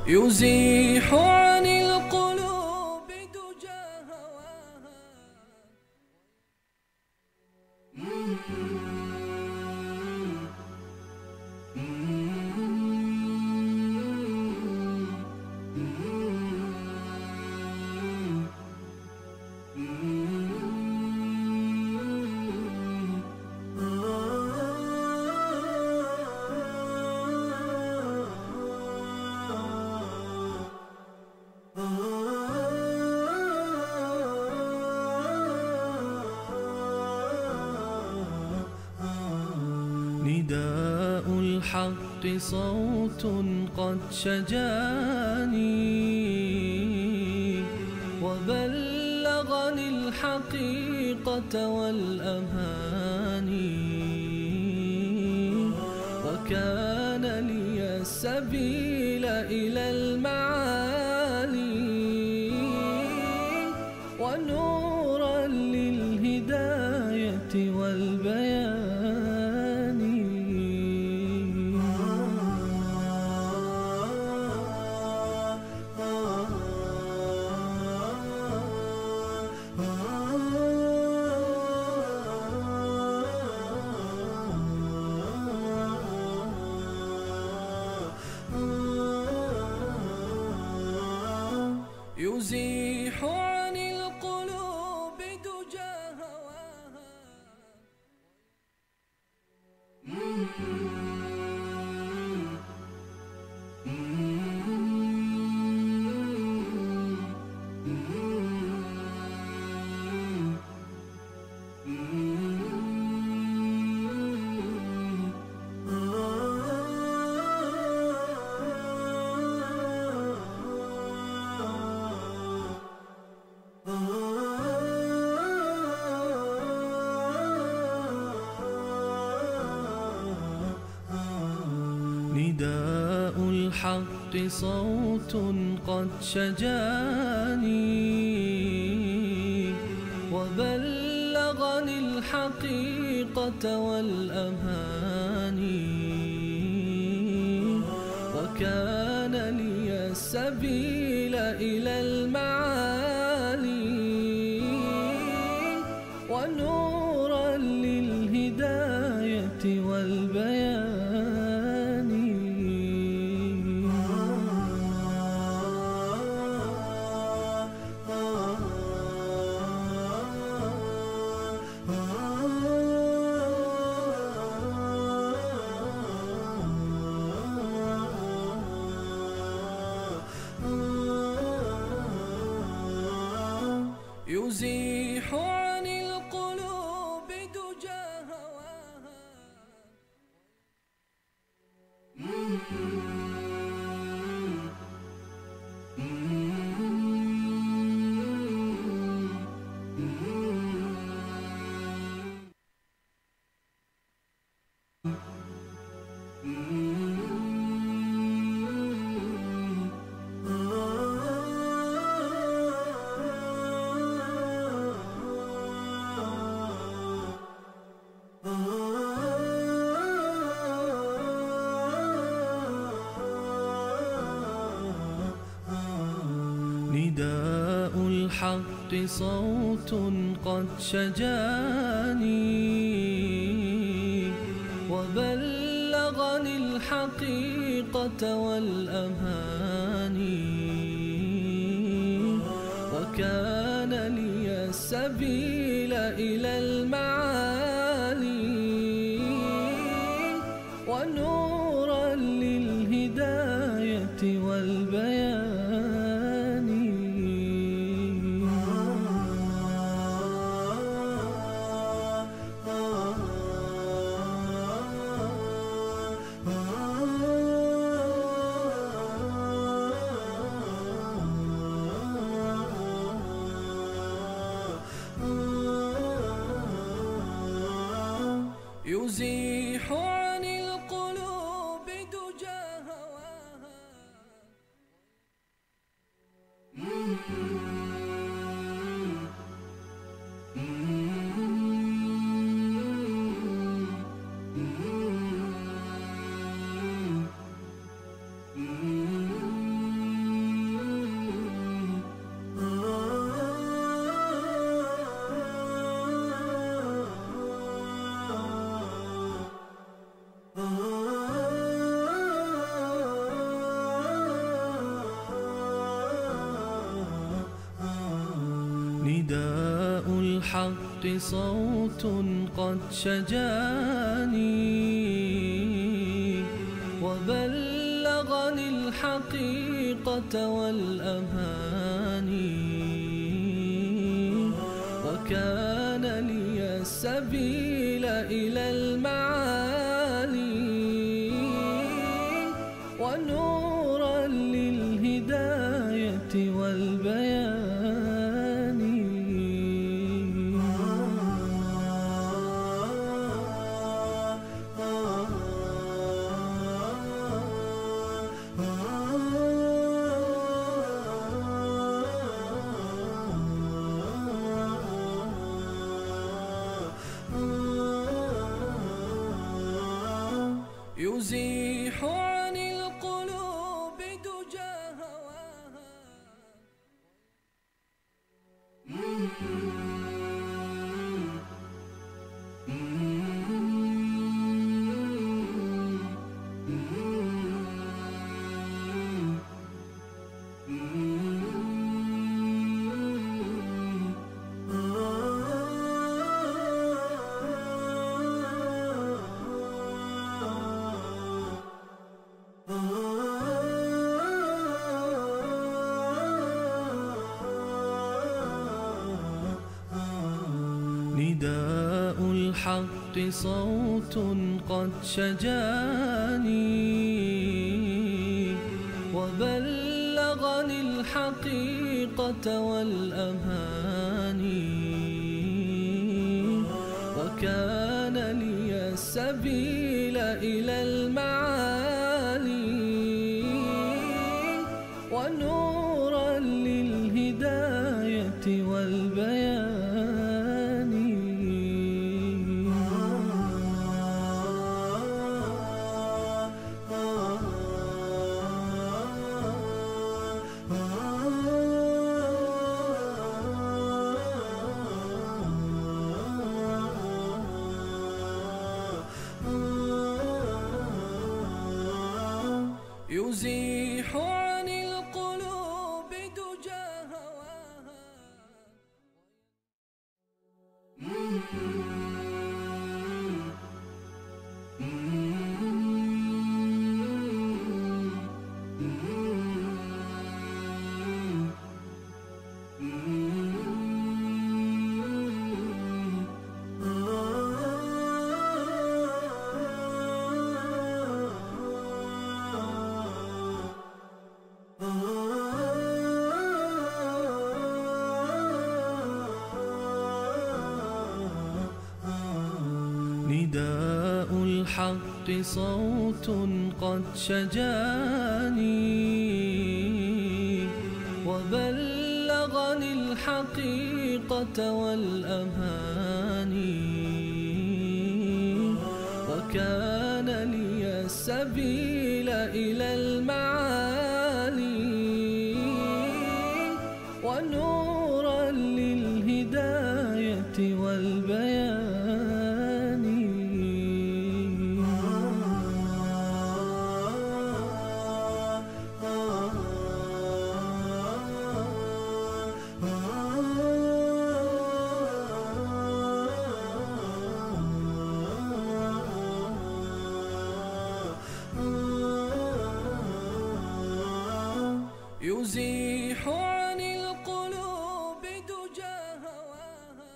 يزيح عن القلوب دجى هواها. نداء الحق صوت قد شجاني، وبلغني الحقيقة والأماني، وكان لي السبيل إلى المعالي، ونورا للهداية والبيان. يزيح عن القلوب دجى هواها. نداء الحق صوت قد شجاني، وبلغني الحقيقة والأماني، وكان لي السبيل إلى المعالي، ونورا للهداية والبيان. يزيح عن القلوب دجى هواها. نداء الحق صوت قد شجاني، وبلغني الحقيقة والأماني، وكان لي السبيل إلى المعالي، ونورا للهداية والبيان. يزيح عن القلوب دجى هواها. الحق صوت قد شجاني وبلغني الحقيقة والأماني وكان لي السبيل إلى المعالي ونورا للهداية والبيان. يزيح عن القلوب دجى هواها نداء الحق صوت قد شجاني وبلغني الحقيقة والأماني وكان لي السبيل إلى المعالي ونورا للهداية والبيان. يزيح عن القلوب دجى هواها نداء الحق صوت قد شجاني وبلغني الحقيقة والأماني وكان لي السبيل إلى المعالي ونورا للهداية والبيان. يزيح عن القلوب دجى هواها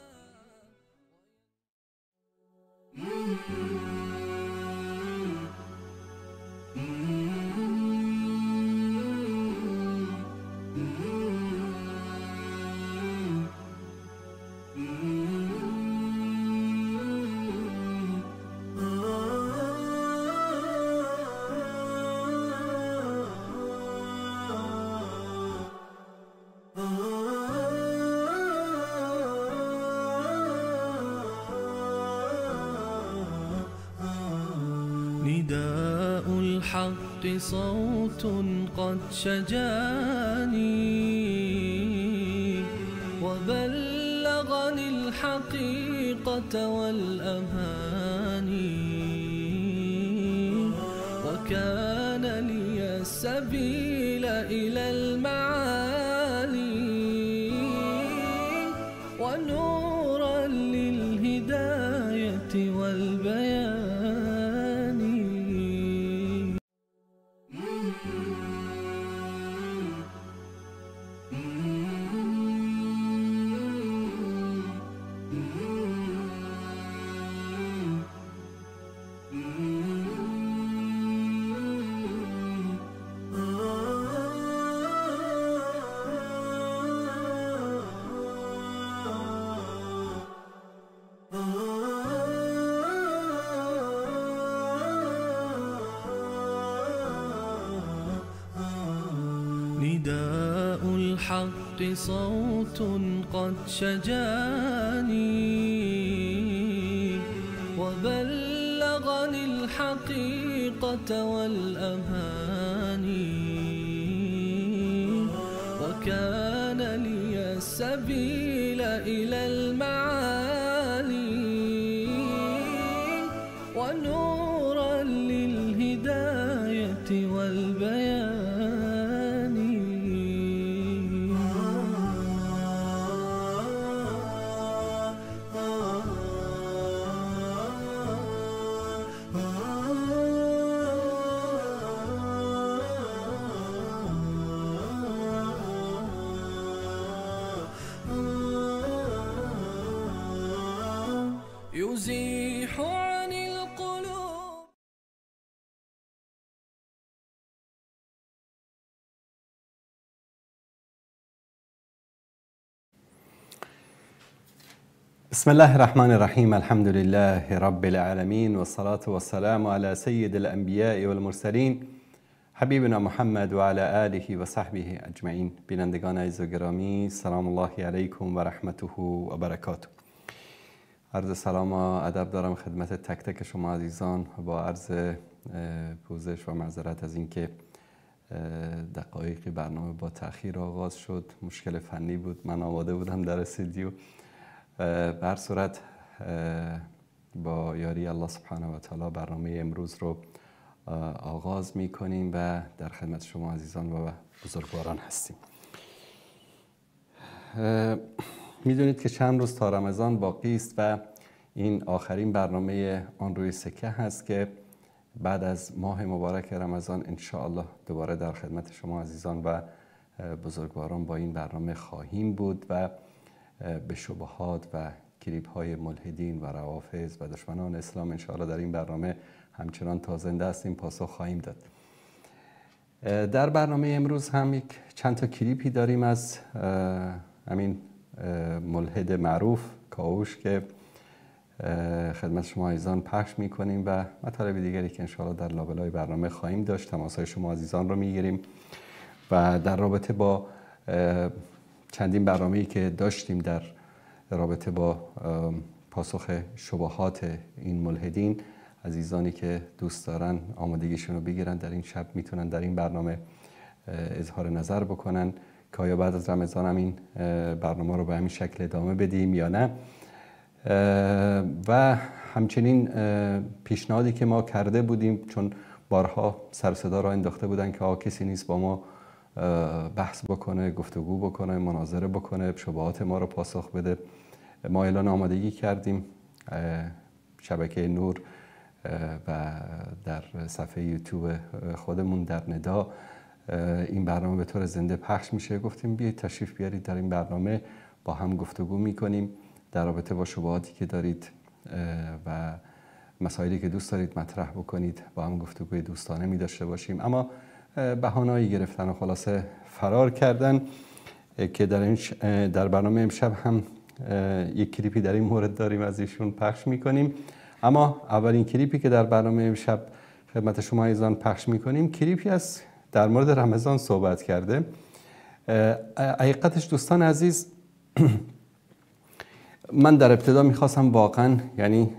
نداء الحق صوت قد شجاني وبلغني الحقيقة والأماني وكان لي السبيل إلى المعالي ونورا نداء الحق صوت قد شجاني وبلغني الحقيقة والأماني وكان لي السبيل إلى المعالي ونورا للهداية والبيان. يزيح عن القلوب. بسم الله الرحمن الرحيم. الحمد لله رب العالمين والصلاة والسلام على سيد الأنبياء والمرسلين حبیبنا محمد و علی آله و صحبه اجمعین. بینندگان عزیز و گرامی، سلام الله علیکم و رحمته و برکاته. عرض سلام و ادب دارم خدمت تک تک شما عزیزان، با عرض پوزش و معذرت از اینکه دقایقی برنامه با تأخیر آغاز شد. مشکل فنی بود، من آماده بودم در استودیو. به هر صورت با یاری الله سبحانه و تعالی برنامه امروز رو آغاز می کنیم و در خدمت شما عزیزان و بزرگواران هستیم. میدونید که چند روز تا رمضان باقی است و این آخرین برنامه آن روی سکه هست که بعد از ماه مبارک رمضان ان شاء الله دوباره در خدمت شما عزیزان و بزرگواران با این برنامه خواهیم بود و به شبهات و کلیپ های ملحدین و روافض و دشمنان اسلام ان شاء الله در این برنامه همچنان تا زنده هستیم پاسخ خواهیم داد. در برنامه امروز هم چند تا کلیپی داریم از همین ملحد معروف کاوش که خدمت شما عزیزان پخش میکنیم و مطالب دیگری که انشاءالله در لابلای برنامه خواهیم داشت. تماسهای شما عزیزان رو میگیریم و در رابطه با چندین برنامه‌ای که داشتیم در رابطه با پاسخ شبهات این ملحدین، عزیزانی که دوست دارن آمادگیشون رو بگیرن در این شب میتونن در این برنامه اظهار نظر بکنن که آیا بعد از رمضان هم این برنامه رو به همین شکل ادامه بدیم یا نه. و همچنین پیشنهادی که ما کرده بودیم، چون بارها سر صدا را انداخته بودن که کسی نیست با ما بحث بکنه، گفتگو بکنه، مناظره بکنه، شبهات ما رو پاسخ بده. ما اعلان آمادگی کردیم، شبکه نور و در صفحه یوتیوب خودمون در ندا این برنامه به طور زنده پخش میشه. گفتیم بیایید تشریف بیارید در این برنامه، با هم گفتگو میکنیم در رابطه با شبهاتی که دارید و مسائلی که دوست دارید مطرح بکنید، با هم گفتگوی دوستانه می داشته باشیم. اما بهانه‌ای گرفتن و خلاصه فرار کردن که در برنامه امشب هم یک کلیپی در این مورد داریم، از ایشون پخش میکنیم. اما اولین کلیپی که در برنامه امشب خدمت شما عزیزان پخش میکنیم کلیپی است در مورد رمضان صحبت کرده. حقیقتش دوستان عزیز، من در ابتدا میخواستم واقعا یعنی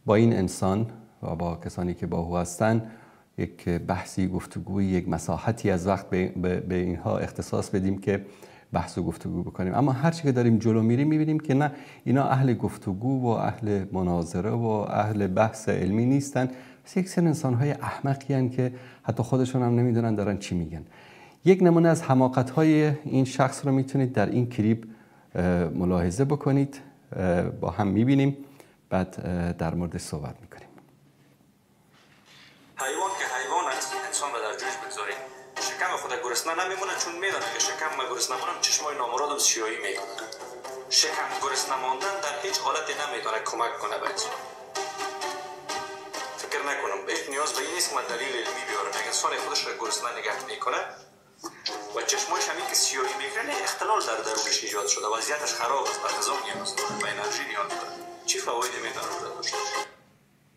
با این انسان و با کسانی که با او هستن یک بحثی، گفتگوی، یک مساحتی از وقت به اینها اختصاص بدیم که بحث و گفتگو بکنیم. اما هرچی که داریم جلو میریم میبینیم که نه، اینا اهل گفتگو و اهل مناظره و اهل بحث علمی نیستن. بس یک سری انسان‌های احمقی هستند که حتی خودشون هم نمیدونن دارن چی میگن. یک نمونه از حماقت‌های این شخص رو میتونید در این کلیپ ملاحظه بکنید، با هم میبینیم، بعد در موردش صحبت میکنیم. حیوان که حیوان است، انسان را در جوش بگذاریم، شکم خود گرسنه نمیمونه، چون میدونه که شکم ما گرسنه مونم چشمای نامرادم سیاهی میکنه. شکم گرسنه ماندن در هیچ حالتی نمیتونه کمک کنه به انسان. فکر نکنم هیچ نیاز به این نیست که دلیل علمی بیارم. اگه انسان خودش را گرسنه نگه میکنه و چشمایش همین که سیاهی میکنه، اختلال در درونش ایجاد شده، وضعیتش خراب است، به غذا نیاز داره، به انرژی نیاز داره. چه فوایدی میتونه داشته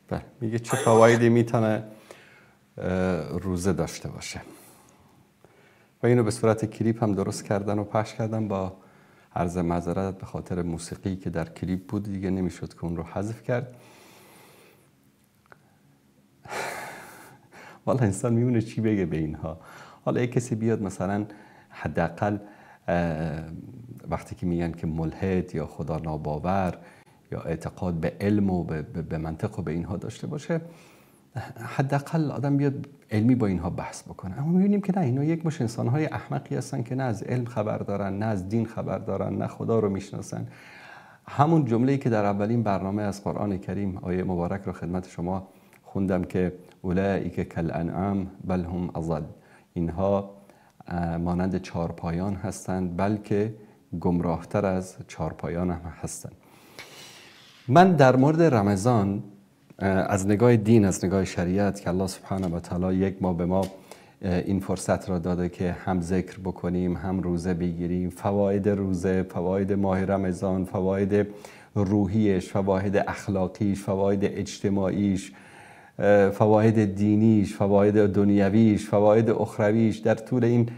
باشه؟ میگه چه فوایدی میتونه روزه داشته باشه. و اینو به صورت کلیپ هم درست کردن و پخش کردن. با عرض معذرت به خاطر موسیقی که در کلیپ بود دیگه نمیشد که اون رو حذف کرد. والا انسان میمونه چی بگه به اینها. حالا یک کسی بیاد مثلا حداقل وقتی که میگن که ملحد یا خدا ناباور یا اعتقاد به علم و به منطق و به اینها داشته باشه، حداقل آدم بیاد علمی با اینها بحث بکنه. اما میبینیم که نه، اینا یک مش انسان‌های احمقی هستن که نه از علم خبر دارن، نه از دین خبر دارن، نه خدا رو میشناسن. همون جمله‌ای که در اولین برنامه از قرآن کریم آیه مبارک رو خدمت شما خوندم که اولئک کالانعام بل هم اضل، اینها مانند چارپایان هستند بلکه گمراهتر از چارپایان هم هستند. من در مورد رمضان از نگاه دین، از نگاه شریعت که الله سبحانه و تعالی یک ماه به ما این فرصت را داده که هم ذکر بکنیم هم روزه بگیریم، فواید روزه، فواید ماه رمضان، فواید روحیش، فواید اخلاقیش، فواید اجتماعیش، فواید دینیش، فواید دنیویش، فواید اخرویش، در طول این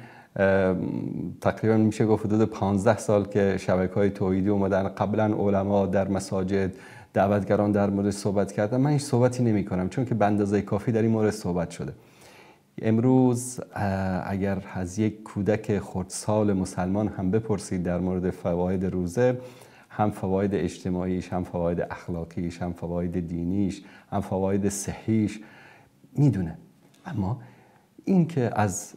تقریبا میشه گفت حدود 15 سال که شبکه‌های توحیدی اومدن، قبلا علما در مساجد، دعوتگران در مورد صحبت کردن. من هیچ صحبتی نمی کنم چون که به اندازه کافی در این مورد صحبت شده. امروز اگر از یک کودک خردسال مسلمان هم بپرسید در مورد فواید روزه، هم فواید اجتماعیش، هم فواید اخلاقیش، هم فواید دینیش، هم فواید صحیش میدونه. اما این که از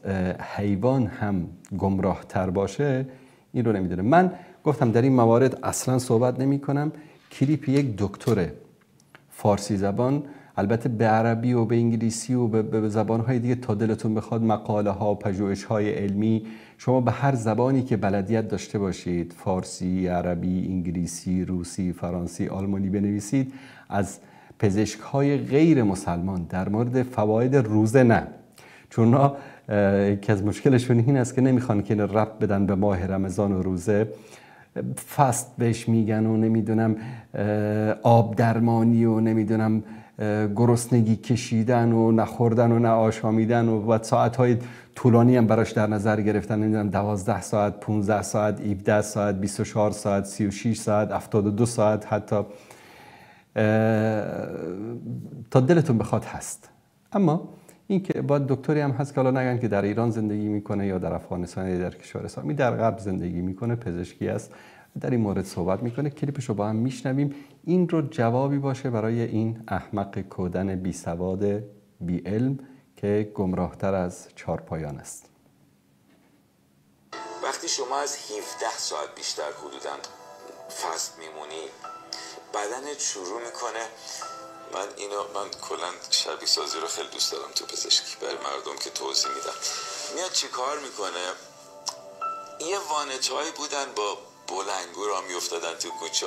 حیوان هم گمراه تر باشه این رو نمیدونه. من گفتم در این موارد اصلا صحبت نمی کنم. کلیپ یک دکتر فارسی زبان، البته به عربی و به انگلیسی و به زبانهای دیگه تا دلتون بخواد، مقاله ها، پژوهش‌های علمی، شما به هر زبانی که بلدیت داشته باشید، فارسی، عربی، انگلیسی، روسی، فرانسی، آلمانی بنویسید، از پزشک‌های غیر مسلمان در مورد فواید روزه نه، چون یکی از مشکلشون این است که نمیخوان که ربط بدن به ماه رمضان و روزه، فست بهش میگن و نمیدونم آب درمانی و نمیدونم گرسنگی کشیدن و نخوردن و نه آشامیدن و بعد ساعتهای طولانی هم براش در نظر گرفتن، نمیدونم 12 ساعت، 15 ساعت، 17 ساعت، 24 ساعت، 36 ساعت، 72 ساعت، حتی تا دلتون بخواد هست. اما این که باید دکتری هم هست که حالا نگن که در ایران زندگی میکنه یا در افغانستان یا در کشور اسلامی، در غرب زندگی میکنه، پزشکی است، در این مورد صحبت میکنه. کلیپش رو با هم میشنویم. این رو جوابی باشه برای این احمق کودن بی سواد بی علم که گمراهتر از چارپایان است. وقتی شما از 17 ساعت بیشتر حدوداً فست میمونی، بدنت شروع میکنه، من کلا شبیه سازی رو خیلی دوست دارم تو پزشکی برای مردم که توضیح میدم. میاد چی کار میکنه؟ یه وانتهایی بودن با بلنگو را میافتادن تو کوچه،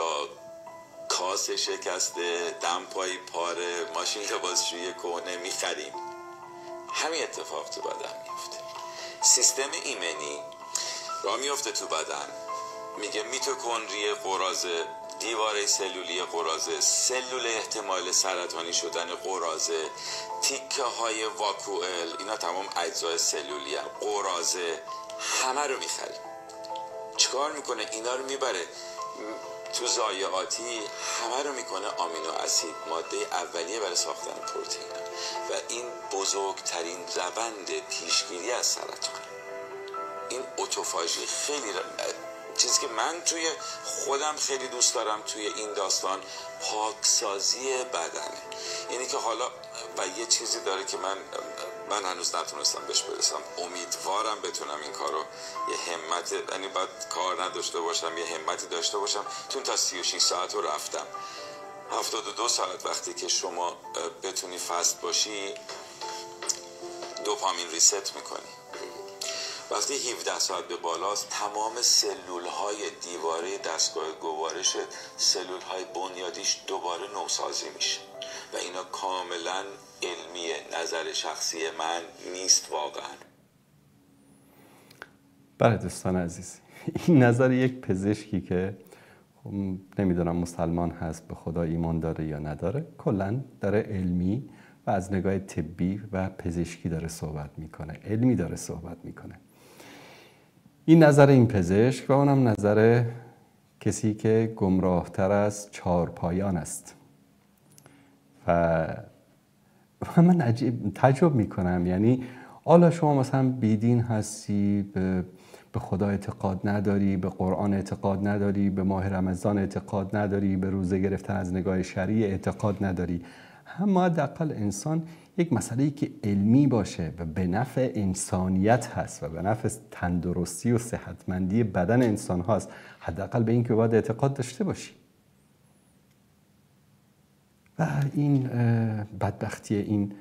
کاسه شکسته، دمپایی پاره، ماشین لباسشویی کهنه میخریم. همین اتفاق تو بدن میفته. سیستم ایمنی را میفته تو بدن، میگه میتوکندری قراضه، دیواره سلولی قراضه، سلول احتمال سرطانی شدن قراضه، تیکه های واکوئل، اینا تمام اجزای سلولی هم، قراضه، همه رو میخریم. چیکار میکنه؟ اینا رو میبره تو ضایعاتی، همه رو میکنه آمینو اسید، ماده اولیه برای ساختن پروتئین، و این بزرگترین روند پیشگیری از سرطان. این اتوفاژی خیلی چیزی که من توی خودم خیلی دوست دارم توی این داستان، پاکسازی بدنه. یعنی که حالا و یه چیزی داره که من هنوز نتونستم بهش برسم، امیدوارم بتونم این کارو، یه همت، یعنی باید کار نداشته باشم، یه همتی داشته باشم. چون تا 36 ساعت رو رفتم، 72 ساعت وقتی که شما بتونی فست باشی، دوپامین ریست میکنی. وقتی 17 ساعت به بالاست، تمام سلول‌های دیواره دستگاه گوارش، سلول‌های بنیادیش دوباره نوسازی میشه و اینا کاملا علمیه. نظر شخصی من نیست واقعا. بله دوستان عزیز، این نظر یک پزشکی که نمیدونم مسلمان هست، به خدا ایمان داره یا نداره، کلا داره علمی و از نگاه طبی و پزشکی داره صحبت میکنه، علمی داره صحبت میکنه. این نظر این پزشک و اونم نظر کسی که گمراهتر از چارپایان است. و من تعجب میکنم، یعنی حالا شما مثلا بیدین هستی، به خدا اعتقاد نداری، به قرآن اعتقاد نداری، به ماه رمضان اعتقاد نداری، به روزه گرفتن از نگاه شرعی اعتقاد نداری، اما حداقل انسان یک مسئله‌ای که علمی باشه و به نفع انسانیت هست و به نفع تندرستی و صحتمندی بدن انسان هست، حداقل به این که باید اعتقاد داشته باشی. و این بدبختی این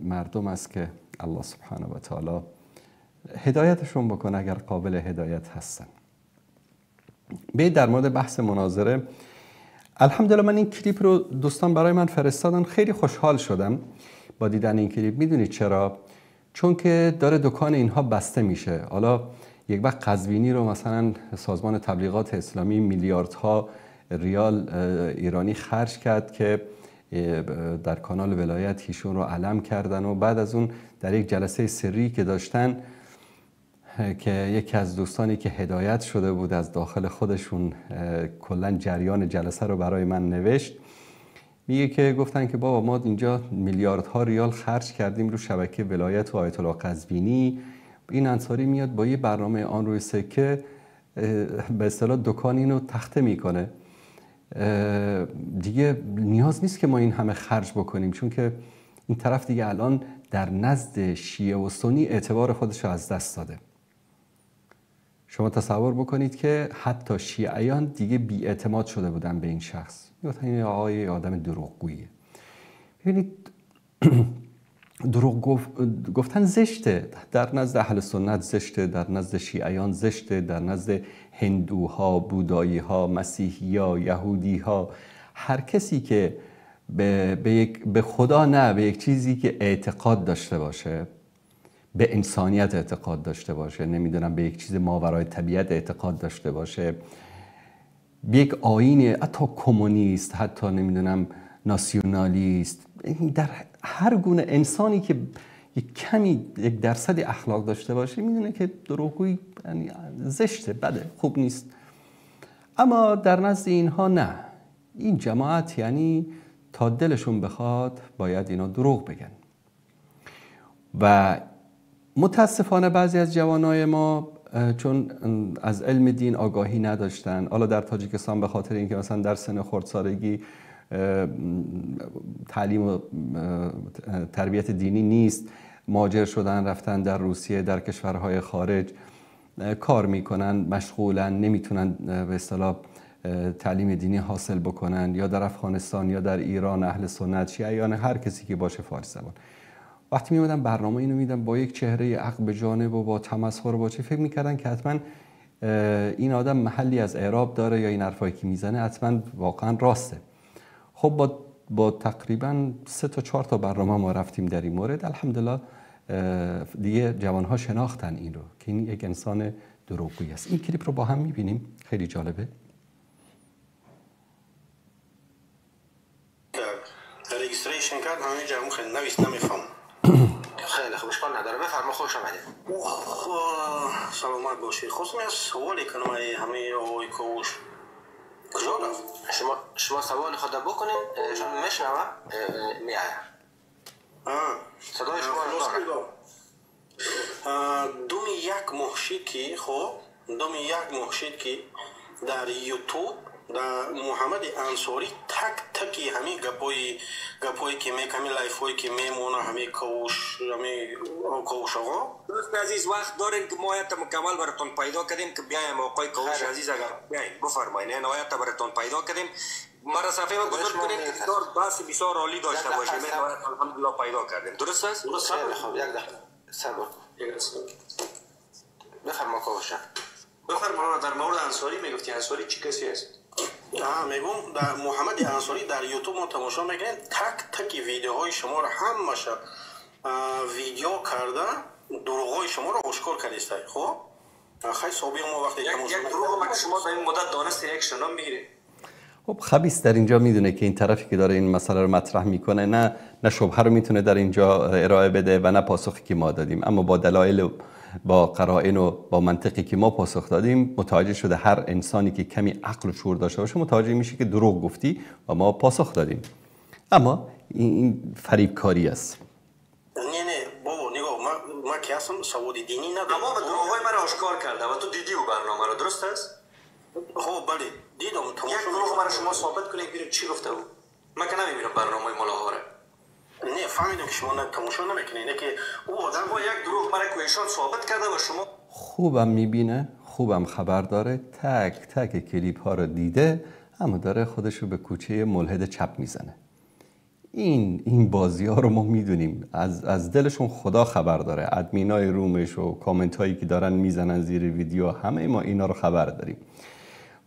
مردم است که الله سبحانه و تعالی هدایتشون بکنه اگر قابل هدایت هستن. به در مورد بحث مناظره، الحمدلله من این کلیپ رو دوستان برای من فرستادن، خیلی خوشحال شدم با دیدن این کلیپ. میدونید چرا؟ چون که داره دکان اینها بسته میشه. حالا یک وقت قزوینی رو مثلا سازمان تبلیغات اسلامی میلیاردها ریال ایرانی خرج کرد که در کانال ولایت ایشون رو علم کردن و بعد از اون در یک جلسه سری که داشتن که یکی از دوستانی که هدایت شده بود از داخل خودشون کلا جریان جلسه رو برای من نوشت، میگه که گفتن که بابا ما اینجا میلیاردها ریال خرج کردیم رو شبکه ولایت و آیت الله قزوینی، این انصاری میاد با یه برنامه آن روی سکه به اصطلاح دکان اینو تخته میکنه، دیگه نیاز نیست که ما این همه خرج بکنیم، چون که این طرف دیگه الان در نزد شیعه و سنی اعتبار خودش رو از دست داده. شما تصور بکنید که حتی شیعیان دیگه بی‌اعتماد شده بودن به این شخص، میگفتن این آقای آدم دروغگویه. ببینید دروغ گفتن زشته، در نزد اهل سنت زشته، در نزد شیعیان زشته، در نزد هندوها، بوداییها، مسیحی‌ها، یهودی‌ها، هر کسی که به خدا نه، به یک چیزی که اعتقاد داشته باشه، به انسانیت اعتقاد داشته باشه، نمیدونم به یک چیز ماورای طبیعت اعتقاد داشته باشه، به یک آیین، حتی کمونیست، حتی نمیدونم ناسیونالیست، در هر گونه انسانی که یک کمی یک درصد اخلاق داشته باشه میدونه که دروغگویی یعنی زشته، بده، خوب نیست. اما در نزد اینها نه، این جماعت یعنی تا دلشون بخواد باید اینا دروغ بگن. و متاسفانه بعضی از جوانای ما چون از علم دین آگاهی نداشتن، حالا در تاجیکستان به خاطر اینکه مثلا در سن خردسالگی تعلیم و تربیت دینی نیست، مهاجر شدن، رفتن در روسیه، در کشورهای خارج کار میکنن، مشغولن، نمیتونن به اصطلاح تعلیم دینی حاصل بکنن، یا در افغانستان یا در ایران اهل سنت، شیعیان، هر کسی که باشه فارسی زبان. وقتی میومدن برنامه اینو میدن با یک چهره عقل به جانب و با تمسخر و با چه، فکر میکردن که حتما این آدم محلی از اعراب داره یا این حرفایی که میزنه حتما واقعا راسته. خب با تقریبا 3 تا 4 تا برنامه ما رفتیم در این مورد، الحمدلله دیگه جوانها شناختن این رو که این یک انسان دروغگویی است. این کلیپ رو با هم میبینیم، خیلی جالبه. رجیستریشن کرد همه جمع خیلی نویس نمیفهم. خیلی خوب، اشکال نداره، بفرما، خوش آمدید. سلامت باشید. خواستم یه سوالی کنم همه آقای کوش کجا رفت؟ شما سوال خود بکنید، چون میشنوم میایم. صدای شما رو دارم. دوم یک محشید که خب در یوتیوب در محمد انصاری تکی همین گپایی که همین لایفایی که میمونه همین کوش آقا. دوست عزیز وقت دارین که ما آیت مکمل براتون پیدا کردیم که بیایم آقای کوش عزیز اگر بیاین بفرمایید، این آیت براتون پیدا کردیم. مرا صفحه ما بزرگ کنید که دور بحث بسیار عالی داشته باشیم. این آیت الحمدلله پیدا کردیم. درست است؟ خیلی خوب، یک دقیقه صبر کن. بفرما کوش. بفرما. در مورد انصاری میگفتی، انصاری چی کسی است؟ میگم در محمد انصاری در یوتیوب ما تماشا میکنین، تک ویدیوهای شما رو همش ویدیو کرده، دروغای شما رو آشکار کردید. خب خیلی سابق ما وقتی یک دروغ ما شما در این مدت دانسته یک شنام میگیرید. خب خبیث در اینجا میدونه که این طرفی که داره این مسئله رو مطرح میکنه نه شبهه رو میتونه در اینجا ارائه بده و نه پاسخی که ما دادیم، اما با دلایل با قرائن و با منطقی که ما پاسخ دادیم متوجه شده هر انسانی که کمی عقل و شعور داشته باشه متوجه میشه که دروغ گفتی و ما پاسخ دادیم. اما این فریبکاری است. نه بابا نگاه ما که اصلا سواد دینی ندارم. اما به دروغای من آشکار کرده و تو دیدی و برنامه رو، درست است؟ خب بله دیدم. یک دروغ برای شما ثابت کنید ببینیم چی گفته بود. من که نمیبینم برنامه ملاها را. نه فهمیدم که شما تماشا نمیکنید. نه که او آدم ما یک دروغ برای کوهشان ثابت کرده و شما خوبم میبینه، خوبم خبر داره، تک تک کلیپ ها رو دیده، اما داره خودشو به کوچه ملحد چپ میزنه. این بازی ها رو ما میدونیم، از دلشون خدا خبر داره. ادمینای رومش و کامنت هایی که دارن میزنن زیر ویدیو، همه ما اینا رو خبر داریم.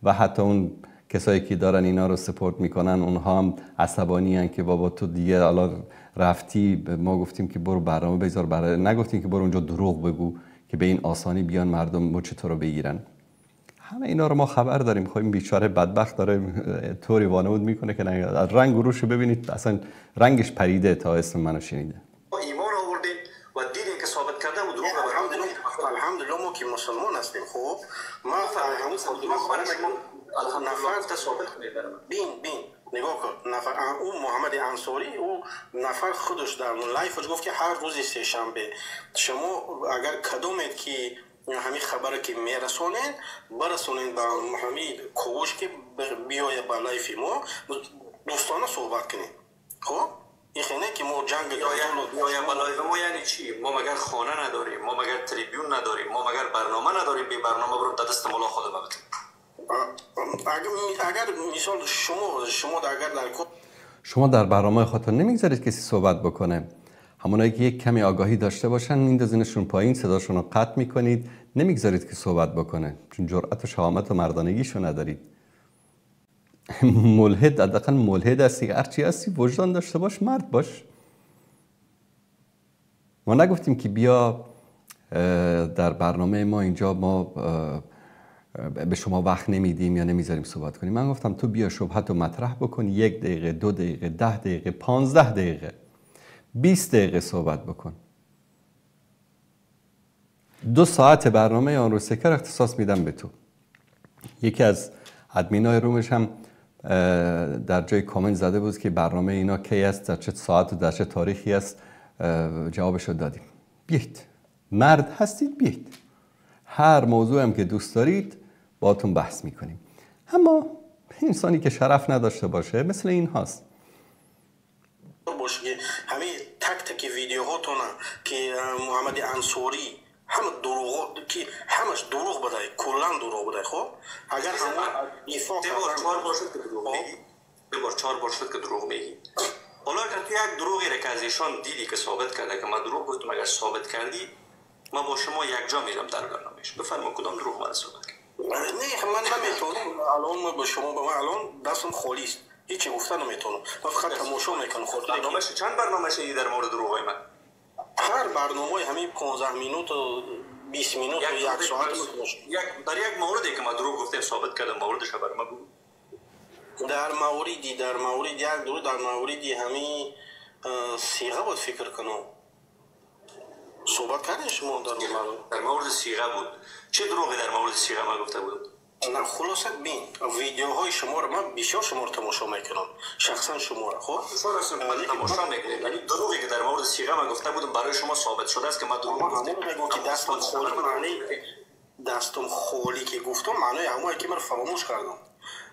و حتی اون کسایی که دارن اینا رو سپورت میکنن اونها هم عصبانی هن که بابا تو دیگه الان رفتی، ما گفتیم که برو برنامه بذار، نگفتیم که برو اونجا دروغ بگو که به این آسانی بیان مردم مچ تو رو بگیرن. همه اینا رو ما خبر داریم. خب این بیچاره بدبخت داره طوری وانمود میکنه که رنگ و روشو ببینید اصلا رنگش پریده تا اسم منو شنیده. ایمان آوردین و دیدین که ثابت کردم و دروغ الحمدلله ما که مسلمان هستیم. خب ما همون نفر ثابت کنید. بین نگاه کن. نفر اون محمد انصاری او نفر خودش در لایفش گفت که هر روز سه‌شنبه شما اگر کدومید که همین خبره که میرسونین برسونین به محمد کوش که بیایه با لایف ما دوستانه صحبت کنیم. خب این خیلی که ما جنگ یا با لایف ما یعنی چی؟ ما مگر خانه نداریم، ما مگر تریبیون نداریم، ما مگر برنامه نداریم. به برنامه برو تا دست مولا خودم بده. اگر مثال شما در برنامه خودتون نمیگذارید کسی صحبت بکنه. همونایی که یک کمی آگاهی داشته باشن میندازینشون پایین، صداشون رو قطع میکنید، نمیگذارید که صحبت بکنه، چون جرأت و شهامت و مردانگیشو ندارید. ملحد، حداقل ملحد هستی، هرچی هستی وجدان داشته باش، مرد باش. ما نگفتیم که بیا در برنامه ما اینجا ما به شما وقت نمیدیم یا نمیذاریم صحبت کنیم. من گفتم تو بیا شبهت رو مطرح بکن، 1 دقیقه، 2 دقیقه، 10 دقیقه، 15 دقیقه، 20 دقیقه صحبت بکن. 2 ساعت برنامه آن رو سکر اختصاص میدم به تو. یکی از ادمینای رومش هم در جای کامنت زده بود که برنامه اینا کی است، در چه ساعت و در چه تاریخی است. جوابش رو دادیم. بیایید، مرد هستید، بیایید، هر موضوع هم که دوست دارید باهاتون بحث میکنیم. اما انسانی که شرف نداشته باشه مثل این هاست. باشه که همه تک ویدیوهاتون که محمد انصاری همه دروغ که همش دروغ بوده، کلا دروغ بوده. خب اگر همه ایفا 4 بار شد که دروغ میگی، 4 بار شد که دروغ میگی. حالا اگر تو یک دروغی را که از ایشان دیدی که ثابت کرده که من دروغ گفتم، اگر ثابت کردی ما با شما یک جا میرم در برنامهش. بفرما کدام دروغ من ثابت کرد؟ نه من نمیتونم الان ما به شما الان دستم خالی است، هیچی گفتن نمیتونم. من فقط تماشا میکنم. خود برنامه‌ش چند برنامه شدی در مورد دروغای من؟ هر برنامه همین 15 مینوت و 20 مینوت و 1 ساعت در یک موردی که ما دروغ گفتیم ثابت کردم، موردش برای ما بگو. در موردی یک دروغ در موردی همین صیغه بود فکر کنم صحبت کردیم شما در مورد صیغه بود. چه دروغی در مورد صیغه ما گفته بود؟ نه خلاصه بین ویدیوهای شما رو من بسیار شما رو تماشا میکنم، شخصا شما رو. خب تماشا میکنید، یعنی دروغی که در مورد صیغه من گفته بودم برای شما ثابت شده است که من دروغ گفتم. که دستم خالی که گفتم معنی همون که من فراموش کردم،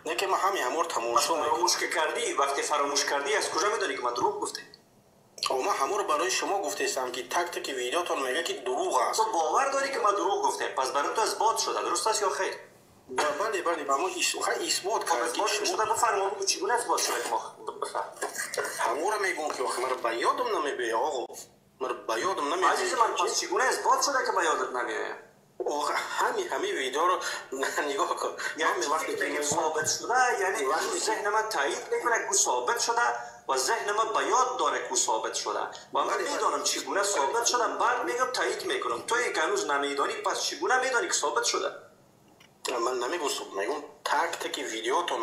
نه که من همه رو تماشا فراموش کردی. وقتی فراموش کردی از کجا میدونی که من دروغ گفتم؟ ما همه رو برای شما گفتم که تک ویدیوتون میگه که دروغ است. تو باور داری که من دروغ گفتم، پس برای تو اثبات شده، درست است یا خیر؟ بله ما اثبات کردیم. شما بفرما چگونه اثبات شده که ما همه رو میگم که آخه من به یادم نمیاد آقا، من به یادم نمیاد. عزیز من پس چگونه اثبات شده که به یادت نمیاد؟ آخه همین ویدیو رو نگاه کن. یعنی وقتی که ثابت شده یعنی ذهن من تایید میکنه که ثابت شده و ذهن من به یاد داره که ثابت شده و من میدونم چگونه ثابت شده، بعد میگم تایید میکنم. تو یک هنوز نمیدانی، پس چگونه میدانی که ثابت شده؟ من نمیگوستم میگم تک تک ویدیوتون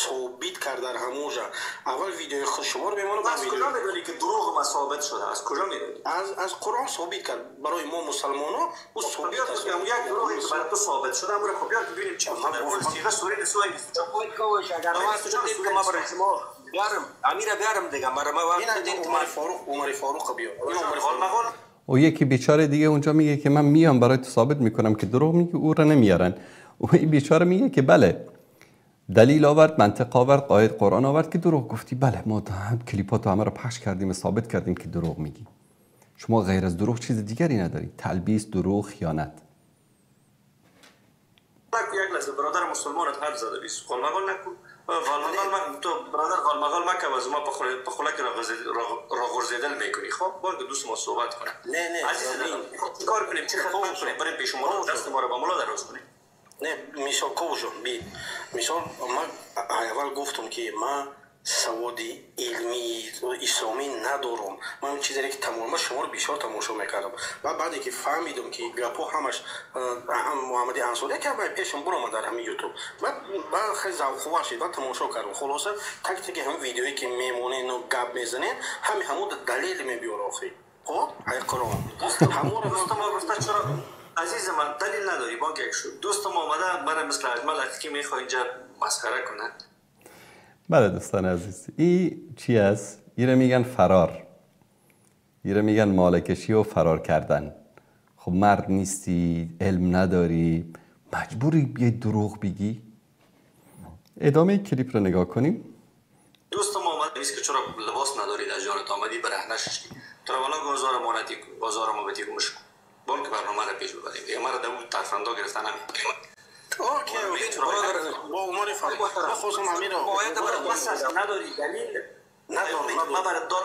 ثابت کرد در همونجا اول ویدیو خود شما رو بمونه از کجا میدونی که دروغ ما ثابت شده؟ از کجا میدونی؟ از قرآن ثابت کرد برای ما مسلمان‌ها او ثابت است. یک دروغی که برای تو ثابت شده امور خب بیار ببینیم چی میگه. در سیغه سوره نساء 24 کوش اگر ما دید که ما برای شما بیارم امیره بیارم دیگه ما وقت دید که عمر فاروق بیار و یکی بیچاره دیگه اونجا میگه که من میام برای تو ثابت میکنم که دروغ میگی، او را نمیارن. و این بیچاره میگه که بله دلیل آورد، منطق آورد، آیه قرآن آورد که دروغ گفتی. بله ما کلیپاتو همه رو پخش کردیم و ثابت کردیم که دروغ میگی. شما غیر از دروغ چیز دیگری نداری. تلبیس، دروغ، خیانت. یک لحظه برادر مسلمانت حرف زده بیست قلمقال نکن غالمقال تو برادر غالمقال مکم از ما پخولک را غرزیدل میکنی. خب باید که دوست ما صحبت کنه. نه عزیز چی کار کنیم؟ چی خدمت کنیم؟ بریم پیش ما دست ما رو با مولا دراز کنیم. نه مثال کوجو بی مثال ما اول گفتم که ما سوادی علمی اسلامی ندارم. من چیزی که تماما شما رو بیشتر تماشا میکردم و بعدی که فهمیدم که گپو همش محمد انصاری که من پیشم برام در همین یوتیوب بعد خیلی ذوق شد و تماشا کردم. خلاصه تک تک هم ویدیویی که میمونین و گپ میزنین همون دلیل میبیاره آخه. خب ای قرآن همون رو دوست ما گفته چرا عزیز من دلیل نداری با یک شد دوست ما اومده برای مثل اجمل که میخواد اینجا مسخره کنه. بله دوستان عزیز، این چی است؟ ایره میگن فرار، ایره میگن مالکشی و فرار کردن. خب مرد نیستی، علم نداری، مجبوری یه دروغ بگی. ادامه کلیپ رو نگاه کنیم. دوست ما اومد نیست که چرا لباس نداری از جانت آمدی برهنه شدی تو رو والا گازار مونتی گازار ما بتی گمش بانک برنامه رو پیش ببریم دیگه. مرا دو تفرندا گرفتن همین اوکی با عمر فاروق ما خواستم همین رو باید برای واسه نداری دلیل نداری ما برای دار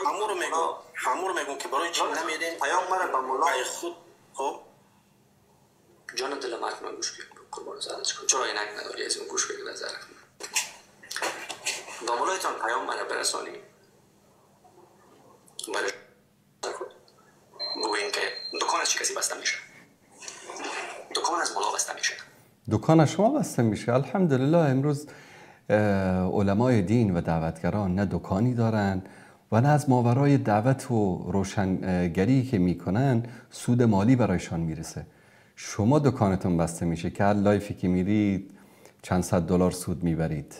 همون رو میگم که برای چی نمیدین پیام مرا با مولا خود. خب جان دل مرد گوش کن قربان زادت کن چرا اینک نداری از اون گوش بگیر نظر با مولایتان پیام مرا برسانی برای بگوین که دکان از چی کسی بسته میشه؟ دکان از مولا بسته میشه. دکان شما بسته میشه. الحمدلله امروز علمای دین و دعوتگران نه دکانی دارن و نه از ماورای دعوت و روشنگری که میکنن سود مالی برایشان میرسه. شما دکانتون بسته میشه که هر لایفی که میرید چند صد دلار سود میبرید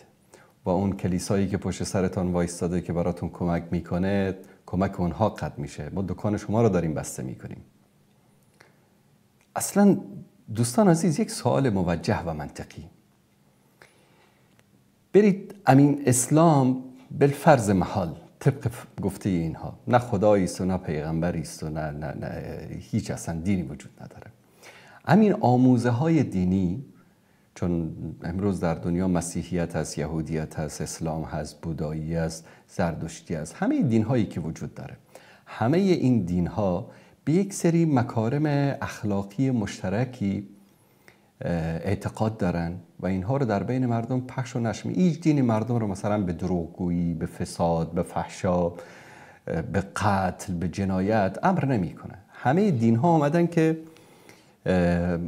و اون کلیسایی که پشت سرتان وایستاده که براتون کمک میکنه کمک اونها قطع میشه. ما دکان شما رو داریم بسته میکنیم. اصلا دوستان عزیز یک سوال موجه و منطقی. برید امین اسلام بالفرض محال طبق گفته اینها نه خدایی است و نه پیغمبری است و نه هیچ اصلا دینی وجود نداره. همین آموزه های دینی، چون امروز در دنیا مسیحیت هست، یهودیت هست، اسلام هست، بودایی هست، زردشتی هست، همه دین هایی که وجود داره، همه این دین ها به یک سری مکارم اخلاقی مشترکی اعتقاد دارن و اینها رو در بین مردم پخش و نشر می‌کنن. هیچ دینی مردم رو مثلا به دروغگویی، به فساد، به فحشا، به قتل، به جنایت امر نمی‌کنه. همه دین ها آمدن که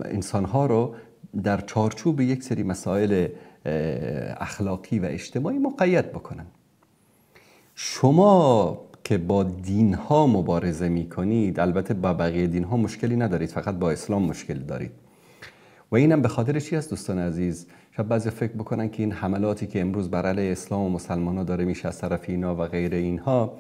انسان ها رو در چارچوب یک سری مسائل اخلاقی و اجتماعی مقید بکنن. شما که با دین ها مبارزه می کنید، البته با بقیه دین ها مشکلی ندارید، فقط با اسلام مشکل دارید و اینم به خاطر چی است دوستان عزیز؟ شاید بعضی فکر بکنن که این حملاتی که امروز بر علیه اسلام و مسلمان ها داره میشه از طرف اینا و غیر اینها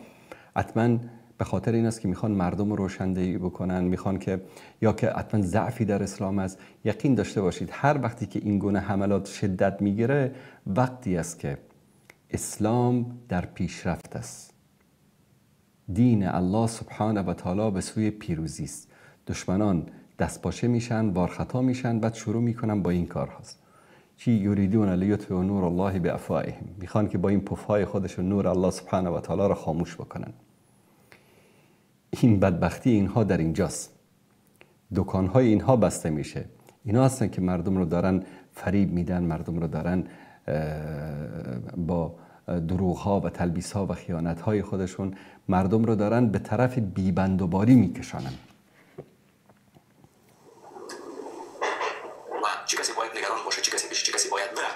حتما به خاطر این است که میخوان مردم رو روشندهی بکنن، میخوان که یا که حتما ضعفی در اسلام است. یقین داشته باشید هر وقتی که این گونه حملات شدت میگیره وقتی است که اسلام در پیشرفت است. دین الله سبحانه و تعالی به سوی پیروزی است. دشمنان دستپاچه میشن، بارخطا میشن، بعد شروع میکنن با این کارهاست. چی یریدون لیطفئوا نور الله بافواههم، میخوان که با این پفهای خودشون نور الله سبحانه و تعالی را خاموش بکنن. این بدبختی اینها در اینجاست. دکانهای اینها بسته میشه. اینا هستن که مردم رو دارن فریب میدن، مردم رو دارن با دروغ‌ها و تلبیس‌ها و خیانت‌های خودشون مردم رو دارن به طرف بی‌بندوباری میکشانن. چه کسی باید نگران باشه، چه کسی پیش چه کسی باید بره.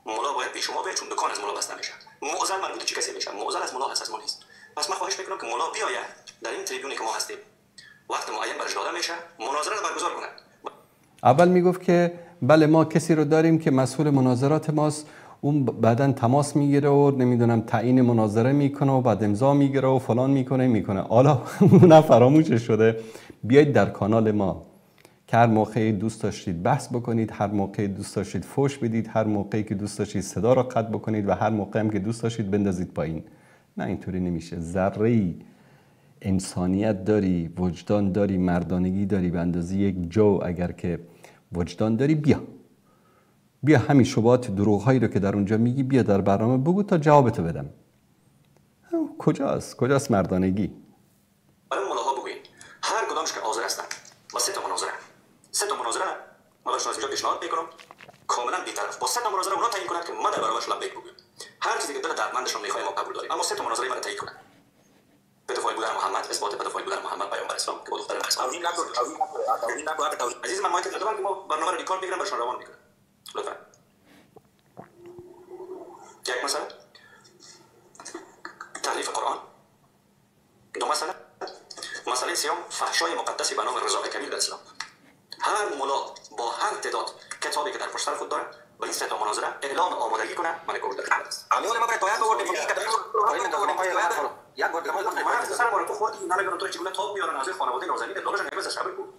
مولا باید پیش شما بیاد چون دکان از مولا بسته میشه. معضل مربوط چه کسی میشه؟ معضل از مولا هست، از ما نیست. پس من خواهش میکنم که مولا بیاید در این تریبیونی که ما هستیم وقت معین برش داده میشه مناظره رو برگزار کنه. اول میگفت که بله ما کسی رو داریم که مسئول مناظرات ماست، اون بعداً تماس میگیره و نمیدونم تعیین مناظره میکنه و بعد امضا میگیره و فلان میکنه. حالا اون فراموش شده. بیایید در کانال ما که هر موقعی دوست داشتید بحث بکنید، هر موقعی دوست داشتید فوش بدید، هر موقعی که دوست داشتید صدا را قطع بکنید و هر موقعی هم که دوست داشتید بندازید پایین. نه اینطوری نمیشه. ذره‌ای انسانیت داری، وجدان داری، مردانگی داری به اندازه یک جو، اگر که وجدان داری بیا همین شبهات دروغ‌هایی رو که در اونجا میگی بیا در برنامه بگو تا جوابتو بدم. کجاست مردانگی؟ برای ملاها بگوین هر کدامش که حاضر هستن با 3 تا مناظره ما براشون از اینجا پیشنهاد میکنم کاملا بی‌طرف با 3 تا مناظره اونا تعیین کنند که ما در برابرش لبیک بگویم. هر چیزی که دل دردمندشون میخواد ما قبول داریم، اما 3 تا مناظره ما رو تعیین کنند. پدافعی بودن محمد، اثبات پدافعی بودن محمد پیامبر اسلام که با دختر اسلام عزیز من مایک دادم که ما برنامه رو ریکورد میگیرم براشون روان میکنم. لطفا یک مسئله تحریف قرآن، دو مسئله سیام فحشای مقدسی به نام رضا کبیر در اسلام. هر مولا با هر تعداد کتابی که در پشت سر خود داره با این 3 تا مناظره اعلام آمادگی کنه من گفته است. امیون ما باید آوردیم که یک بار دیگه ما سر ما تو خودی نمیگم تو چگونه تاب میارن از خانواده نازنین دلش نمیز شب بود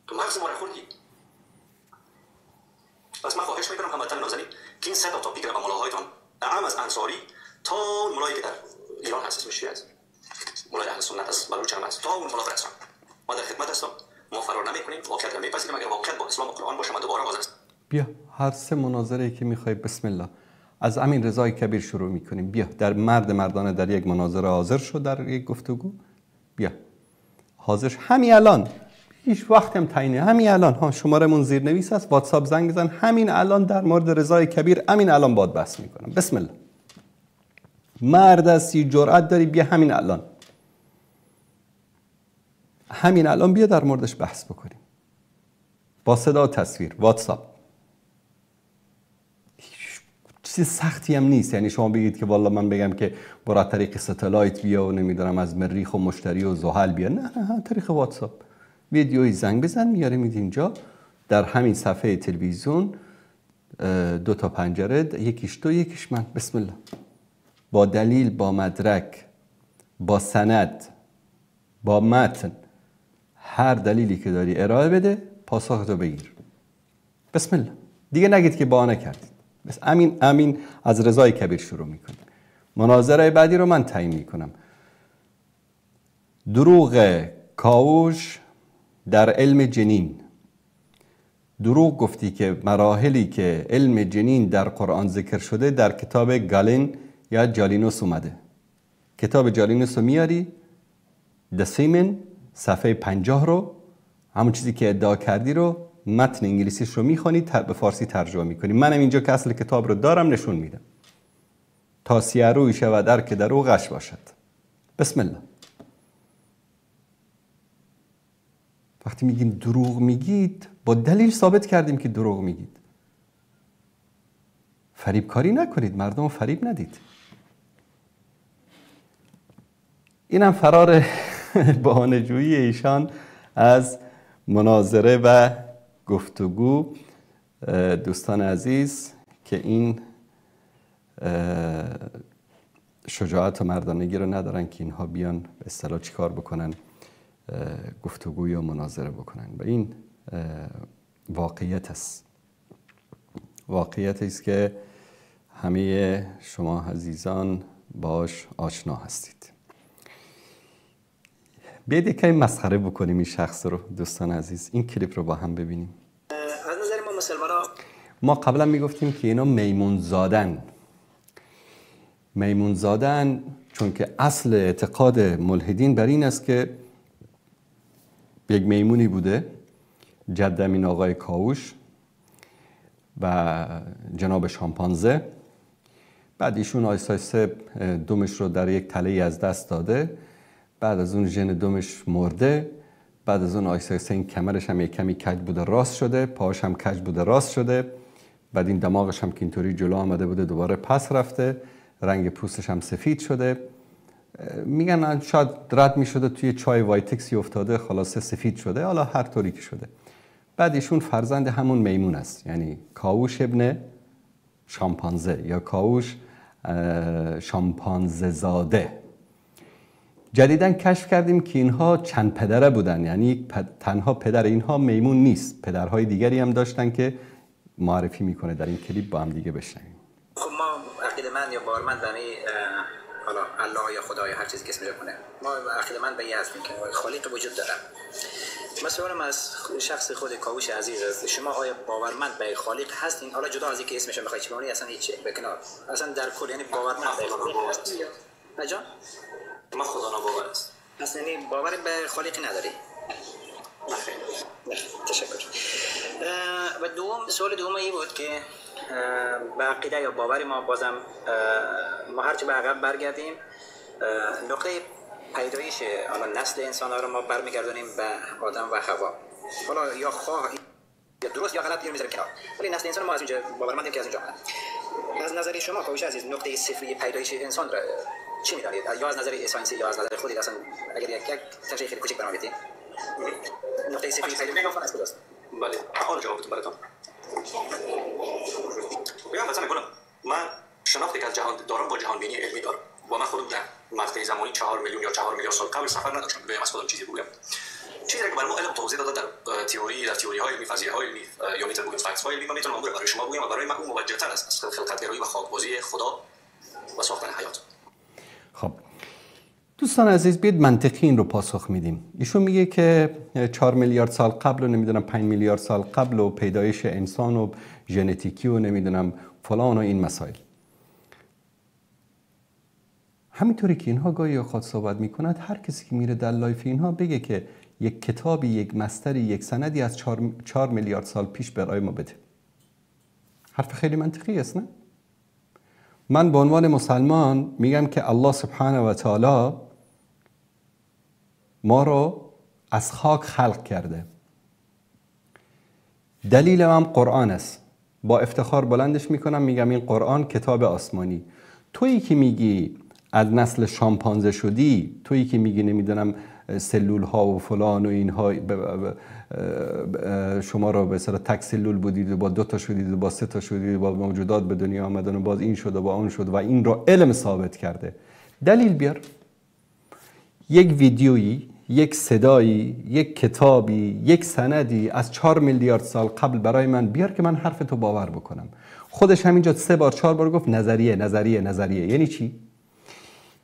تو مغز ما خوردی. پس من خواهش میکنم هموطن نازنین که این 3 تا تاپیک رو با مولاهایتان اعم از انصاری تا مولایی که در ایران هست اسمش چی است؟ مولای اهل سنت است، بلوچ هم است، تا اون مولا برسان ما در خدمت هستم. ما فرار نمیکنیم، واقعیت رو میپذیریم. اگر واقعیت با اسلام و قرآن باشه من دوباره حاضر هستم. بیا هر 3 مناظره که میخوای بسم الله از امین رضای کبیر شروع میکنیم. بیا در مردانه در یک مناظره حاضر شو، در یک گفتگو بیا حاضر همین الان، هیچ وقت هم تعیینه، همین الان شمارمون زیرنویس است، واتساپ زنگ بزن، همین الان در مورد رضای کبیر همین الان باهات بحث میکنم. بسم الله مرد هستی، جرأت داری، بیا همین الان بیا در موردش بحث بکنیم با صدا و تصویر، واتساپ. چیز سختی هم نیست. یعنی شما بگید که والله من بگم که برای طریق ستلایت بیا و نمیدونم از مریخ و مشتری و زحل بیا، نه طریق واتساپ ویدیوی زنگ بزن میاریم اینجا در همین صفحه تلویزیون 2 تا پنجره، یکیش تو یکیش من. بسم الله با دلیل، با مدرک، با سند، با متن، هر دلیلی که داری ارائه بده، پاسختو بگیر. بسم الله. دیگه نگید که بهانه کردید. بس امین از رضای کبیر شروع میکنیم. مناظره بعدی رو من تعیین میکنم. دروغ کاوش در علم جنین. دروغ گفتی که مراحلی که علم جنین در قرآن ذکر شده در کتاب گالین یا جالینوس اومده. کتاب جالینوس رو میاری، دسیمن صفحه 50 رو، همون چیزی که ادعا کردی رو، متن انگلیسیش رو میخوانی، به فارسی ترجمه میکنی. منم اینجا که اصل کتاب رو دارم نشون میدم تا سیروی شود در که در او غش باشد. بسم الله. وقتی میگیم دروغ میگید با دلیل ثابت کردیم که دروغ میگید. فریبکاری نکنید، مردم رو فریب ندید. اینم فرار بهانه‌جویی ایشان از مناظره و گفتگو. دوستان عزیز که این شجاعت و مردانگی رو ندارن که اینها بیان به اصطلاح چیکار بکنن، گفتگوی و مناظره بکنن. و این واقعیت است. واقعیت است که همه شما عزیزان باش آشنا هستید. بیاید یکمی مسخره بکنیم این شخص رو. دوستان عزیز این کلیپ رو با هم ببینیم. از نظر ما مسلمان‌ها ما قبلا میگفتیم که اینا میمون زادن چون که اصل اعتقاد ملحدین بر این است که یک میمونی بوده، جد امین آقای کاوش و جناب شامپانزه. بعد ایشون آیسته دمش رو در یک تله از دست داده، بعد از اون ژن دمش مرده، بعد از اون آیسته آیسته این کمرش هم یک کمی کج بوده راست شده، پاهاش هم کج بوده راست شده، بعد این دماغش هم که اینطوری جلو آمده بوده دوباره پس رفته، رنگ پوستش هم سفید شده. میگن شاید رد میشده توی چای وایتکسی افتاده خلاصه سفید شده، حالا هر طوری که شده. بعد ایشون فرزند همون میمون است، یعنی کاوش ابن شامپانزه یا کاوش شامپانزه زاده. جدیداً کشف کردیم که اینها چند پدره بودن، یعنی تنها پدر اینها میمون نیست، پدرهای دیگری هم داشتن که معرفی میکنه در این کلیپ، با هم دیگه بشنویم. خب ما عقیده‌مند یا باورمند به حالا الله یا خدا یا هر چیزی که اسمش کنه، ما عقیده‌مند به این هستیم که خالق وجود داره. مسئولم از شخص خود کاوش عزیز است، شما آیا باورمند به خالق هستین؟ حالا جدا از اینکه اسمش رو میخواید چی بمونی، اصلا هیچ به کنار، اصلا در کل یعنی باورمند به خالق هستین یا نه جان؟ من خدا ناباور است. اصلا یعنی باور به خالقی نداری؟ تشکر. و دوم سوال دوم این بود که به عقیده یا باور ما بازم ما هرچی به عقب برگردیم نقطه پیدایش نسل انسان ها رو ما برمیگردونیم به آدم و حوا. حالا یا خواه یا درست یا غلط میذاریم کنار، ولی نسل انسان ما از اینجا باورمندیم که از اینجا از نظر شما کاوش عزیز نقطه صفری پیدایش انسان را چی می‌دانید؟ یا از نظر ساینسی یا از نظر خودت، اصلا اگر یک تشریح خیلی کوچیک برام بدید. نقطه صفری پیدایش انسان است درست؟ بله، حالا جوابتون براتون. بیام مثلا میگم من شناختی که از جهان دارم با جهان بینی علمی دارم و من خودم در مقطع زمانی 4 میلیون یا 4 میلیارد سال قبل سفر نداشتم بگم از خودم چیزی بگم. چیزی که برای ما علم توضیح داده در تئوری‌های علمی، فرضیه‌های علمی یا میتونم بگم فکت‌های علمی، من میتونم اون رو برای شما بگم و برای من اون موجه‌تر است از خلقت‌گرایی و خاک‌بازی خدا و ساختن حیات. خب دوستان عزیز، بیاید منطقی این رو پاسخ میدیم. ایشون میگه که 4 میلیارد سال قبل و نمیدونم 5 میلیارد سال قبل و پیدایش انسان و ژنتیکی و نمیدونم فلان و این مسائل. همینطوری که اینها گاهی اوقات صحبت میکنند، هر کسی که میره در لایف اینها بگه که یک کتابی، یک مستری، یک سندی از 4 میلیارد سال پیش برای ما بده. حرف خیلی منطقی است نه؟ من به عنوان مسلمان میگم که الله سبحانه و تعالی ما رو از خاک خلق کرده. دلیل هم قرآن است. با افتخار بلندش میکنم، میگم این قرآن کتاب آسمانی. تویی که میگی از نسل شامپانزه شدی، تویی که میگی نمیدونم سلول ها و فلان و اینها شما رو به اصطلاح تک سلول بودید و با 2 تا شدید و با 3 تا شدید و با موجودات به دنیا آمدن و باز این شد و با اون شد و این رو علم ثابت کرده. دلیل بیار. یک ویدیویی، یک صدایی، یک کتابی، یک سندی از 4 میلیارد سال قبل برای من بیار که من حرف تو باور بکنم. خودش همینجا 3 بار 4 بار گفت نظریه نظریه نظریه. یعنی چی؟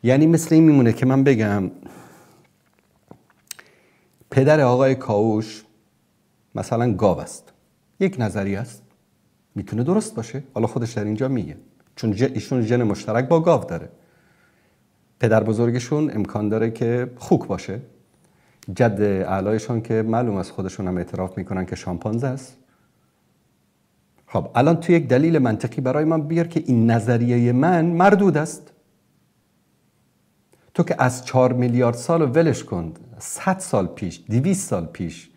یعنی مثل این میمونه که من بگم پدر آقای کاوش مثلا گاو است. یک نظریه است، میتونه درست باشه، حالا خودش در اینجا میگه، چون ایشون ژن مشترک با گاو داره. پدر بزرگشون امکان داره که خوک باشه. جد اعلایشون که معلوم از خودشون هم اعتراف میکنن که شامپانزه است. خب الان تو یک دلیل منطقی برای من بیار که این نظریه من مردود است. تو که از 4 میلیارد سال رو ولش کن، 100 سال پیش، 200 سال پیش،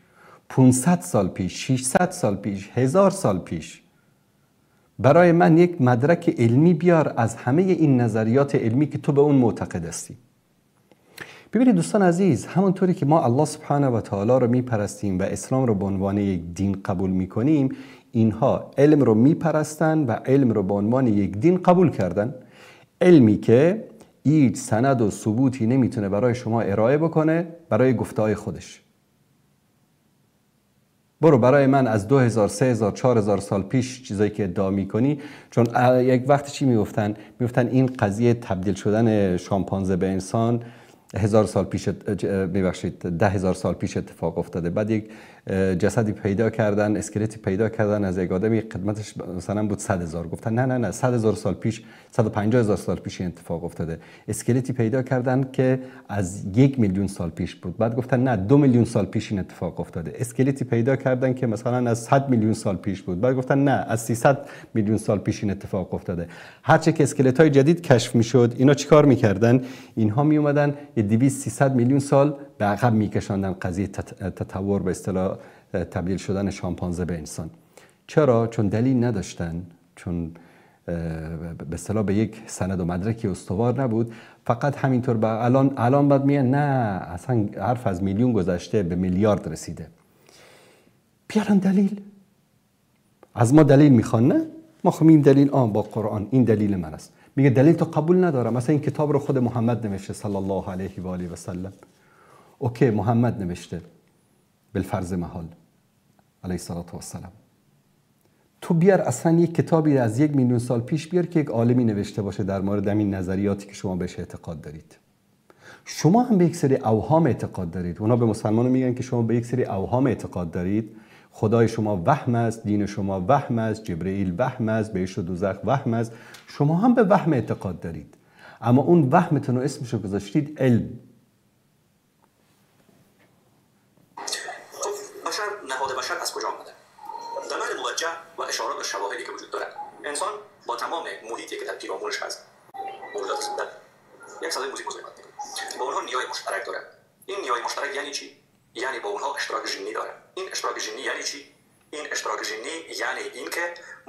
500 سال پیش، 600 سال پیش، 1000 سال پیش، برای من یک مدرک علمی بیار از همه این نظریات علمی که تو به اون معتقد هستی. ببینید دوستان عزیز، همونطوری که ما الله سبحانه و تعالی رو میپرستیم و اسلام رو به عنوان یک دین قبول میکنیم، اینها علم رو میپرستن و علم رو به عنوان یک دین قبول کردن. علمی که هیچ سند و ثبوتی نمیتونه برای شما ارائه بکنه برای گفته‌های خودش. برو برای من از 2000 3000 4000 سال پیش چیزایی که ادعا میکنی، چون یک وقت چی میگفتن این قضیه تبدیل شدن شامپانزه به انسان 1000 سال پیش، ببخشید 10000 سال پیش اتفاق افتاده. بعد یک جسدی پیدا کردن، اسکلتی پیدا کردن از یک آدمی قدمتش مثلا بود 100000. گفتن نه 100000 سال پیش، 150000 سال پیش این اتفاق افتاده. اسکلتی پیدا کردن که از 1 میلیون سال پیش بود. بعد گفتن نه 2 میلیون سال پیش این اتفاق افتاده. اسکلتی پیدا کردن که مثلا از 100 میلیون سال پیش بود. بعد گفتن نه از 300 میلیون سال پیش این اتفاق افتاده. هرچه که اسکلت‌های جدید کشف میشد، اینا چیکار میکردن؟ اینها میومدن 200-300 میلیون سال به عقب میکشاندن قضیه تطور به اصطلاح تبدیل شدن شامپانزه به انسان. چرا؟ چون دلیل نداشتن، چون به اصطلاح به یک سند و مدرکی استوار نبود. فقط همینطور الان بعد میگن نه اصلا حرف از میلیون گذشته به میلیارد رسیده. بیارن دلیل، از ما دلیل میخوان. نه ما خب این دلیل با قرآن این دلیل من است. میگه دلیل تو قبول ندارم، مثلا این کتاب رو خود محمد نوشته صلی الله علیه و آله و سلم. اوکی محمد نوشته بالفرض محال علیه الصلاه و السلام. تو بیار اصلا یک کتابی از 1 میلیون سال پیش بیار که یک عالمی نوشته باشه در مورد همین نظریاتی که شما بهش اعتقاد دارید. شما هم به یک سری اوهام اعتقاد دارید. اونا به مسلمانان میگن که شما به یک سری اوهام اعتقاد دارید. خدای شما وهم است، دین شما وهم است، جبرئیل وهم است، بهشت و دوزخ وهم است. شما هم به وهم اعتقاد دارید، اما اون وهمتون رو اسمشو گذاشتید علم. نهاد بشر از کجا آمده؟ دلایل موجه و اشارات به شواهدی که وجود دارد. انسان با تمام محیطی که در پیرامونش هست، موجودات زنده، یک صدای موزیک مزاحمت میکنه. با اونها نیای مشترک داره. این نیای مشترک یعنی چی؟ یعنی با اونها اشتراک ژنی داره. این اشتراک ژنی یعنی چی؟ این اشتراک ژنی یعنی اینکه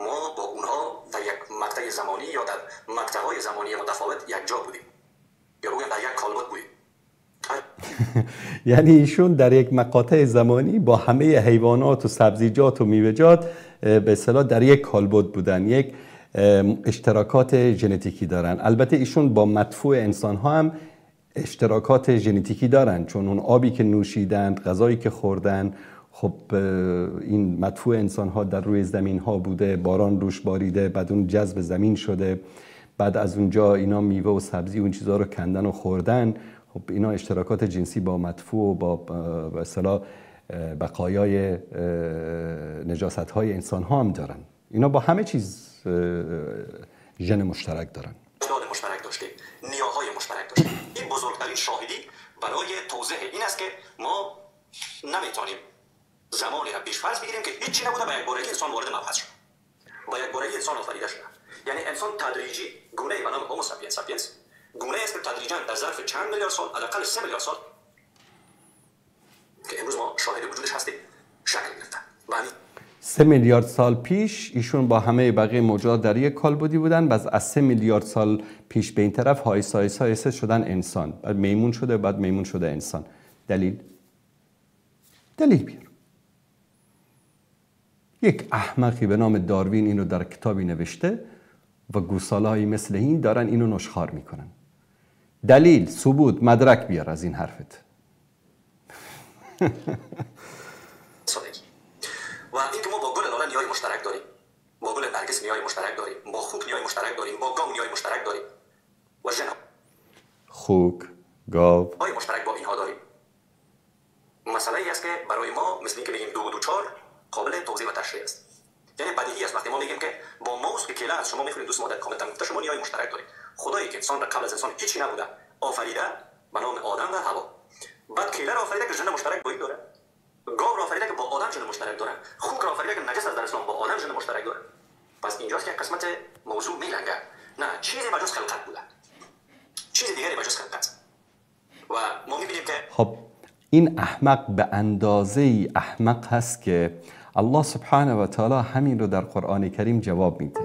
ما با اونها در یک مقطع زمانی یا در مقطع‌های زمانی متفاوت یک جا بودیم، یا بگم در یک کالبد بودیم. یعنی ایشون در یک مقاطع زمانی با همه حیوانات و سبزیجات و میوه‌جات به اصطلاح در یک کالبد بودن، یک اشتراکات ژنتیکی دارن. البته ایشون با مدفوع انسان ها هم اشتراکات ژنتیکی دارن، چون اون آبی که نوشیدن، غذایی که خوردن، خب این مدفوع انسان ها در روی زمین ها بوده، باران روش باریده، بعد اون جذب زمین شده، بعد از اونجا اینا میوه و سبزی اون چیزها رو کندن و خوردن. خب اینا اشتراکات جنسی با مدفوع و با به اصطلاح بقایای نجاست های انسان ها هم دارن. اینا با همه چیز ژن مشترک دارن. مشترک داشته، نیاهای مشترک داشته. این بزرگترین شاهدی برای توضیح این است که ما نمیتونیم زمانی را پیش فرض بگیریم که هیچی نبوده و یک بارگی انسان وارد مبحث شد و یک بارگی انسان آفریده شده. یعنی انسان تدریجی گونه به نام هومو ساپینس ساپینس گونه است که تدریجا در ظرف چند میلیارد سال، حداقل 3 میلیارد سال که امروز ما شاهد وجودش هستیم، شکل گرفته. 3 میلیارد سال پیش ایشون با همه بقیه موجودات در یک کالبدی بودن، بعد از 3 میلیارد سال پیش به این طرف هایسه شدن انسان، بعد میمون شده، بعد میمون شده انسان. دلیل بیار. یک احمقی به نام داروین اینو در کتابی نوشته و گوسالهایی مثل این دارن اینو نشخوار میکنن. دلیل، ثبوت، مدرک بیار از این حرفت. و اینکه ما با گل لاله نیای مشترک داریم، با گل نرگس نیای مشترک داریم، با خوک نیای مشترک داریم، با گاو نیای مشترک داریم و ژن خوک، گاو های مشترک با اینها داریم. مسئله ای است که برای ما مثل اینکه بگیم 2 و 4 قابل توضیح و تشریح است. یعنی بدیهی است وقتی ما میگیم که با موز که کیله از شما میخورید، دوست مادر کاملا گفته شما نیای مشترک دارید. خدایی که انسان را قبل از انسان هیچی نبوده آفریده به نام آدم و حوا، بعد کیله را آفریده که ژن مشترک با این داره، گاو را آفریده که با آدم ژن مشترک داره، خوک را آفریده که نجس از در اسلام با آدم ژن مشترک داره. پس اینجاست که قسمت موضوع میلنگه. نه چیزی بجز خلقت بوده، چیز دیگری بجز خلقت. و ما میبینیم که خب این احمق به اندازه احمق هست که الله سبحانه و تعالی همین رو در قرآن کریم جواب میده.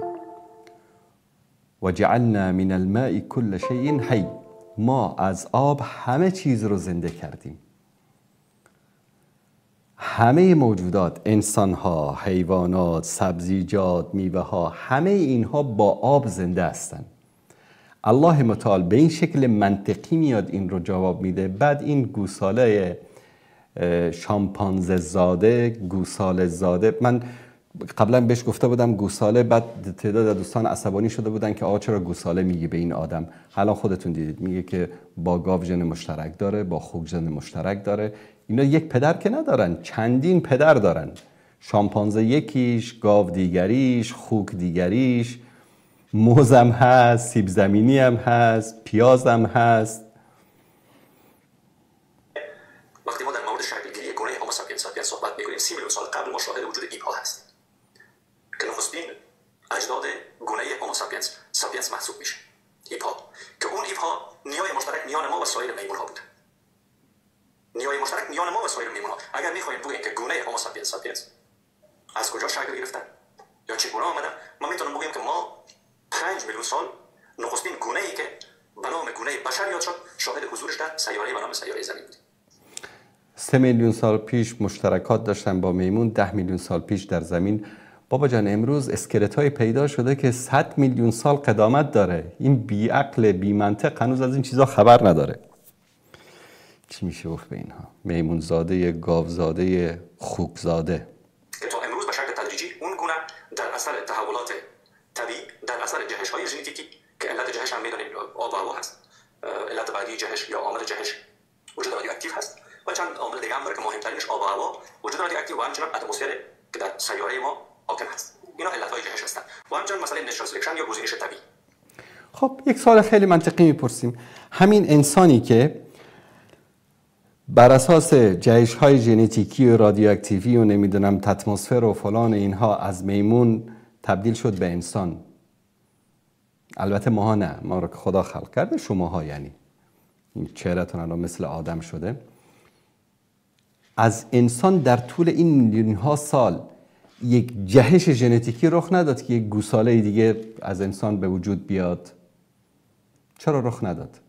و جعلنا من الماء كل شيء حی، ما از آب همه چیز رو زنده کردیم. همه موجودات، انسانها، حیوانات، سبزیجات، میوه ها، همه اینها با آب زنده هستند. الله متعال به این شکل منطقی میاد این رو جواب میده. بعد این گوساله شامپانزه زاده، گوساله زاده، من قبلا بهش گفته بودم گوساله، بعد تعداد دوستان عصبانی شده بودن که آقا چرا گوساله میگی به این آدم. الان خودتون دیدید میگه که با گاو ژن مشترک داره، با خوک ژن مشترک داره. اینا یک پدر که ندارن، چندین پدر دارن. شامپانزه یکیش، گاو دیگریش، خوک دیگریش، موز هم هست، سیب زمینی هم هست، پیاز هم هست. وقتی ما در مورد شکل‌گیری گونه هومو ساپینس ساپینس صحبت می‌کنیم 30 میلیون سال قبل ما شاهد وجود دیپ‌ها هستیم که نخستین اجداد گونه هومو ساپینس ساپینس محسوب میشه. ایپا که اون ایپا نیای مشترک میان ما و سایر میمون ها بوده. نیای مشترک میان ما و سایر میمون ها. اگر میخوایم بگیم که گونه هومو ساپینس از کجا شکل گرفتن یا چگونه آمدن، ما میتونم بگیم که ما 5 میلیون سال نخستین گونه ای که به نام گونه بشر یاد شد شاهد حضورش در سیاره به نام سیاره زمین بود. 3 میلیون سال پیش مشترکات داشتن با میمون، 10 میلیون سال پیش در زمین. بابا جان امروز اسکلت های پیدا شده که 100 میلیون سال قدامت داره. این بی عقل بی منطق هنوز از این چیزا خبر نداره. چی میشه گفت به اینها؟ میمون زاده، گاو زاده، خوک زاده. که تا امروز به شکل تدریجی اون گونه در اثر تحولات طبیعی، در اثر جهش های ژنتیکی که علت جهش هم میدونیم آب و هوا هست، علت بعدی جهش یا عامل جهش وجود رادیواکتیو هست و چند عامل دیگه هم داره که مهمترینش آب و هوا، وجود رادیواکتیو و همچنین اتمسفر که در سیاره ما حاکم هست. اینا علت های جهش هستن و همچنین مسئله نچرال سلکشن یا گزینش طبیعی. خب یک سوال خیلی منطقی میپرسیم. همین انسانی که بر اساس جهش‌های ژنتیکی و رادیواکتیوی و نمیدونم اتمسفر و فلان اینها از میمون تبدیل شد به انسان، البته ماها نه، ما رو که خدا خلق کرده، شماها یعنی این چهره‌تون الان مثل آدم شده. از انسان در طول این میلیون‌ها سال یک جهش ژنتیکی رخ نداد که یک گوساله دیگه از انسان به وجود بیاد؟ چرا رخ نداد؟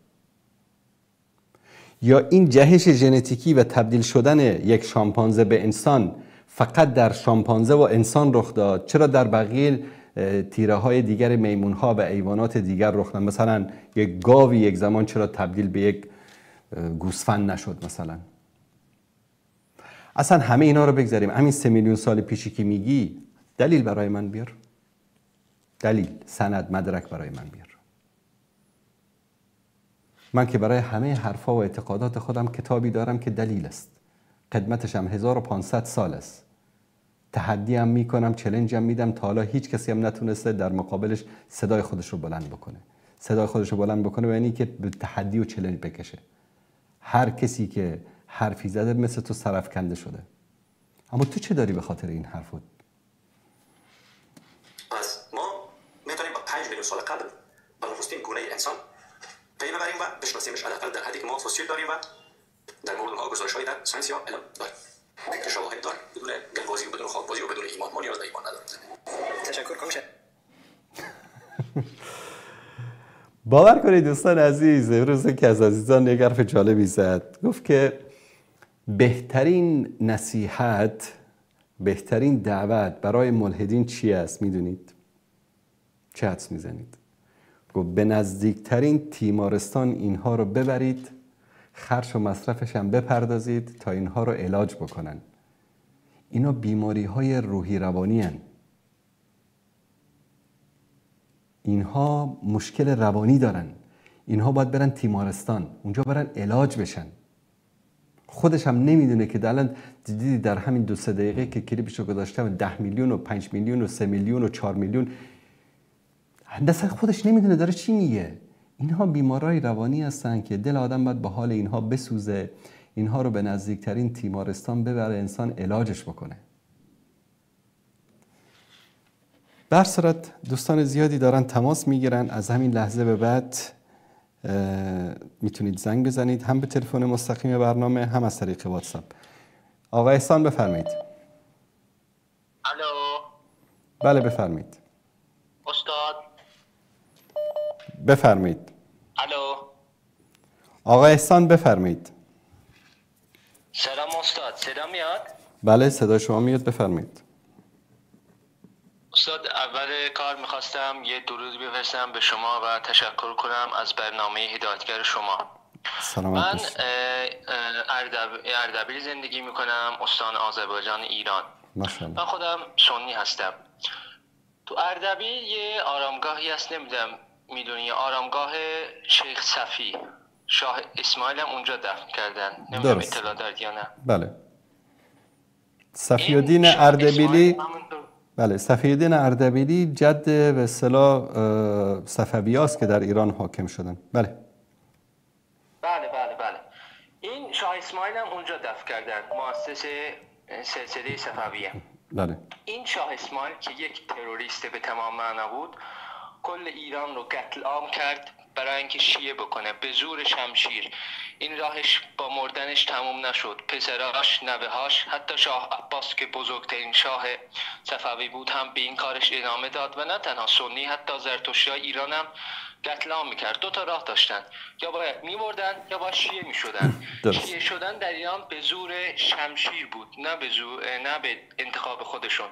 یا این جهش ژنتیکی و تبدیل شدن یک شامپانزه به انسان فقط در شامپانزه و انسان رخ داد؟ چرا در بقیه تیره های دیگر میمون ها و حیوانات دیگر رخ نداد؟ مثلا یک گاوی یک زمان چرا تبدیل به یک گوسفند نشد مثلا؟ اصلا همه اینا رو بگذاریم. همین 3 میلیون سال پیشی که میگی، دلیل برای من بیار، دلیل، سند، مدرک برای من بیار. من که برای همه حرفا و اعتقادات خودم کتابی دارم که دلیل است، قدمتش هم 1500 سال است. تحدی هم میکنم، چالش هم میدم، تا حالا هیچ کسی هم نتونسته در مقابلش صدای خودش رو بلند بکنه. صدای خودش رو بلند بکنه یعنی که به تحدی و چالش بکشه. هر کسی که حرفی زده مثل تو سرفکنده شده. اما تو چه داری به خاطر این حرفت؟ پس ما میتونیم با 5 میلیون سال قبل با نخستین گونه انسان پی ببریم و بشناسیمش، حداقل در حدی که ما فسیل داریم و در مورد اونها گزارش‌هایی در ساینس یا علم داریم که شواهد داریم. بدون گلبازی و بدون خاکبازی و بدون ایمان ما نیاز به ایمان نداریم. تشکر کامشه. باور کنید دوستان عزیز، امروز یکی از عزیزان یک حرف جالبی زد. گفت که بهترین نصیحت، بهترین دعوت برای ملحدین چی است میدونید؟ چه حدس میزنید؟ گفت به نزدیکترین تیمارستان اینها رو ببرید، خرج و مصرفش هم بپردازید تا اینها رو علاج بکنن. اینا بیماری های روحی روانی هن. اینها مشکل روانی دارن. اینها باید برن تیمارستان، اونجا برن علاج بشن. خودش هم نمیدونه که الان دیدی در همین 2-3 دقیقه که کلیپشو گذاشتم 10 میلیون و 5 میلیون و 3 میلیون و 4 میلیون، اصلا خودش نمیدونه داره چی میگه. اینها بیمارای روانی هستن که دل آدم باید به حال اینها بسوزه، اینها رو به نزدیکترین تیمارستان ببره انسان علاجش بکنه. به هر صورت دوستان زیادی دارن تماس میگیرن. از همین لحظه به بعد میتونید زنگ بزنید، هم به تلفن مستقیم برنامه هم از طریق واتساپ. آقای احسان بفرمایید. الو. بله بفرمایید. استاد بفرمایید. الو. آقای احسان بفرمایید. سلام استاد، صدا میاد؟ بله صدا شما میاد، بفرمایید. استاد اول کار میخواستم یه درود بفرستم به شما و تشکر کنم از برنامه هدایتگر شما. سلامت من باشید. اردبیل زندگی میکنم، استان آذربایجان ایران. ماشاءالله. من خودم سنی هستم. تو اردبیل یه آرامگاهی هست، نمیدونم میدونی، آرامگاه شیخ صفی، شاه اسماعیل هم اونجا دفن کردن، نمیدونم اطلاع دارید یا نه؟ بله. صفی‌الدین اردبیلی، بله صفی‌الدین اردبیلی جد به اصطلاح صفویاست که در ایران حاکم شدن. بله. بله. این شاه اسماعیل هم اونجا دفن کردن، مؤسس سلسله صفویه. بله. این شاه اسماعیل که یک تروریست به تمام معنا بود، کل ایران رو قتل عام کرد، برای اینکه شیعه بکنه به زور شمشیر. این راهش با مردنش تموم نشد. پسراش، نوه‌هاش، حتی شاه عباس که بزرگترین شاه صفوی بود هم به این کارش ادامه داد و نه تنها سنی، حتی زرتشتی‌های ایران هم قتل عام میکرد. دو تا راه داشتن، یا باید میمردن یا باید شیعه میشدن. شیعه شدن در ایران به زور شمشیر بود، نه به انتخاب خودشون.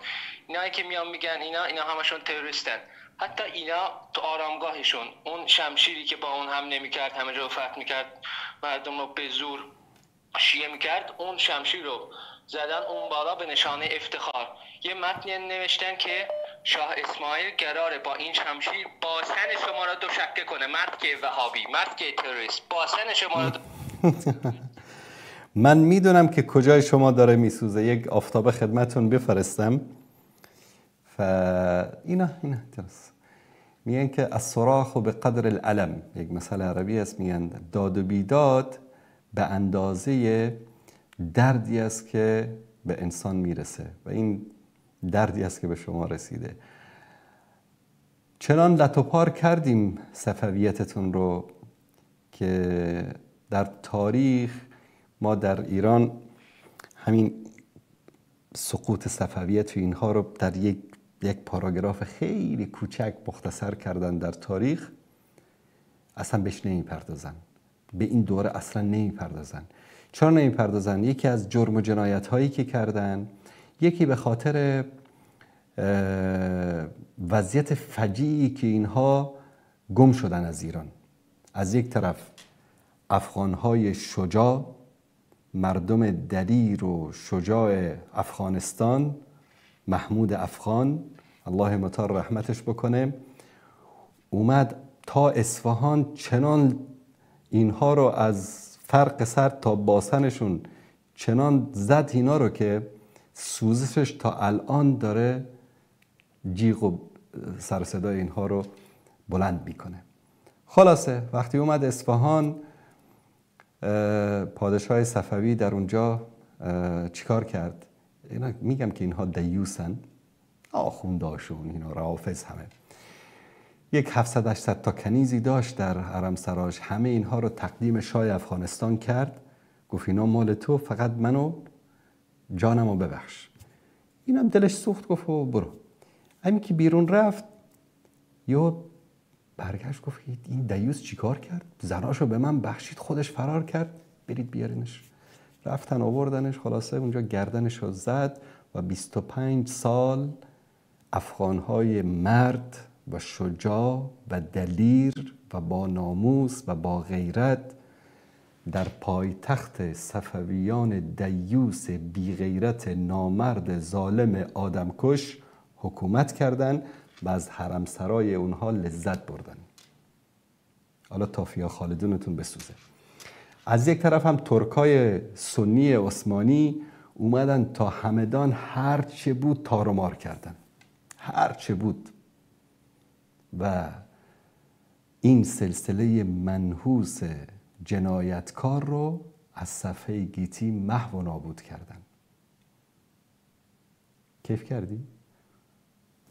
اینایی که میان میگن اینا همشون تروریستن. حتی اینا تو آرامگاهشون اون شمشیری که با اون هم نمیکرد، همه جا فتح میکرد، مردم رو به زور شیعه میکرد، اون شمشیر رو زدن اون بالا به نشانه افتخار. یه متن نوشتن که شاه اسماعیل قراره با این شمشیر باسن شما رو دوشکه کنه. مرد که وهابی، مرد که تروریست، باسن شما رو من میدونم که کجای شما داره میسوزه. یک آفتابه خدمتون بفرستم. اینا درست میگن که الصراخ به قدر العلم، یک مثل عربی است، میگن داد و بیداد به اندازه دردی است که به انسان میرسه و این دردی است که به شما رسیده. چنان لطوپار کردیم صفویتتون رو که در تاریخ ما در ایران همین سقوط صفویت و اینها رو در یک پاراگراف خیلی کوچک مختصر کردن در تاریخ. اصلا بهش نمیپردازن، به این دوره اصلا نمیپردازن. چرا نمیپردازن؟ یکی از جرم و جنایت هایی که کردن، یکی به خاطر وضعیت فجیعی که اینها گم شدن از ایران. از یک طرف افغانهای شجاع، مردم دلیر و شجاع افغانستان، محمود افغان الله مطال رحمتش بکنه، اومد تا اصفهان، چنان اینها رو از فرق سر تا باسنشون چنان زد اینا رو که سوزشش تا الان داره جیغ و سر صدای اینها رو بلند میکنه. خلاصه وقتی اومد اصفهان، پادشاه صفوی در اونجا چیکار کرد؟ اینا میگم که اینها دیوسن، آخونداشون، اینا رافض، همه یک 700-800 تا کنیزی داشت در حرمسراش. همه اینها رو تقدیم شاه افغانستان کرد، گفت اینا مال تو، فقط منو جانمو ببخش. اینم دلش سوخت، گفت برو. همین که بیرون رفت یا برگشت گفت این دیوس چیکار کرد؟ زناشو به من بخشید، خودش فرار کرد، برید بیارینش. رفتن آوردنش، خلاصه اونجا گردنش رو زد و 25 سال افغانهای مرد و شجاع و دلیر و با ناموس و با غیرت در پایتخت صفویان دیوس بی غیرت نامرد ظالم آدمکش حکومت کردن و از حرمسرای اونها لذت بردن. حالا تافیا خالدونتون بسوزه. از یک طرف هم ترکای سنی عثمانی اومدن تا همدان هر چه بود تار و مار کردن، هر چه بود، و این سلسله منحوس جنایتکار رو از صفحه گیتی محو و نابود کردن. کیف کردی؟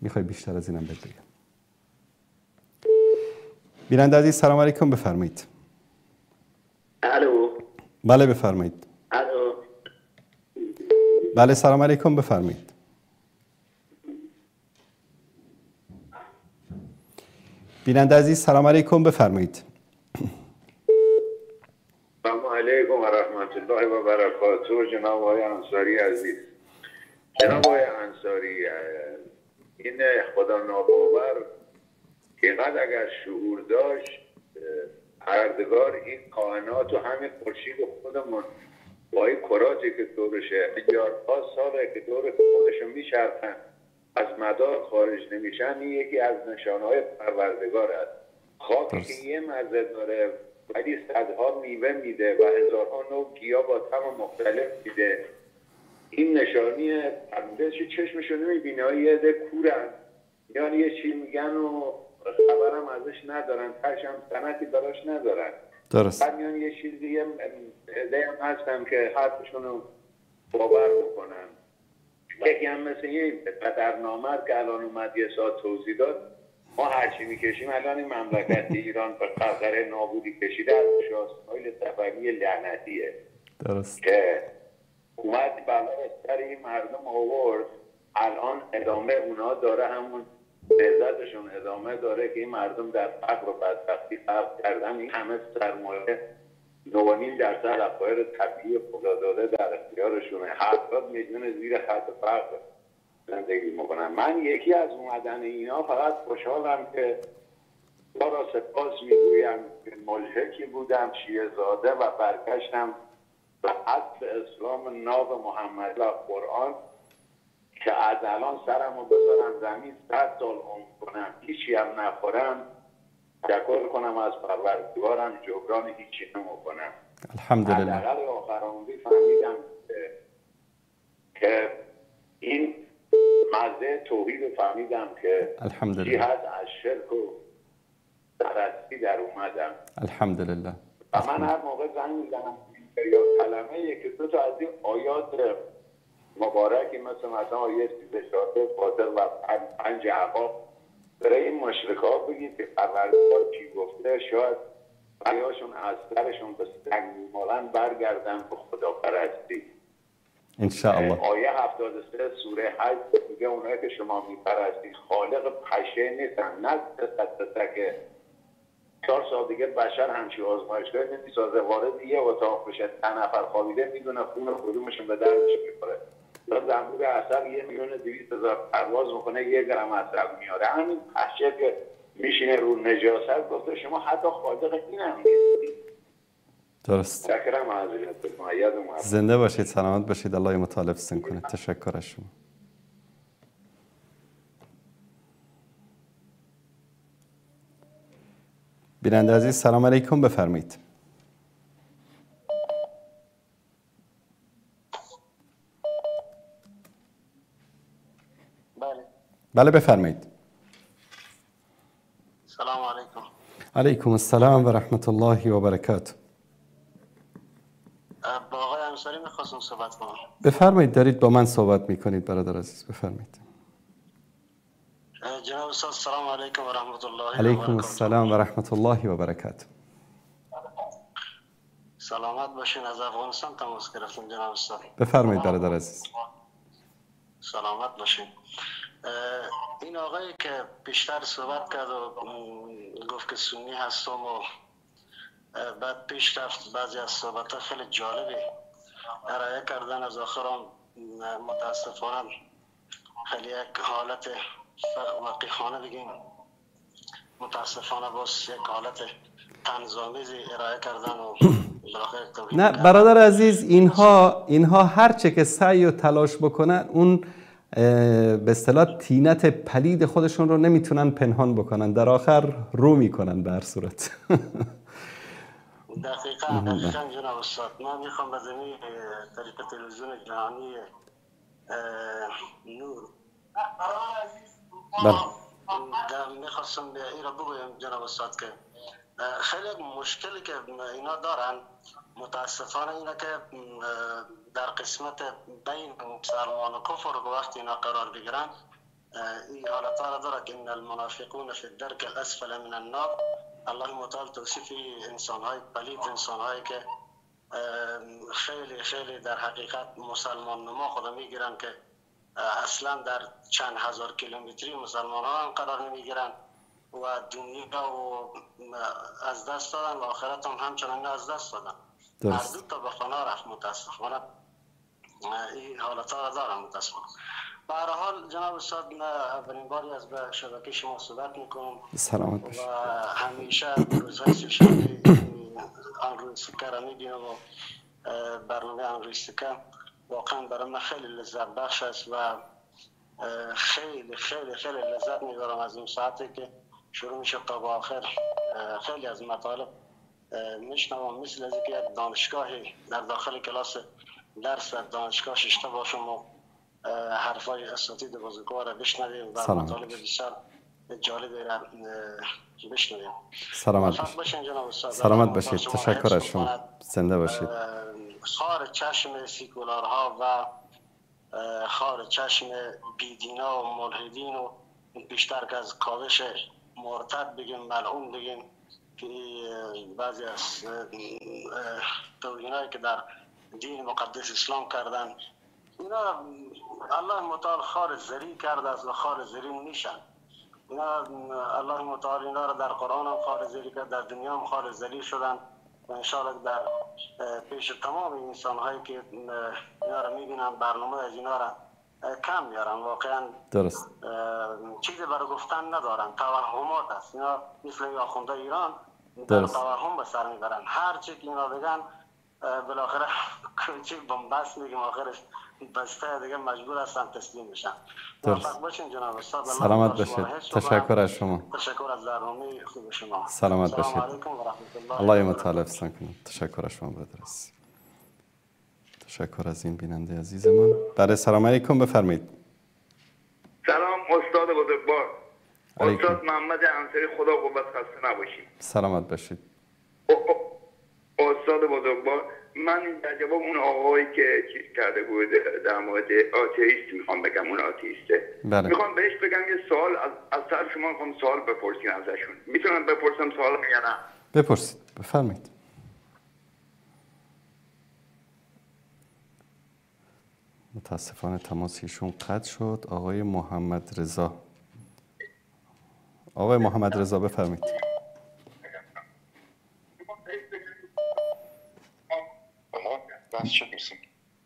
میخوای بیشتر از اینم بهت بگم؟ بیننده عزیز سلام علیکم، بفرمایید. الو. بله بفرمایید. الو. بله سلام علیکم، بفرمایید. بیننده عزیز سلام علیکم، بفرمایید. سلام علیکم و رحمت الله و برکاته. جناب آقای انصاری عزیز، جناب آقای انصاری، این خدا ناباور اینقدر اگر شعور داشت، پروردگار این کائنات و همین خورشید خودمون با این کراتی که دورشه میلیاردها ساله که دور خودشون میچرخن، از مدار خارج نمیشن، این یکی از نشانهای پروردگار است. خاکی که یه مزه داره ولی صدها میوه میده و هزارها نوع گیاه با طعم مختلف میده، این نشانیه. پروردگار چشمشو نمیبینه، یه عده کورن یعنی یه چی میگن و خبرم ازش ندارن، ترشم سنتی براش ندارن. درست. بعد میان یه چیزی عده هم هستن که حرفشون رو باور بکنن. یکی هم مثل این قدرنامه که الان اومد یه ساعت توضیح داد، ما هرچی میکشیم الان این مملکت ایران به قرقره نابودی کشیده از شاهزاده‌های صفوی لعنتیه درست که اومد بلا سر این مردم آورد. الان ادامه اونا داره، همون لذتشون ادامه داره که این مردم در فقر و بدبختی غرق کردن. این همه سرمایه 9.5% عقایر طبیعی خدا داده در اختیارشونه. 70 میلیون زیر خط فقر زندگی میکنن. من یکی از اومدن اینا فقط خوشحالم که ما را سپاس میگویم که ملحکی بودم، شیعه زاده و برگشتم به اصل اسلام، ناب محمد و قرآن، که از الان سرم رو بذارم زمین 100 سال عمر کنم هیچی هم نخورم، شکر کنم از پروردگارم، جبران هیچی نمیکنم. الحمدلله. حداقل آخر عمری فهمیدم که این مزه توحید رو فهمیدم که چی هست، از شرک و پرستی در اومدم. الحمدلله. و من هر موقع زنگ میزنم یا کلمه یکی دو تا از این آیات مبارکی مثلا آیه 34 فاطر و 5 عقاب برای این مشرکا بگید که پروردگار چی گفته، شاید حیاشون از سرشون به سنگ میمالن برگردن به خدا پرستی. انشاءالله. آیه 73 سوره حج میگه اونایی که شما میپرستید خالق پشه نیستن، نه که 4 سال دیگه بشر همچی آزمایشگاه نمیسازه، وارد یه اتاق بشه 10 نفر خوابیده میدونه خون کدومشون به دردش میخوره. تا زنبور عسل 1,200,000 پرواز میکنه 1 گرم عسل میاره. همین پشه که میشینه رو نجاست گفته شما حتی خالق این هم نیستید. درست. شکرم حضرت معید و زنده باشید، سلامت باشید، الله مطالب سن کنه. تشکر از شما. بیننده عزیز سلام علیکم، بفرمایید. بله بفرمایید. سلام علیکم. علیکم السلام و رحمت الله و برکاته. با آقای انصاری میخواستم صحبت کنم. بفرمایید، دارید با من صحبت میکنید برادر عزیز، بفرمایید. جناب استاد سلام علیکم و رحمت الله و برکاته. علیکم السلام و رحمت الله و برکاته. سلامت باشین. از افغانستان تماس گرفتم جناب استاد. بفرمایید برادر عزیز. سلامت باشین. این آقایی که بیشتر صحبت کرد و گفت که سنی هستم و بعد پیش رفت بعضی از صحبت‌ها خیلی جالبی ارائه کردن، از آخرم متاسفانه خیلی یک حالت وقیحانه بگیم، متاسفانه باز یک حالت طنزآمیزی ارائه کردن و نه برادر عزیز، اینها هر چه که سعی و تلاش بکنن اون به اصطلاح طینت پلید خودشون رو نمیتونن پنهان بکنن، در آخر رو میکنن به هر صورت. دقیقاً جناب استاد، من میخوام به زمین طریق تلویزیون جهانی نور میخواستم به این را بگویم جناب استاد که خیلی مشکلی که اینا دارن متاسفانه اینه که در قسمت بین مسلمان و کفر و وقتی اینا قرار بگیرن این حالت ها را داره که ان المنافقون فی الدرک الاسفل من النار. الله متعال توصیف انسان های پلید، انسان هایی که خیلی خیلی در حقیقت مسلمان نما خود میگیرن که اصلا در چند هزار کیلومتری مسلمان ها هم قرار نمیگیرن و دنیا و از دست دادن و آخرت هم همچنان از دست دادن. هر دو تا به فنا رفت متاسفانه. این حالت ها را دارم متاسفانه. به هر حال جناب استاد، اولین باری از به شبکه شما صحبت میکنم. سلامت باشید. و همیشه روزهای سه‌شنبه آن روی سکه را میبینم و برنامه آن روی سکه واقعا برای من خیلی لذت بخش است و خیلی خیلی خیلی لذت میبرم از این ساعتی که شروع میشه تا با آخر. خیلی از مطالب میشنوم مثل از که یک دانشگاهی در داخل کلاس درس در دانشگاه ششته باشم و حرفای اساتید بزرگوار را بشنویم و مطالب بسیار جالبی را بشنویم. سلامت باشید. سلامت باشید. تشکر از شما. زنده باشید. خار چشم سیکولارها و خار چشم بیدینا و ملحدین و بیشتر که از کاوش مرتد بگیم، ملعون بگیم، که بعضی از توهینایی که در دین مقدس اسلام کردن، اینا الله متعال خارج زری کرده است و خارج زری میشن. اینا الله متعال اینا را در قرآن هم خارج زری کرد، در دنیا هم خارج زری شدن و انشاءالله در پیش تمام انسان هایی که اینا را میبینن برنامه از اینا را کم میارن. واقعا درست چیزی برای گفتن ندارن، توهمات است. اینا مثل آخونده ایران در توهم به سر میبرن. هر چی که اینا بگن بالاخره چی بنبست میگیم، آخرش بسته دیگه مجبور هستن تسلیم بشن. موفق باشین جناب استاد. سلامت باشید. تشکر از شما. تشکر از برنامه خوب شما. سلامت باشید. السلام علیکم و رحمت الله. الله متعال افسان کنه. تشکر از شما برادر عزیز. تشکر از این بیننده عزیزمان. بله سلام علیکم، بفرمایید. سلام استاد بزرگوار. استاد محمد انصاری، خدا قوت، خسته نباشید. سلامت باشید. استاد بزرگوار، من در جواب اون آقایی که چیز کرده بود در مورد آتئیست میخوام بگم، اون آتئیسته. بله. میخوام بهش بگم یه سوال از طرف شما میخوام سوال بپرسین ازشون. میتونم بپرسم سوال یا نه؟ بپرسید، بفرمایید. متاسفانه تماسیشون قطع شد. آقای محمد رضا. آقای محمد رضا بفرمایید.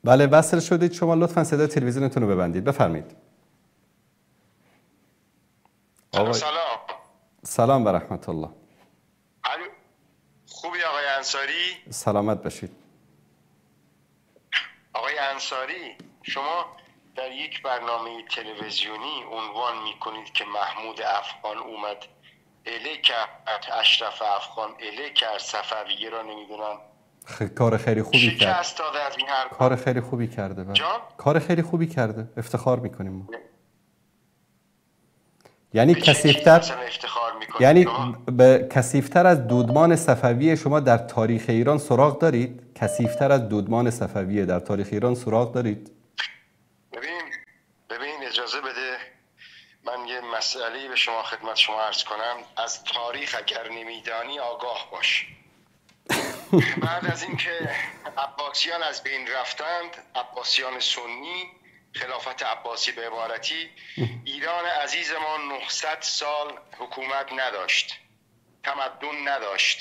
بله وصل شدید شما. لطفا صدای تلویزیونتون رو ببندید. بفرمایید. سلام. سلام و رحمت الله. خوبی آقای انصاری؟ سلامت باشید. آقای انصاری، شما در یک برنامه تلویزیونی عنوان میکنید که محمود افغان اومد اله کرد، اشرف افغان اله کرد، صفویه را نمیدونم کار خیلی خوبی کرد. شکست داده از این حرف. کار خیلی خوبی کرده. کار خیلی خوبی کرده. افتخار میکنیم ما. یعنی کثیف‌تر از دودمان صفویه شما در تاریخ ایران سراغ دارید؟ کثیف‌تر از دودمان صفویه در تاریخ ایران سراغ دارید؟ ببین اجازه بده من یه مسئله به شما خدمت شما عرض کنم. از تاریخ اگر نمیدانی آگاه باش. بعد از اینکه عباسیان از بین رفتند، عباسیان سنی، خلافت عباسی به عبارتی، ایران عزیز ما 900 سال حکومت نداشت، تمدن نداشت،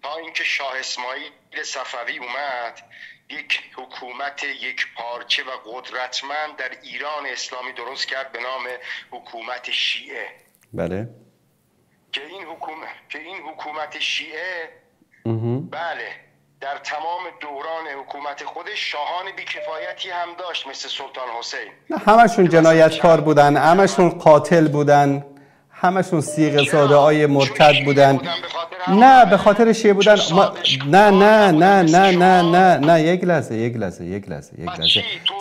تا اینکه شاه اسماعیل صفوی اومد یک حکومت یک پارچه و قدرتمند در ایران اسلامی درست کرد به نام حکومت شیعه. بله. که این حکومت شیعه بله در تمام دوران حکومت خودش شاهان بیکفایتی هم داشت، مثل سلطان حسین. همشون جنایتکار بودن، همشون قاتل بودن، همشون صیغه زاده های مرتد بودن. نه به خاطر شیعه بودن. نه یک لحظه.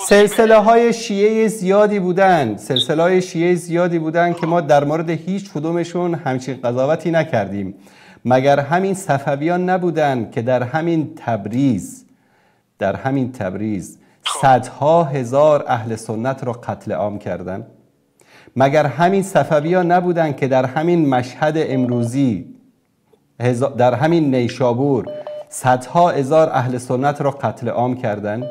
سلسله های شیعه زیادی بودن که ما در مورد هیچ کدومشون همچین قضاوتی نکردیم. مگر همین صفویان نبودن که در همین تبریز صدها هزار اهل سنت را قتل عام کردند؟ مگر همین صفویان نبودن که در همین مشهد امروزی، در همین نیشابور صدها هزار اهل سنت را قتل عام کردند؟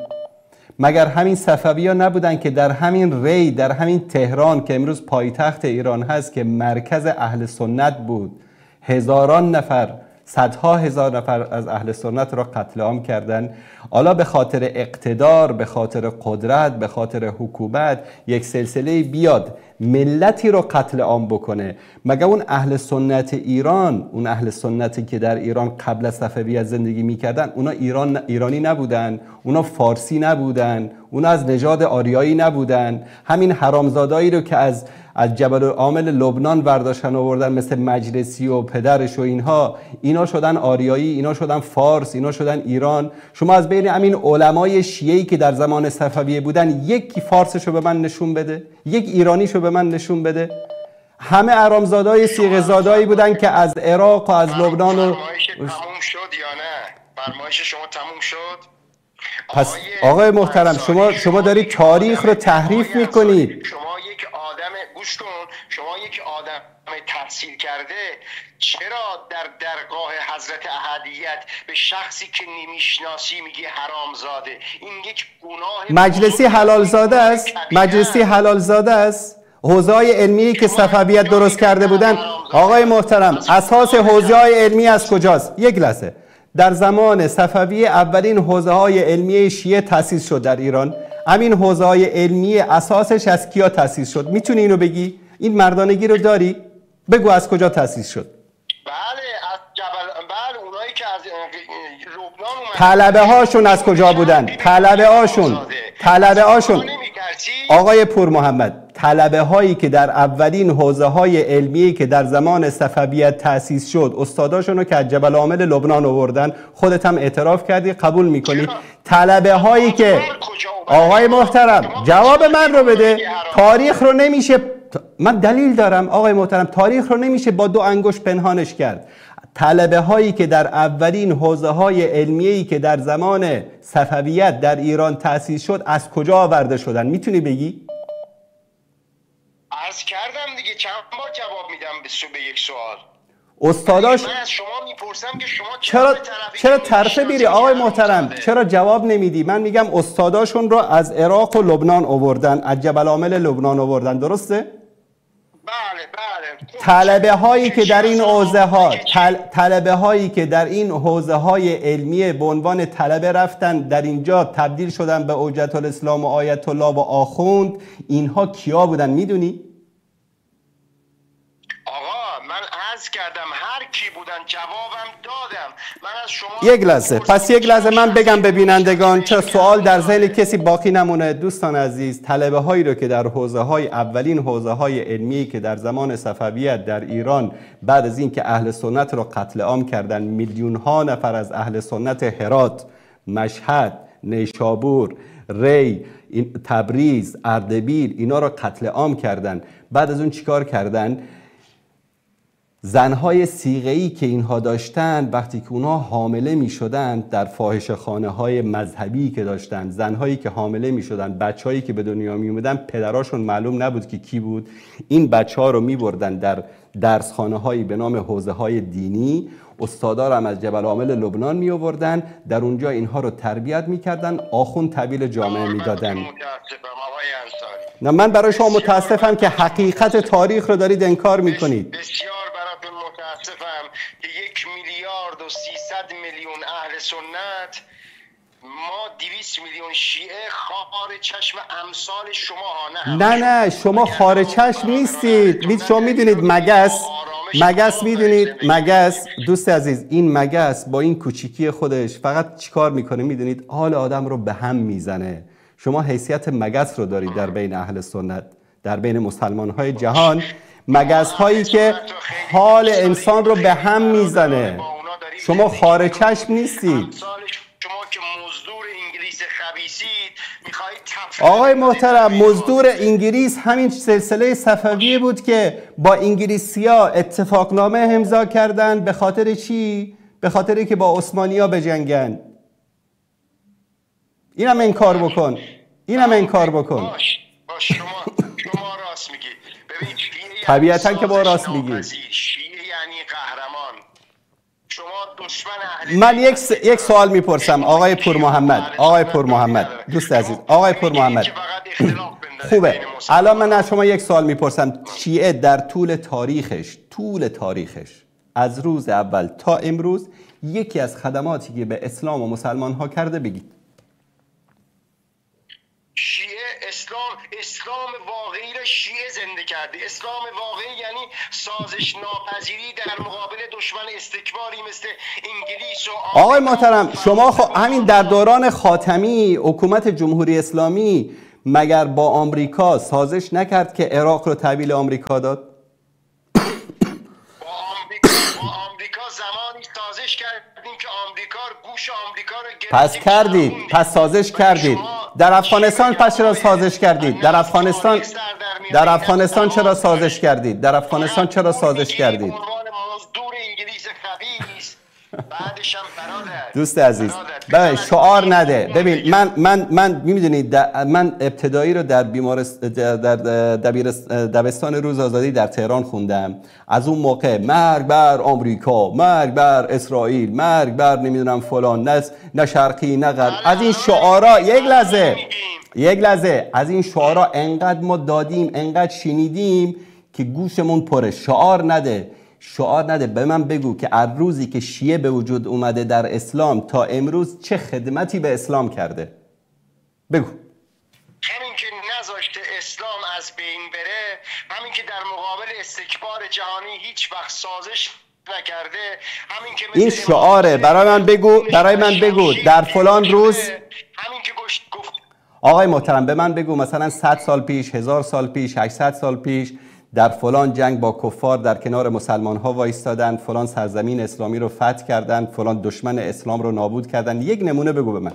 مگر همین صفویان نبودن که در همین ری، در همین تهران که امروز پایتخت ایران هست که مرکز اهل سنت بود، هزاران نفر، صدها هزار نفر از اهل سنت را قتل عام کردند؟ حالا به خاطر اقتدار، به خاطر قدرت، به خاطر حکومت یک سلسله بیاد ملتی را قتل عام بکنه؟ مگه اون اهل سنت ایران، اون اهل سنتی که در ایران قبل از صفویت زندگی میکردن، اونا ایرانی نبودن؟ اونا فارسی نبودن؟ اونا از نژاد آریایی نبودن؟ همین حرامزادایی رو که از جبل عامل لبنان برداشتن آوردن مثل مجلسی و پدرش و اینا شدن آریایی، اینا شدن فارس، اینا شدن ایران. شما از بین همین علمای شیعه‌ای که در زمان صفویه بودن یکی فارسشو به من نشون بده، یک ایرانیشو به من نشون بده. همه حرامزادای صیغه‌زادایی بودن که از عراق و از لبنان و فرمایش تموم شد یا نه؟ فرمایش شما تموم شد؟ پس آقای محترم، شما دارید تاریخ رو تحریف میکنید. شما یک آدم گوش کن، شما یک آدم تحصیل کرده چرا در درگاه حضرت احدیت به شخصی که نمیشناسی میگی حرامزاده؟ این یک گناه مجلسی حلال زاده است. مجلسی حلال زاده است. حوزه‌های علمی که صفویت درست کرده بودن آقای محترم، اساس حوزه‌های علمی از کجاست؟ یک لحظه. در زمان صفوی اولین حوزه‌های علمی شیعه تأسیس شد در ایران. همین حوزه‌های علمی اساسش از کیا تأسیس شد؟ میتونی اینو بگی؟ این مردانگی رو داری؟ بگو از کجا تأسیس شد؟ بله از جبل، بله اونایی که از لبنان اومدن. طلبه هاشون از کجا بودن؟ طلبه هاشون آقای پور محمد، طلبه هایی که در اولین حوزه های علمی که در زمان صفویت تأسیس شد استاداشون رو که از جبل عامل لبنان آوردن، خودت هم اعتراف کردی، قبول میکنی؟ طلبه هایی که آقای محترم جواب من رو بده. تاریخ رو نمیشه، من دلیل دارم آقای محترم، تاریخ رو نمیشه با 2 انگشت پنهانش کرد. طلبه هایی که در اولین حوزه های علمیه‌ای که در زمان صفویت در ایران تأسیس شد از کجا آورده شدن؟ میتونی بگی؟ عرض کردم دیگه، چند بار جواب میدم به یک سوال. استاداش من از شما میپرسم که شما چرا طرفه بیری آقای محترم؟ چرا جواب نمیدی؟ من میگم استاداشون رو از عراق و لبنان آوردن، از جبل عامل لبنان آوردن، درسته؟ بله. طلبه هایی که در این حوزه های علمیه به عنوان طلبه رفتن در اینجا تبدیل شدن به حجت الاسلام و آیت الله و آخوند، اینها کیا بودن میدونی؟ آقا من عرض کردم هر کی بودن جوابم دادم. من از شما یک لحظه، پس یک لحظه من بگم به بینندگان چرا سوال در ذهن کسی باقی نمونه. دوستان عزیز، طلبه هایی رو که در حوزه های اولین حوزه های علمی که در زمان صفویت در ایران بعد از اینکه اهل سنت رو قتل عام کردن، میلیون ها نفر از اهل سنت هرات، مشهد، نیشابور، ری، تبریز، اردبیل، اینا رو قتل عام کردن. بعد از اون چیکار کردن؟ زنهای صیغه‌ای که اینها داشتن وقتی که اونها حامله می شدن در فاحشه‌خانه های مذهبی که داشتن، زنهایی که حامله می شدن، بچه‌هایی که به دنیا می اومدن، پدراشون معلوم نبود که کی بود، این بچه‌ها رو می بردن در درسخانه هایی به نام حوزه های دینی، استادا هم از جبل عامل لبنان می آوردن، در اونجا اینها رو تربیت می کردن، آخوند تحویل جامعه می دادن. نه من برای شما متاسفم که حقیقت تاریخ رو دارید انکار می کنید. بسیار براتون متاسفم که 1,300,000,000 اهل سنت، ما 200 میلیون شیعه خار چشم امثال شما نه شما خار چشم نیستید. شما میدونید مگس میدونید مگس، دوست عزیز، این مگس با این کوچیکی خودش فقط چیکار میکنه میدونید؟ حال آدم رو به هم میزنه. شما حیثیت مگس رو دارید در بین اهل سنت، در بین مسلمان های جهان، مگس هایی که حال انسان رو به هم میزنه. شما خار چشم نیستید. آقای محترم، مزدور انگلیس همین سلسله صفویه بود که با انگلیسی‌ها اتفاقنامه امضا کردن. به خاطر چی؟ به خاطری که با عثمانی‌ها بجنگن. اینم انکار بکن. باش شما راست میگی. ببین طبیعتا که با راست میگی. شیعه یعنی قهرمان. شما دشمن اهل. من یک سوال میپرسم آقای پور محمد، دوست عزیز، آقای پور محمد، خوبه. الان من از شما یک سوال میپرسم. شیعه در طول تاریخش از روز اول تا امروز یکی از خدماتی که به اسلام و مسلمان ها کرده بگید. شیعه اسلام واقعی را شیعه زنده کرده. اسلام واقعی یعنی سازش ناپذیری در مقابل دشمن استکباری مثل انگلیس و آقای محترم، شما همین در دوران خاتمی حکومت جمهوری اسلامی مگر با آمریکا سازش نکرد که عراق رو تحویل آمریکا داد؟ با آمریکا زمانی سازش کردیم که آمریکا گوش آمریکا رو گرفتیم. پس کردید، پس سازش کردید. در افغانستان پس چرا سازش کردید؟ در افغانستان چرا سازش کردید؟ مزدور انگلیس خبیث بعدش هم برادر دوست عزیز ببین شعار نده. ببین من میدونید من ابتدایی رو در دبستان روز آزادی در تهران خوندم. از اون موقع مرگ بر آمریکا، مرگ بر اسرائیل، مرگ بر نمیدونم فلان، نه شرقی نه غرب. از این شعارا یک لحظه از این شعارا انقدر ما دادیم، انقدر شنیدیم که گوشمون پره. شعار نده. به من بگو که از روزی که شیعه به وجود اومده در اسلام تا امروز چه خدمتی به اسلام کرده؟ بگو. همین که نذاشته اسلام از بین بره، همین که در مقابل استکبار جهانی هیچ وقت سازش نکرده، همین که این شعاره. برای من بگو در فلان روز، همین که گفت آقای محترم به من بگو مثلا 100 سال پیش، 1000 سال پیش، 800 سال پیش در فلان جنگ با کفار در کنار مسلمان ها وایستادن، فلان سرزمین اسلامی رو فتح کردن، فلان دشمن اسلام رو نابود کردن. یک نمونه بگو به من.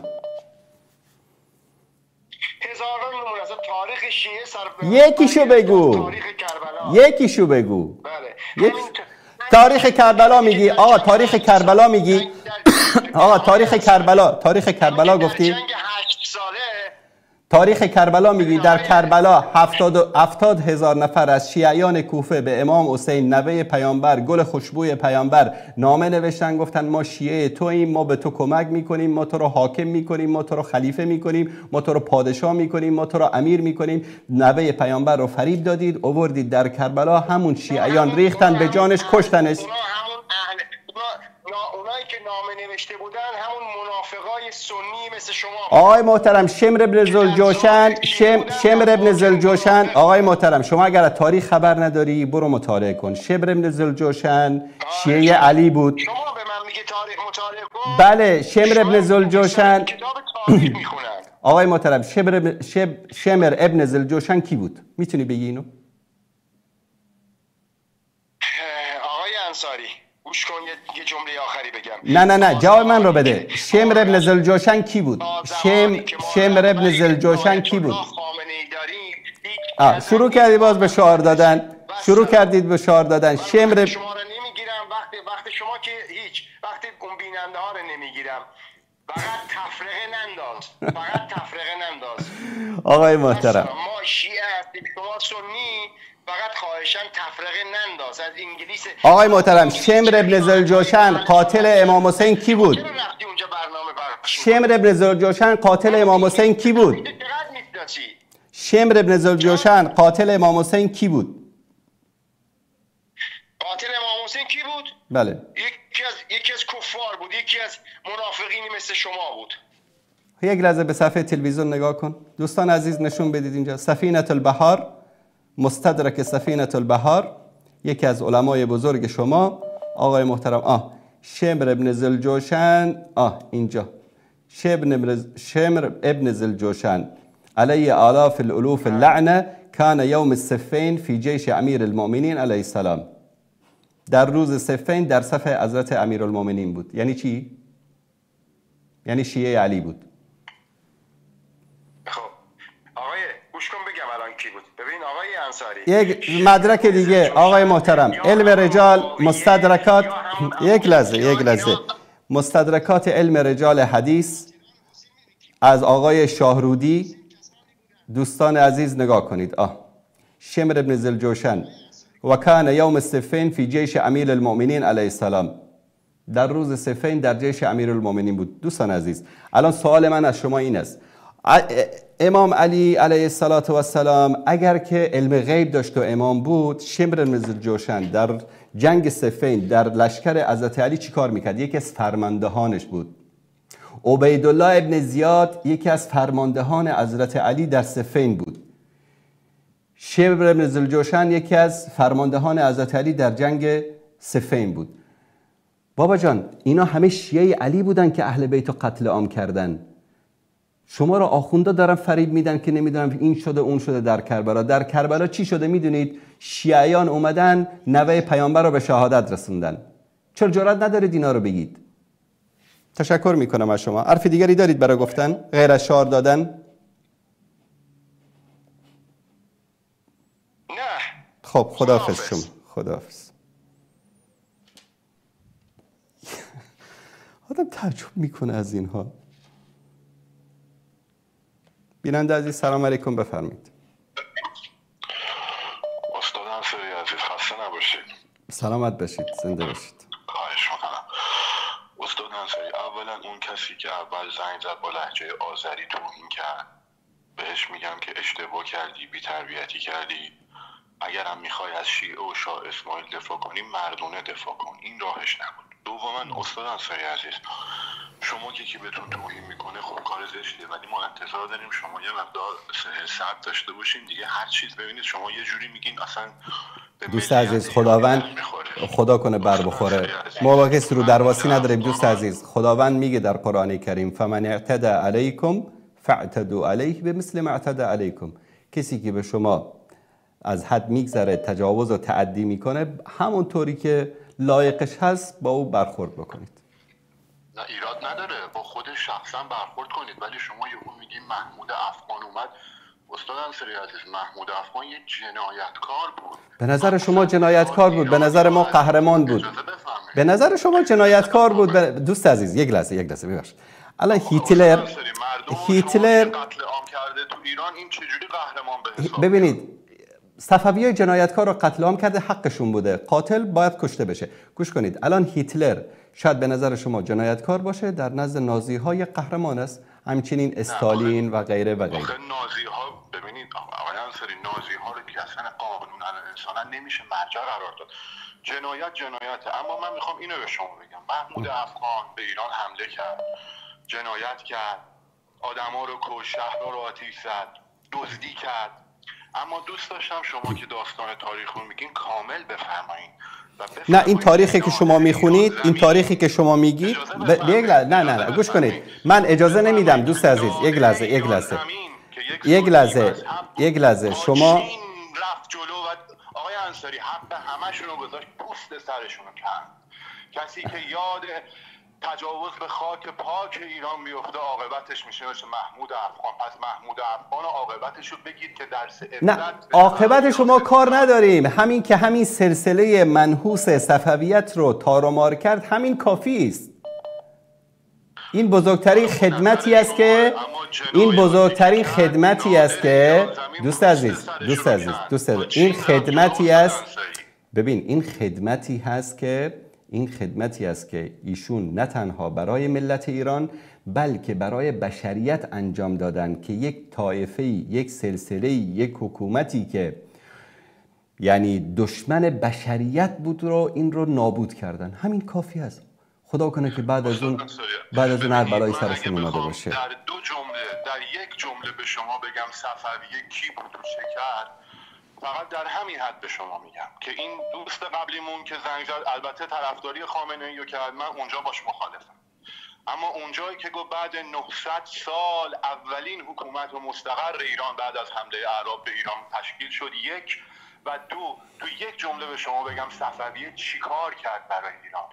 هزاران نمونه از تاریخ شیعه یکیشو بگو. بله. تاریخ کربلا میگی. آقا تاریخ کربلا میگی. آقا تاریخ کربلا گفتی؟ تاریخ کربلا میگی. در کربلا 70,000 نفر از شیعیان کوفه به امام حسین نوه پیامبر، گل خوشبوی پیامبر، نامه نوشتن گفتن ما شیعه توییم، ما به تو کمک میکنیم، ما تو رو حاکم میکنیم، ما تو رو خلیفه میکنیم، ما تو رو پادشاه میکنیم، ما تو رو امیر میکنیم. نوه پیامبر رو فریب دادید، آوردید در کربلا، همون شیعیان ریختن به جانش، کشتنش. اونایی که نامه نوشته بودن همون منافقای سنی مثل شما. آقای محترم شمر ابن زلجوشن آقای محترم شما اگر از تاریخ خبر نداری برو مطالعه کن. شمر ابن زلجوشن شیعه علی بود. شما به من میگی تاریخ مطالعه کن؟ بله شمر ابن زلجوشن. کتاب تاریخ میخونن. آقای محترم شمر ابن زلجوشن کی بود؟ میتونی بگی اینو؟ آقای انصاری گوش کن یه جمله آخری بگم. نه جواب من رو بده. شمر ابن زلجوشن کی بود؟ شمر ابن زلجوشن کی بود؟ شروع کردی باز به شعار دادن. شروع کردید به شعار دادن. شمر شما رو نمیگیرم وقت شما که هیچ وقت اون بیننده ها رو نمیگیرم. فقط تفرقه ننداز. آقای محترم ما شیعه هستیم شما سنی، فقط خواهشاً تفرقه ننداز. از انگلیس. آقای محترم شمر ابن زلجوشن قاتل امام حسین کی بود؟ شمر ابن زلجوشن قاتل امام حسین کی بود؟ شمر ابن زلجوشن قاتل امام حسین کی بود؟ قاتل امام حسین کی بود؟ بله. یکی از کفار بود، یکی از منافقینی مثل شما بود. یک لحظه به صفحه تلویزیون نگاه کن. دوستان عزیز نشون بدید اینجا سفینه البحار، مستدرک سفینه البحار، یکی از علمای بزرگ شما آقای محترم شمر ابن زلجوشن اینجا شمر ابن زلجوشن علیه آلاف الالوف اللعنه کان یوم الصفین فی جیش امیر المؤمنین علیه السلام. در روز صفین در صف حضرت امیر المؤمنین بود. یعنی چی؟ یعنی شیعه علی بود. خب آقای گوش کن بگم الان کی بود. ببین آقای انصاری یک مدرک دیگه آقای محترم علم رجال مستدرکات یک لحظه مستدرکات علم رجال حدیث از آقای شاهرودی. دوستان عزیز نگاه کنید. شمر ابن زلجوشن و کان یوم الصفین فی جیش امیر المؤمنین علیه السلام. در روز صفین در جیش امیر المؤمنین بود. دوستان عزیز الان سوال من از شما این است، امام علی علیه السلام اگر که علم غیب داشت و امام بود، شمر ابن زلجوشن در جنگ صفین در لشکر حضرت علی چی کار میکرد؟ یکی از فرماندهانش بود. عبیدالله ابن زیاد یکی از فرماندهان حضرت علی در صفین بود. شمر ابن زلجوشن یکی از فرماندهان حضرت علی در جنگ صفین بود. بابا جان اینا همه شیعه علی بودن که اهل بیت قتل عام کردن. شما را آخونده دارن فریب میدن که نمیدونم این شده اون شده. در کربلا چی شده میدونید؟ شیعیان اومدن نوه پیامبر رو به شهادت رسوندن. چرا جرئت ندارید اینا رو بگید؟ تشکر میکنم از شما. حرف دیگری دارید برای گفتن غیر از شعار دادن؟ نه. خب خداحافظ شما. خداحافظ. تعجب میکنه از اینها. بیننده عزیز سلام علیکم، بفرمایید. استاد انصاری عزیز خسته نباشید. سلامت باشید، زنده باشید. خواهش میکنم. استاد انصاری، اولا اون کسی که اول زنگ زد با لهجه آذری توهین کرد، بهش میگم که اشتباه کردی، بی‌تربیتی کردی. اگرم میخوای از شیعه و شاه اسماعیل دفاع کنی، مردونه دفاع کن، این راهش نبود. دوما استاد انصاری عزیز، شما که بهتون توهین میکنه خب کار زشتیه، ولی ما انتظار داریم شما یه مقدار صبر داشته باشین دیگه. هر چیز ببینید شما یه جوری میگین اصلا دوست عزیز، خداوند خدا کنه بر بخوره، ما واقعا سرو درواسی نداریم. دوست عزیز، خداوند میگه در قرآن کریم فمن اعتدى علیکم فاعتدوا علیه بمثل ما اعتدى علیکم. کسی که به شما از حد میگذره، تجاوز و تعدی میکنه، همونطوری که لایقش هست با او برخورد بکنید. نه ایراد نداره، با خودش شخصا برخورد کنید، ولی شما یهو میگین محمود افغان اومد. استاد انصاری عزیز، محمود افغان یه جنایتکار بود. به نظر شما جنایتکار بود؟ به نظر ما قهرمان بود. به نظر شما جنایتکار بود؟ دوست عزیز یک لحظه ببخشید. الان هیتلر قتل عام کرده تو ایران، این چجوری قهرمان به حساب؟ ببینید، صفویای جنایتکار رو قتل عام کرده، حقشون بوده، قاتل باید کشته بشه. گوش کنید، الان هیتلر شاید به نظر شما جنایتکار باشه، در نزد نازی ها یک قهرمان است، همچنین استالین و غیره و غیره. نازی ها، ببینید آقای انصاری، نازی ها رو که اصلا قانون انسان نمیشه مرجع قرار داد. جنایته. اما من میخوام اینو به شما بگم، محمود افغان به ایران حمله کرد، جنایت کرد، آدما رو کشت، شهرها رو آتش زد، دزدی کرد. اما دوست داشتم شما که داستان تاریخ رو میگین کامل بفرمایید. نه، این تاریخی که شما میخونید، این تاریخی که شما میگید، نه گوش کنید، من اجازه نمیدم. دوست عزیز یک لحظه شما رفت جلو و آقای انصاری حق همشون رو گذاشت پوست سرشون رو کرد. کسی که یاد تجاوز به خاک پاک ایران بیفته عاقبتش میشه محمود افغان. پس محمود افغان عاقبتش رو بگید که درس عبرت. نه، عاقبت شما کار نداریم. همین که همین سلسله منحوس صفویت رو تار و مار کرد، همین کافی است. این بزرگترین خدمتی است که دوست عزیز این خدمتی است. ببین، این خدمتی است که ایشون نه تنها برای ملت ایران بلکه برای بشریت انجام دادن، که یک طایفه‌ای، یک سلسله‌ای، یک حکومتی که یعنی دشمن بشریت بود این رو نابود کردن. همین کافی است. خدا کنه که بعد از اون هر بلایی سرشون اومده باشه. در یک جمله به شما بگم صفویه کی بود و چه کرد، فقط در همین حد به شما میگم که این دوست قبلیمون که زنگ زد، البته طرفداری خامنه‌ای رو کرد، من اونجا باش مخالفم، اما اونجایی که گفت بعد 900 سال اولین حکومت مستقر ایران بعد از حمله اعراب به ایران تشکیل شد، یک و دو، تو یک جمله به شما بگم صفویه چیکار کرد برای ایران.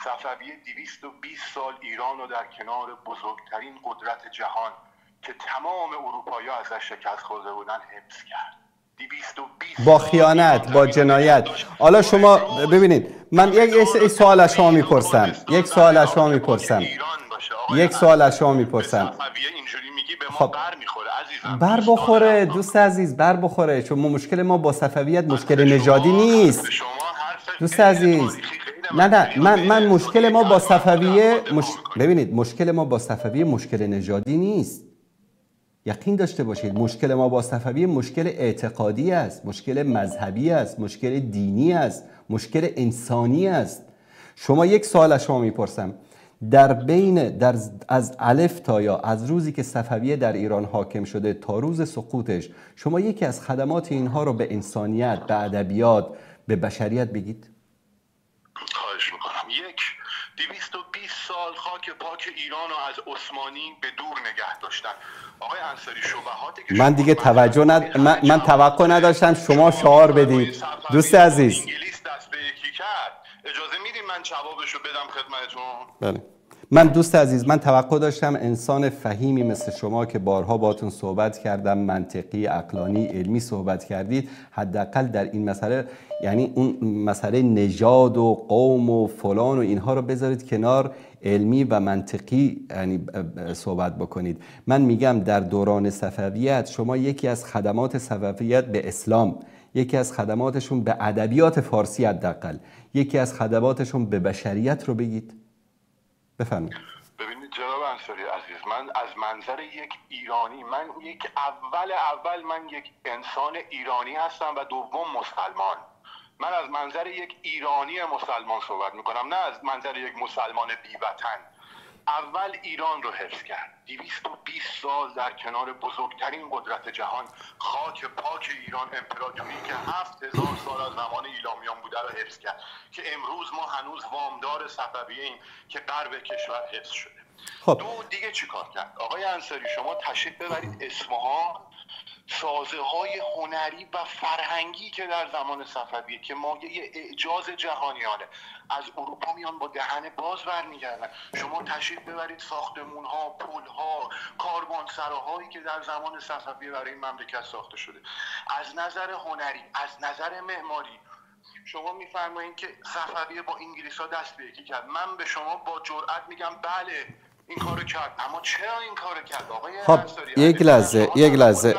صفویه 220 سال ایران رو در کنار بزرگترین قدرت جهان که تمام اروپایی‌ها ازش شکست خورده بودن حفظ کرد. با خیانت، با جنایت. حالا شما ببینید، من یک سوال از شما میپرسم. خب بر بخوره دوست عزیز، بر بخوره، چون مشکل ما با صفویت مشکل نژادی نیست. دوست عزیز، نه من مشکل ما با صفویه ببینید، مشکل ما با صفویه مشکل نژادی نیست. یقین داشته باشید، مشکل ما با صفویه مشکل اعتقادی است، مشکل مذهبی است، مشکل دینی است، مشکل انسانی است. شما یک سوال از شما میپرسم، از الف تا یا، از روزی که صفویه در ایران حاکم شده تا روز سقوطش، شما یکی از خدمات اینها رو به انسانیت، به ادبیات، به بشریت بگید. خواهش میکنم. 220 سال خاک پاک ایران رو از عثمانی به دور نگه داشتن. آقای انصاری، شبهاتی که من دیگه من توقع نداشتم شما شعار بدید. دوست عزیز، انگلیس دست به یکی کرد، اجازه میدیم من جوابشو بدم خدمتتون؟ بله. من دوست عزیز، من توقع داشتم انسان فهیمی مثل شما که بارها باتون صحبت کردم، منطقی، عقلانی، علمی صحبت کردید، حداقل در این مسئله، یعنی اون مسئله نژاد و قوم و فلان و اینها رو بذارید کنار، علمی و منطقی یعنی صحبت بکنید. من میگم در دوران صفویت شما یکی از خدمات صفویت به اسلام، یکی از خدماتشون به ادبیات فارسی حداقل، یکی از خدماتشون به بشریت رو بگید. بفرمایید. ببینید جناب انصاری عزیز، من از منظر یک ایرانی، من اول من یک انسان ایرانی هستم و دوم مسلمان. من از منظر یک ایرانی مسلمان صحبت میکنم، نه از منظر یک مسلمان بیوطن. اول ایران رو حفظ کرد، 220 سال در کنار بزرگترین قدرت جهان خاک پاک ایران، امپراتوری که 7000 سال از زمان ایلامیان بوده رو حفظ کرد که امروز ما هنوز وامدار صفویه‌ایم که غرب کشور حفظ شده. خب دیگه چی کار کرد؟ آقای انصاری شما تشریف ببرید اصفهان، سازه های هنری و فرهنگی که در زمان صفویه که مایه اعجاز جهانیانه، از اروپا میان با دهن باز برمیگردن. شما تشریف ببرید ساختمون ها، پل ها، کاروانسراهایی که در زمان صفویه برای این مملکت ساخته شده، از نظر هنری، از نظر معماری. شما میفرمایید که صفویه با انگلیس‌ها دست به یکی کرد. من به شما با جرئت میگم بله این کارو کرد، اما چرا این کارو کرد آقای انصاری؟ یک لحظه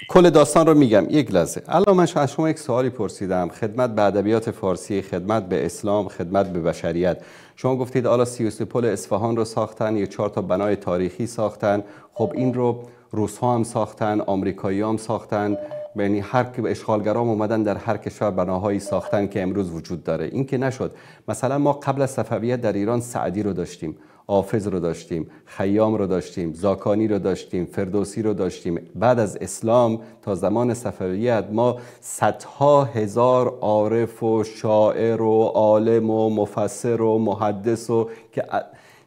کل داستان رو میگم. یک لحظه. الان من از شما یک سوالی پرسیدم، خدمت به ادبیات فارسی، خدمت به اسلام، خدمت به بشریت. شما گفتید حالا 33 پل اصفهان رو ساختن، یا 4 تا بنای تاریخی ساختن. خب این رو روس‌ها هم ساختن، آمریکایی‌ها هم ساختن، یعنی هر که اشغالگرام اومدن در هر کشور بناهایی ساختن که امروز وجود داره. این که نشد. مثلا ما قبل از صفویت در ایران سعدی رو داشتیم، حافظ رو داشتیم، خیام رو داشتیم، زاکانی رو داشتیم، فردوسی رو داشتیم. بعد از اسلام تا زمان صفویت ما صدها هزار عارف و شاعر و عالم و مفسر و محدث و که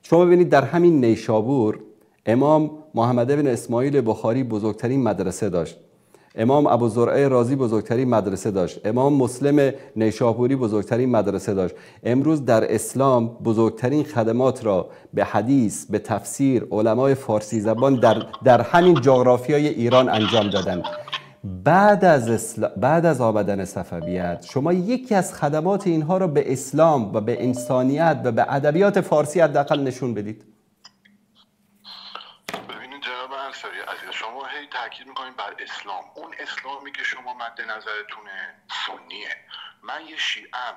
شما ببینید در همین نیشابور امام محمد بن اسماعیل بخاری بزرگترین مدرسه داشت، امام ابو زرعه رازی بزرگترین مدرسه داشت، امام مسلم نیشابوری بزرگترین مدرسه داشت. امروز در اسلام بزرگترین خدمات را به حدیث، به تفسیر علمای فارسی زبان در همین جغرافیای ایران انجام دادن. بعد از آمدن صفویت شما یکی از خدمات اینها را به اسلام و به انسانیت و به ادبیات فارسی حداقل نشون بدید. شما هی تاکید میکنید بر اسلام، اون اسلامی که شما مد نظرتونه سنیه. من یه شیعه‌ام،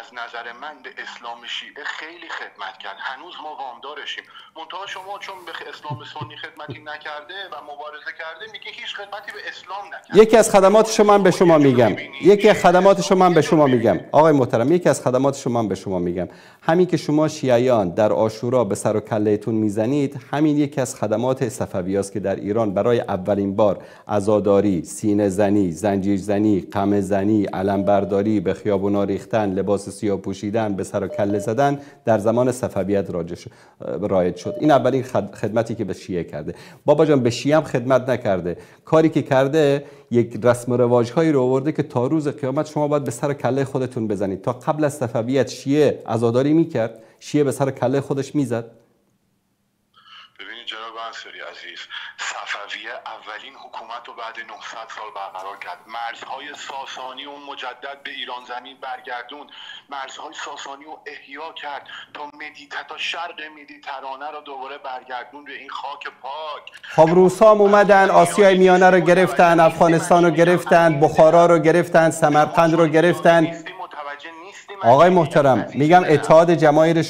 از نظر من به اسلام شیعه خیلی خدمت کرد، هنوز ما وامدارشیم. منتها شما چون به اسلام سنی خدمتی نکرده و مبارزه کرده میگه هیچ خدمتی به اسلام نکرده. یکی از خدماتش من به شما میگم، آقای محترم، یکی از خدماتش من به شما میگم. همین که شما شیعیان در عاشورا به سر و کلهتون میزنید، همین یکی از خدمات صفویاست که در ایران برای اولین بار عزاداری، سینه زنی، زنجیر زنی، قمه زنی، علم برداری، به خیابونا ریختن، لباس سیاه پوشیدن، به سر و کله زدن در زمان صفویت رایج شد. این اولین خدمتی که به شیعه کرده. بابا جان به شیعه هم خدمت نکرده. کاری که کرده یک رسم و رواج‌هایی رو آورده که تا روز قیامت شما باید به سر کله خودتون بزنید. تا قبل از صفویت شیعه عزاداری میکرد، شیعه به سر کله خودش میزد. ببینید جناب انصاری عزیز، صفویه اولین حکومت رو بعد 900 سال برقرار کرد. مرزهای ساسانی و مجدد به ایران زمین برگردون، مرزهای ساسانی رو احیا کرد تا شرق مدیترانه رو دوباره برگردون به این خاک پاک. خب روس‌ها هم اومدن آسیای میانه رو گرفتن، افغانستان رو گرفتن، بخارا رو گرفتن، سمرقند رو گرفتن. آقای محترم میگم اتحاد جماهیر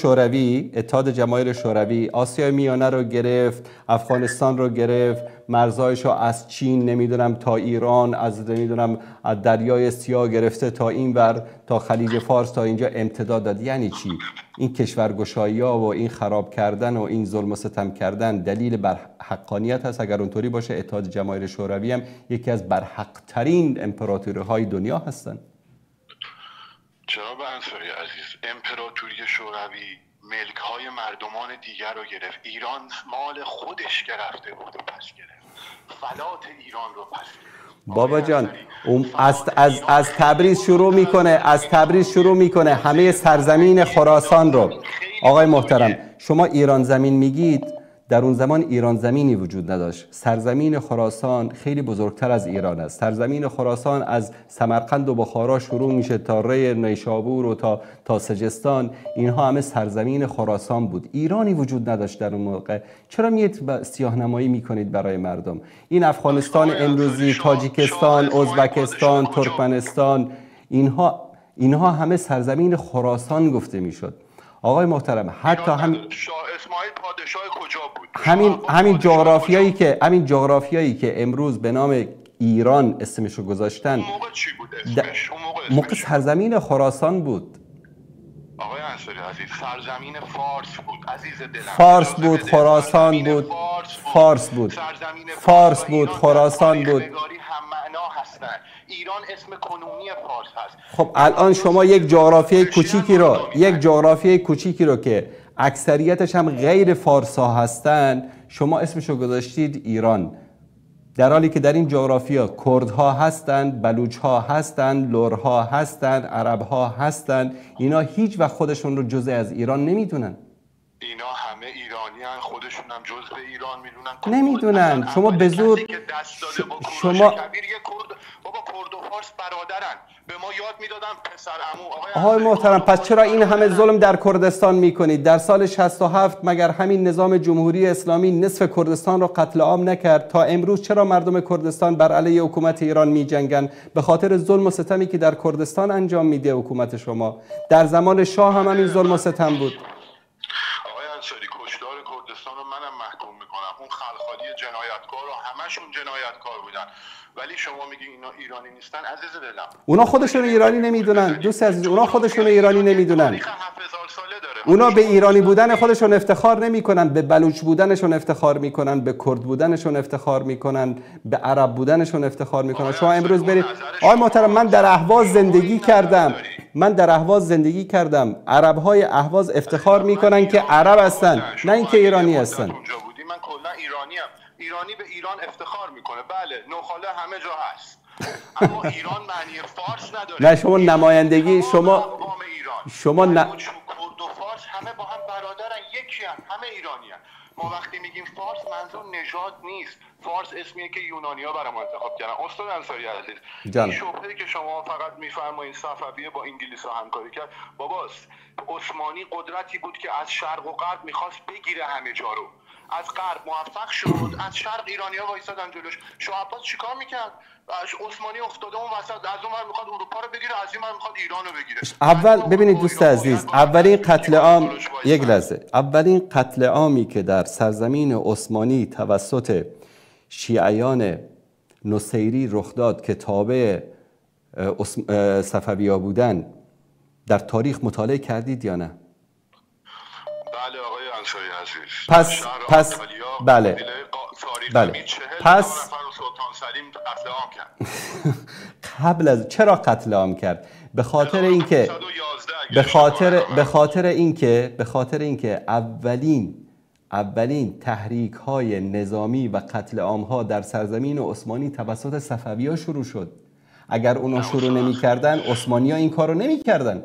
شوروی آسیای میانه رو گرفت، افغانستان رو گرفت، مرزهایش رو از چین نمیدونم تا ایران، از نمیدونم از دریای سیاه گرفته تا اینور تا خلیج فارس تا اینجا امتداد داد. یعنی چی؟ این کشورگشایی‌ها و این خراب کردن و این ظلم و ستم کردن دلیل بر حقانیت هست؟ اگر اونطوری باشه اتحاد جماهیر شوروی هم یکی از برحق‌ترین امپراتوری‌های دنیا هستن. جناب انصاری عزیز، امپراتوری شوروی ملک‌های مردمان دیگر رو گرفت، ایران مال خودش گرفته بود و پس گرفت، فلات ایران رو پس گرفت. بابا جان از تبریز شروع میکنه، همه سرزمین خراسان رو. آقای محترم شما ایران زمین میگید، در اون زمان ایران زمینی وجود نداشت. سرزمین خراسان خیلی بزرگتر از ایران است. سرزمین خراسان از سمرقند و بخارا شروع میشه تا ری نیشابور و تا سجستان، اینها همه سرزمین خراسان بود. ایرانی وجود نداشت در اون موقع. چرا میید سیاه‌نمایی میکنید برای مردم؟ این افغانستان امروزی، تاجیکستان، ازبکستان، ترکمنستان، اینها همه سرزمین خراسان گفته میشد. آقای محترم حتی اسماعیل پادشاه کجا بود؟ همین جغرافیایی که امروز به نام ایران اسمشو گذاشتن، اون موقع چی بود اسمش؟ موقع سرزمین خراسان بود. آقای انصاری عزیز، سرزمین فارس بود عزیز دلم. فارس بود، خراسان بود، فارس بود، فارس بود، خراسان بود. هم معنا هستن. ایران اسم کنونی فارس هست. خب الان شما یک جغرافیای کوچیکی رو که اکثریتش هم غیر فارسا هستن، شما اسمشو گذاشتید ایران، در حالی که در این جغرافیا کردها هستن، بلوچها هستن، لرها هستن، عربها هستن. اینا هیچ وقت خودشون رو جزء از ایران نمیدونن. اینا همه ایرانیان، خودشون هم جزء ایران میدونن. نمیدونن. شما به زور شما بابا کرد و فارس برادرن. به ما یاد میدادن پسر عمو. آقای محترم پس چرا این همه ظلم در کردستان میکنید؟ در سال 67 مگر همین نظام جمهوری اسلامی نصف کردستان رو قتل عام نکرد؟ تا امروز چرا مردم کردستان بر علیه حکومت ایران میجنگن؟ به خاطر ظلم و ستمی که در کردستان انجام میده حکومت شما. در زمان شاه هم همین ظلم و ستم بود. آقای انصاری، کشتار کردستان رو منم محکوم میکنم. اون خلخالی جنایتکار رو همشون جنایتکار بودن. ولی شما میگی اینا ایرانی نیستن عزیز دلم. اونا خودشون ایرانی نمیدونن دوست عزیز، اونا خودشون ایرانی نمیدونن. اونا به ایرانی بودن خودشون افتخار نمیکنن، به بلوچ بودنشون افتخار میکنن، به کرد بودنشون افتخار میکنن، به عرب بودنشون افتخار میکنن. شما امروز برید آقای محترم، من در اهواز زندگی کردم. عرب‌های اهواز افتخار میکنن که عرب هستن، نه اینکه ایرانی هستن. من کلا ایرانیم. ایرانی به ایران افتخار میکنه. بله، نوخاله همه جا هست. اما ایران معنی فارس نداره. نه شما نمایندگی شما کرد و فارس همه با هم برادرن، یکی هم، همه ایرانی هم. ما وقتی میگیم فارس منظور نژاد نیست. فارس اسمیه که یونانی‌ها برام انتخاب کردن. استاد انصاری عزیز، این شبهه‌ای که شما فقط میفرمایید صفویه با انگلیس‌ها همکاری کرد، بابا عثمانی قدرتی بود که از شرق و غرب میخواست بگیره همه جا رو. از غرب موفق شد، از شرق ایرانی‌ها وایسادن جلوش. شاه عباس چیکار میکرد؟ عثمانی افتاده اون وسط، از اون ور میخواد اروپا رو بگیره، از این ور میخواد ایران رو بگیره. اول ببینید دوست عزیز، اولین قتل عامی که در سرزمین عثمانی توسط شیعیان نصیری رخ داد که تابع صفوی‌ها بودن، در تاریخ مطالعه کردید یا نه؟ بله آقای انصاری عزیز. بله. پس سلطان سلیم قتل عام کرد. قبل از چرا قتل عام کرد؟ به خاطر اینکه اولین تحریک های نظامی و قتل عام ها در سرزمین عثمانی توسط صفوی‌ها شروع شد. اگر اونا شروع نمی‌کردن، عثمانی‌ها این کارو نمی‌کردن.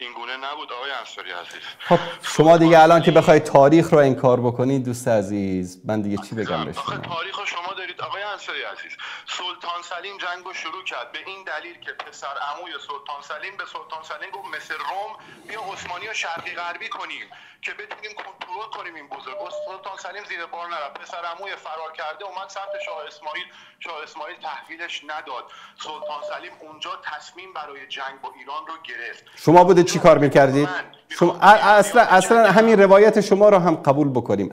این گونه نبود آقای انصاری عزیز. خب شما دیگه الان که بخواید تاریخ رو انکار بکنید دوست عزیز، من دیگه چی بگم به شما؟ تاریخ شما دارید آقای انصاری عزیز. سلطان سلیم جنگ رو شروع کرد به این دلیل که پسر عموی سلطان سلیم به سلطان سلیم گفت مثل روم بیا عثمانی رو شرقی غربی کنیم که بتونیم کنترل کنیم این بزرگ. سلطان سلیم زیر بار نرفت، پسر عموی فرار کرده اومد سمت شاه اسماعیل تحویلش نداد. سلطان سلیم اونجا تصمیم برای جنگ با ایران رو گرفت. شما بوده چی کار می‌کردید؟ شما اصلا همین روایت شما رو هم قبول بکنیم.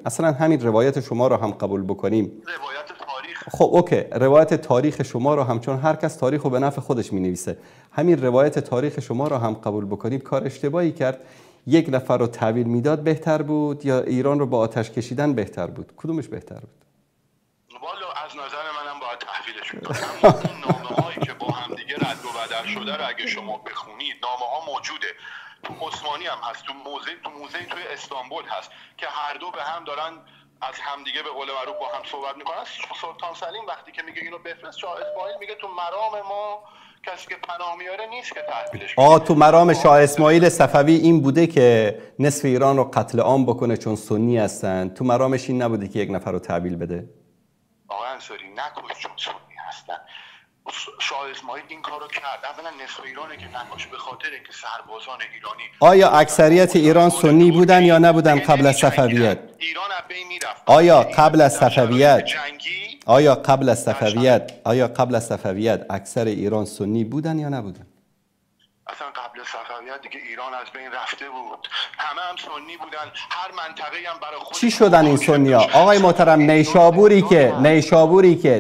روایت تاریخ. خب اوکی، روایت تاریخ شما رو هم، چون هر کس تاریخ رو به نفع خودش می‌نویسه، همین روایت تاریخ شما رو هم قبول بکنید. کار اشتباهی کرد. یک نفر رو تحویل میداد بهتر بود یا ایران رو با آتش کشیدن بهتر بود؟ کدومش بهتر بود؟ والا از نظر منم باید تحویلش میداد. اما اون نامه‌هایی که با هم دیگه رد و بدل شده رو اگه شما بخونید، نامه‌ها موجوده. تو عثمانی هم هست، تو موزه توی استانبول هست که هر دو به هم دارن از همدیگه به قول معروف با هم صحبت میکنن. سلطان سلیم وقتی که میگه اینو بفرست، شاه اسماعیل میگه تو مرام ما کسی که پناه میاره نیست که تحویلش آقا تو مرام شاه اسماعیل صفوی این بوده که نصف ایران رو قتل عام بکنه چون سنی هستن؟ تو مرامش این نبوده که یک نفر رو تحویل بده؟ آقا انصاری نکش چون سنی هستن. شاه اسماعیل این کارو کرد. اولا نصف ایرانه که نکش به خاطر اینکه سربازان ایرانی آیا اکثریت ایران سنی بودن یا نبودن قبل از صفویت؟ ایران از بین میرفت. آیا قبل از صفویت آیا قبل از صفویت اکثر ایران سنی بودن یا نبودن؟ اصلا قبل صفویت دیگه ایران از بین رفته بود. همه هم سنی بودن. هر منطقه‌ای هم برای خودش. چی شدن این سنی‌ها؟ آقای محترم،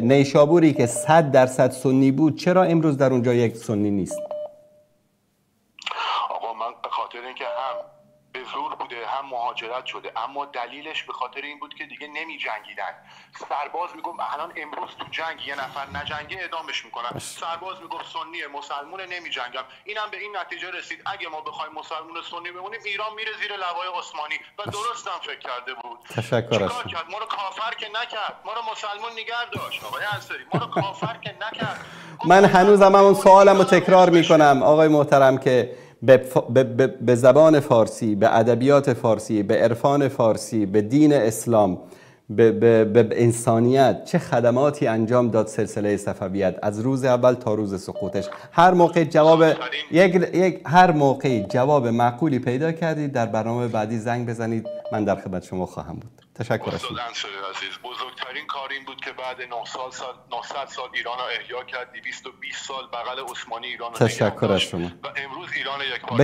نیشابوری که 100% سنی بود چرا امروز در اونجا یک سنی نیست؟ آقا من به خاطر اینکه هم به زور بوده هم مهاجرت شده، اما دلیلش به خاطر این بود که دیگه نمی جنگیدن. سرباز میگم الان امروز تو جنگ یه نفر نجنگه اعدامش میکنن. سرباز میگم سنی مسلمون نمی جنگم. اینم به این نتیجه رسید اگه ما بخوایم مسلمون سنی بمونیم ایران میره زیر لوای عثمانی و درست هم فکر کرده بود. تشکر از کرد ما رو کافر که نکرد، ما رو مسلمون نگه داشت. آقای انصاری ما رو کافر که نکرد. من هنوزم همون سوالمو تکرار میکنم آقای محترم که به زبان فارسی، به ادبیات فارسی، به عرفان فارسی، به دین اسلام، به انسانیت چه خدماتی انجام داد سلسله صفویت از روز اول تا روز سقوطش؟ هر موقع جواب معقولی پیدا کردید در برنامه بعدی زنگ بزنید، من در خدمت شما خواهم بود. تشکر از شما. عزیز بزرگترین کار این بود که بعد 900 سال ایران رو احیا کرد. 220 سال بغل عثمانی ایران رو تشکر از شما. و امروز ایران یک پارچه.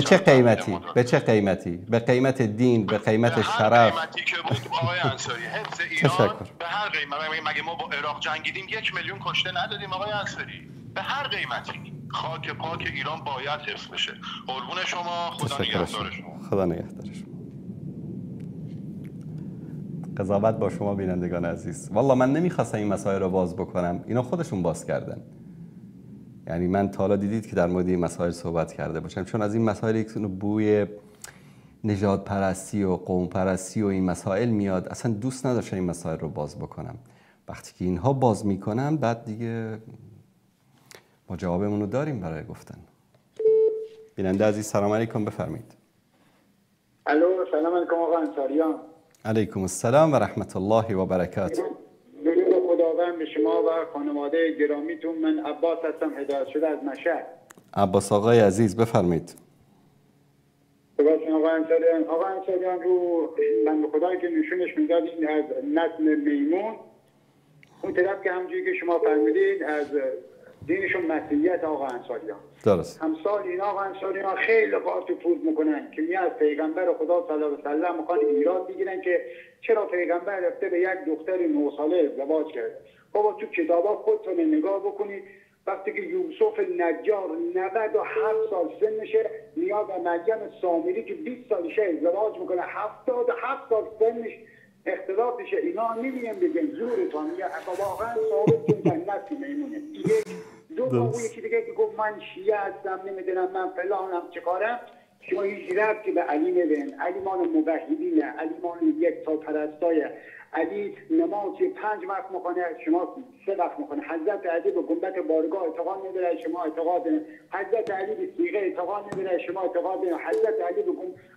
به چه قیمتی؟ به قیمت دین، به قیمت شرف. به هر قیمتی که بود آقای انصاری. حفظ ایران به هر قیمت. مگه ما با عراق جنگیدیم 1 میلیون کشته ندادیم آقای انصاری؟ به هر قیمتی خاک پاک ایران باید حفظ بشه. قربون شما. خدا نگهدار شما. خدا نگهدار شما. قضاوت با شما بینندگان عزیز. والله من نمیخواستم این مسائل رو باز بکنم، اینا خودشون باز کردن. یعنی من تا حالا دیدید که در مورد این مسائل صحبت کرده باشم، چون از این مسائل یک بوی نژاد پرستی و قوم پرستی و این مسائل میاد. اصلا دوست نداشتم این مسائل رو باز بکنم. وقتی که اینها باز میکنن بعد دیگه ما جوابمون رو داریم برای گفتن. بیننده عزیز سلام علیکم، بفرمایید. الو سلام علیکم آقا انصاریان. علیکم السلام و رحمت الله و برکاته. درود خداوند به شما و خانواده گرامیتون. من عباس هستم، هدایت شده از مشهد. عباس آقای عزیز بفرمایید. آقا انصاریان رو بنده خدایی که نشونش میداد این از نسل میمون، اون طرف که همونجوری که شما فرمودید از دینشون مسیحیت آقا انصاریان. درست. همسال این آقا انصاریان خیلی قاطع پوز میکنن که از پیغمبر خدا صلی الله علیه و سلم میخوان ایراد بگیرن که چرا پیغمبر رفته به یک دختر 9 ساله ازدواج کرده. بابا تو کتابا خودتون نگاه بکنید، وقتی که یوسف نجار 97 سال سنشه میاد و مریم سامری که 20 سالشه ازدواج میکنه، 77 سال سنش اختلافشه. اینا نمیگن بگن زورتان، میگن واقعا ثابت که نسل میمونه. یک دو تا اون یکی دیگه که گفت من شیعه هستم نمیدونم من فلانم چه کارم، شما هیچ ربطی به علی ندین. علی مال موحدینه، علی مال یک تا پرستای. علی نماز 5 وقت میکنه، شما 3 وقت میکنه. حضرت علی به گنبد بارگاه اعتقاد نداره، شما اعتقاد نداره. حضرت علی به صیغه اعتقاد نداره، شما اعتقاد نداره. حضرت علی به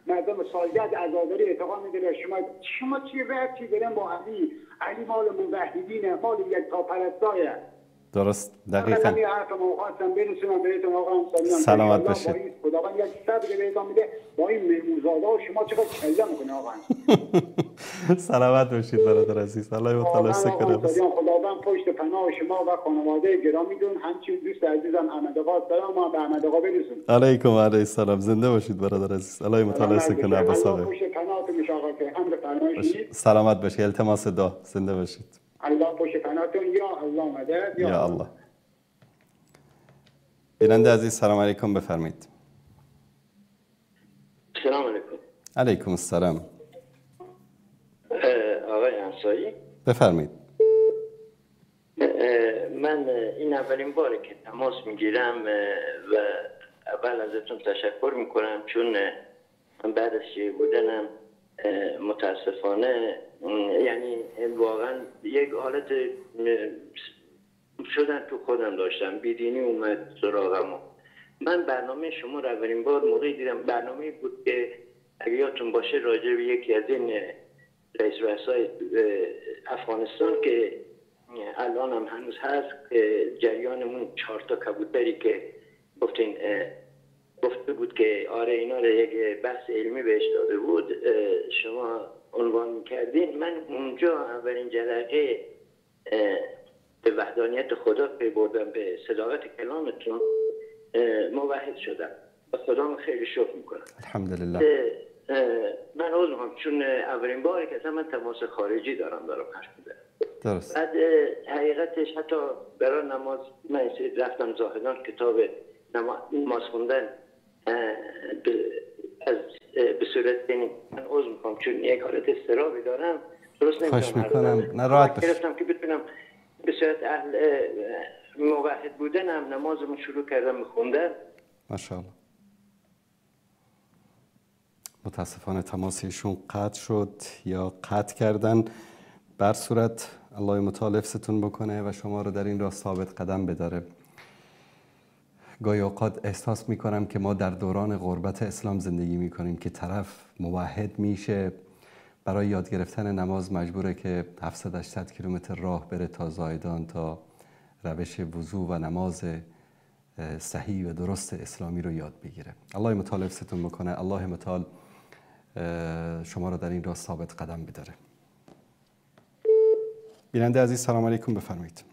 مردم سالگرد عزاداری اعتقاد نداره، شما چی ربطی دارین با علی؟ علی مال موحدینه، مال یک تا پرستای. درست، دقیقاً. من حرف خواستم برسونم بهتون آقا انصاریان. سلامت باشید. خداوند یک صبر بهتون میده. با این میمونزادا شما چقدر کله میکنه آقا. سلامت باشید برادر عزیز. الله متعال کنه. خداوند پشت پناه شما و خانواده گرامیتون، همچنین دوست عزیزم احمد آقا. سلام به احمد آقا برسون. علیکم و علیه السلام. زنده باشید برادر عزیز. الله متعال کنه. عباس آقا. پشت پناهتون میشه آقا که امر فرمایشید. سلامت باشید. التماس دعا. زنده باشید. الله پشت پناهتون. یا الله مدد. یا الله. بیننده عزیز سلام علیکم، بفرمایید. سلام علیکم. علیکم السلام. آقای انصاری بفرمایید. من این اولین باره که تماس میگیرم و اول ازتون تشکر میکنم، چون من بعد از شیعه بودنم متاسفانه یعنی واقعا یک حالت شد شدن تو خودم داشتم، بیدینی اومد سراغم. من برنامه شما رو اولین بار موقعی دیدم، برنامه بود که اگه یادتون باشه راجع به یکی از این رئیس رؤسای افغانستان که الان هم هنوز هست، جریانمون 4 تا کبوتری که گفته بود که آره اینا رو یک بحث علمی بهش داده بود، شما عنوان میکردین. من اونجا اولین جلقه به وحدانیت خدا پی بردم، به صداقت کلامتون موحد شدم و خدام خیلی شکر میکنم. الحمدلله. من عذر میخوام چون اولین باری که من تماس خارجی دارم حرف میزنم. درست. بعد حقیقتش حتی برای نماز من رفتم زاهدان کتاب نماز خوندن به صورت یعنی من عذر میخوام چون یک حالت اضطرابی دارم، درست نمیتونم نه راحت باش. گرفتم که بتونم به صورت موحد بودنم نمازمو شروع کردم میخوندن. ماشاءالله. متاسفانه تماس ایشون قطع شد یا قطع کردن. بر صورت الله متعال حفظتون بکنه و شما رو در این راه ثابت قدم بداره. گاهی اوقات احساس میکنم که ما در دوران غربت اسلام زندگی میکنیم که طرف موحد میشه، برای یاد گرفتن نماز مجبوره که 700-800 کیلومتر راه بره تا زایدان تا روش وضو و نماز صحیح و درست اسلامی رو یاد بگیره. الله متعال حفظتون بکنه. الله متعال شما رو در این راه ثابت قدم بداره. بیننده عزیز سلام علیکم، بفرمایید.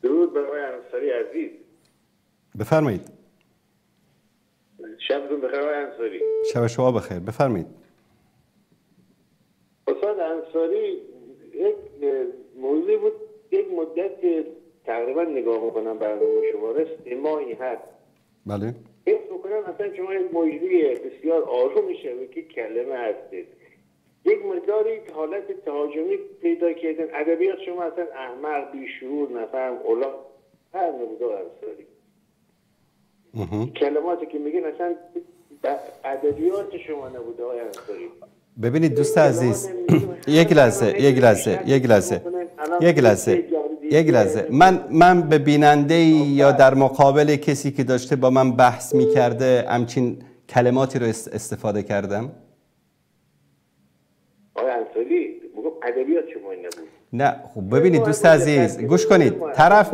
درود بر آقای انصاری عزیز. بفرمایید. شبتون بخیر آقای انصاری. شب شما بخیر، بفرمایید. استاد انصاری، یک موضوع بود، یک مدت که تقریبا نگاه میکنم برنامه شما را 3 ماهی هست. بله. حس میکنم اصلا شما یک مجری بسیار آروم شبکه کلمه هستید. یک مقداری حالت تهاجمی پیدا کردن، ادبیات شما اصلا احمق، بیشعور، نفهم، اولا هر نبوده انصاری. کلماتی که میگین اصلا ادبیات شما نبوده های انصاری. ببینید دوست عزیز، یک لحظه من به بیننده یا در مقابل کسی که داشته با من بحث میکرده همچین کلماتی رو استفاده کردم؟ آقای انصاری بگم ادبیات شما نبود. نه خب ببینید دوست عزیز گوش کنید. طرف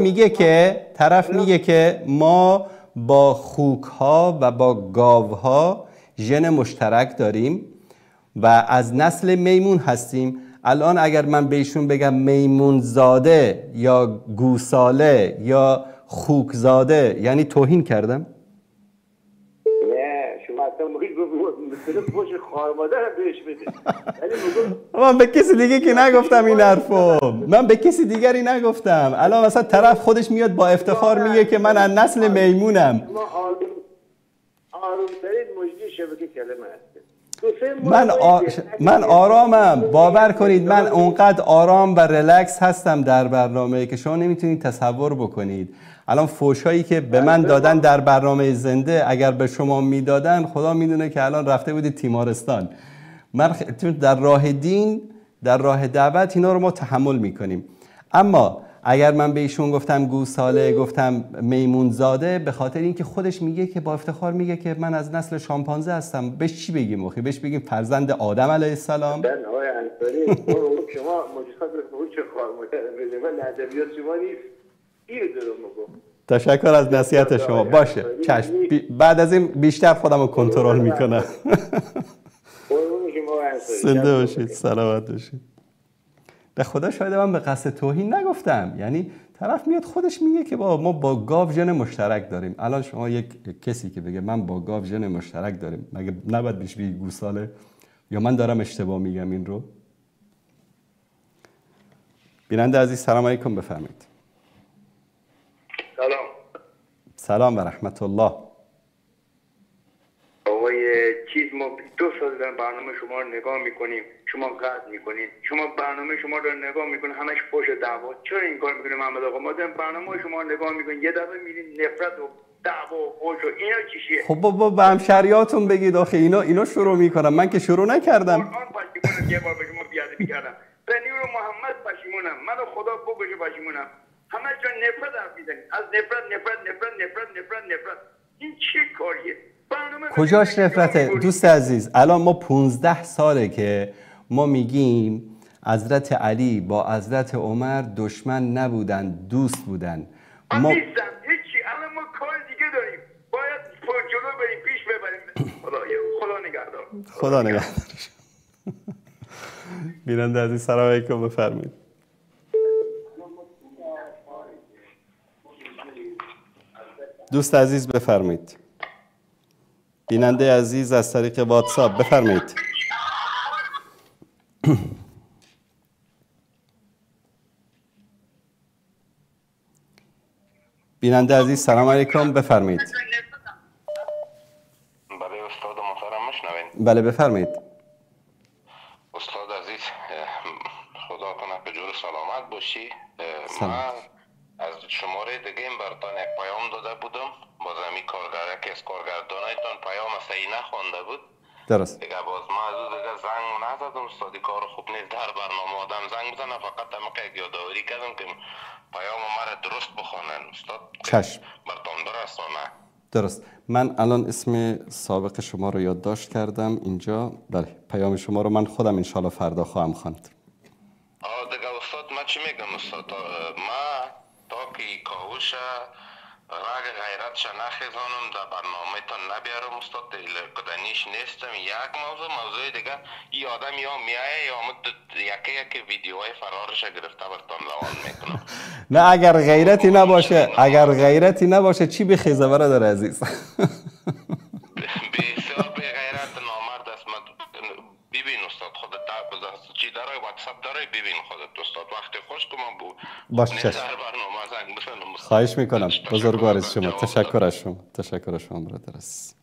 میگه که ما با خوک ها و با گاو ها ژن مشترک داریم و از نسل میمون هستیم. الان اگر من بهشون بگم میمون زاده یا گوساله یا خوک زاده یعنی توهین کردم؟ نه شما اصلا مثل پوش خارمادر هم بهش بده. من به کسی دیگه که نگفتم این حرفو، من به کسی دیگری نگفتم. الان مثلا طرف خودش میاد با افتخار میگه که من از نسل میمونم. ما آرومترین مجری شبکه کلمه هستیم. من آرامم، باور کنید من اونقدر آرام و ریلکس هستم در برنامه که شما نمیتونید تصور بکنید. الان فوشایی که به من دادن در برنامه زنده اگر به شما میدادن خدا میدونه که الان رفته بودید تیمارستان. من در راه دین، در راه دعوت اینا رو ما تحمل میکنیم. اما اگر من به ایشون گفتم گوساله، گفتم میمون زاده، به خاطر اینکه خودش میگه که با افتخار میگه که من از نسل شامپانزه هستم، بهش چی بگیم اخی؟ بهش بگیم فرزند آدم علیه السلام؟ من آقای انصاری شما مجسمه به چه خارمادر به ادبیات شما نیست. این درو میگم. تشکر از نصیحت شما. باشه چشم، بعد از این بیشتر خودم رو کنترل میکنم. زنده باشید، سلامت باشید. به خدا شاید من به قصد توهین نگفتم. یعنی طرف میاد خودش میگه که ما با گاو ژن مشترک داریم. الان شما یک کسی که بگه من با گاو ژن مشترک داریم، مگه نباید بهش بگی گوساله؟ یا من دارم اشتباه میگم این رو؟ بیننده عزیز سلام علیکم، بفرمایید. سلام و رحمت الله. آقای چیز ما 2 سال در برنامه شما رو نگاه میکنیم، شما قطع میکنید، شما برنامه شما رو نگاه میکنید همش پشت دعوا. چرا این کار میکنید محمد آقا؟ ما در برنامه شما رو نگاه میکنیم یه دفعه میریم نفرت و دعوا و پشت و اینا چیه؟ خب بابا به همشریاتون بگید آخه اینا شروع میکنم، من که شروع نکردم. قرآن پشیمونم یه بار به شما بیادبی کردم. به نور محمد پشیمونم، منو خدا بکشه پشیمونم. همه جا نفرت حرف میزنید، از نفرت. این چه کاریه؟ کجاش نفرته دوست عزیز؟ الان ما 15 ساله که ما میگیم حضرت علی با حضرت عمر دشمن نبودن، دوست بودن. ما نیستن هیچی. الان ما کار دیگه داریم، باید جلو بریم، پیش ببریم. خدا نگهدار. خدا نگهدار. بیننده عزیز سلام علیکم، بفرمایید. دوست عزیز بفرمایید. بیننده عزیز از طریق واتساپ بفرمایید. بیننده عزیز سلام علیکم، بفرمایید. بله استاد محترم میشنوین؟ بله بفرمایید. استاد عزیز خدا کنه که جور سلامت باشی. سلام. من از شماره دیگه این برتان یک پیام داده بودم، باز همی کارگر یکی از کارگردانایتان پیام صحیح نخوانده بود. درست. دیگه باز ما از اون دیگه زنگ نزدم، استادی کار خوب نیست در برنامه آدم زنگ بزنه، فقط هم که یادآوری کردم که پیام ما را درست بخوانن استاد. چشم. برتان درست و نه؟ درست. من الان اسم سابق شما رو یادداشت کردم اینجا. بله پیام شما رو من خودم انشالله فردا خواهم خواند. دیگه استاد من چی میگم استاد؟ ما تا که کاوش رگ غیرتش نخیزانم در برنامه تا نبیارم استاد، کدنیش نیستم. یک موضوع دیگه ای آدم یا میایه یا یکی ویدیوهای فرارش گرفته برتان روان میکنم. نه اگر غیرتی نباشه چی بخیزه برادر عزیز؟ بسیار بی غیرت نامرد است. ببین استاد خودت چی داره واتساپ داره ببین خودت استاد، وقتی خوش که من باش چشم. خواهش میکنم بزرگوار از شما. تشکر از شما برادر عزیز.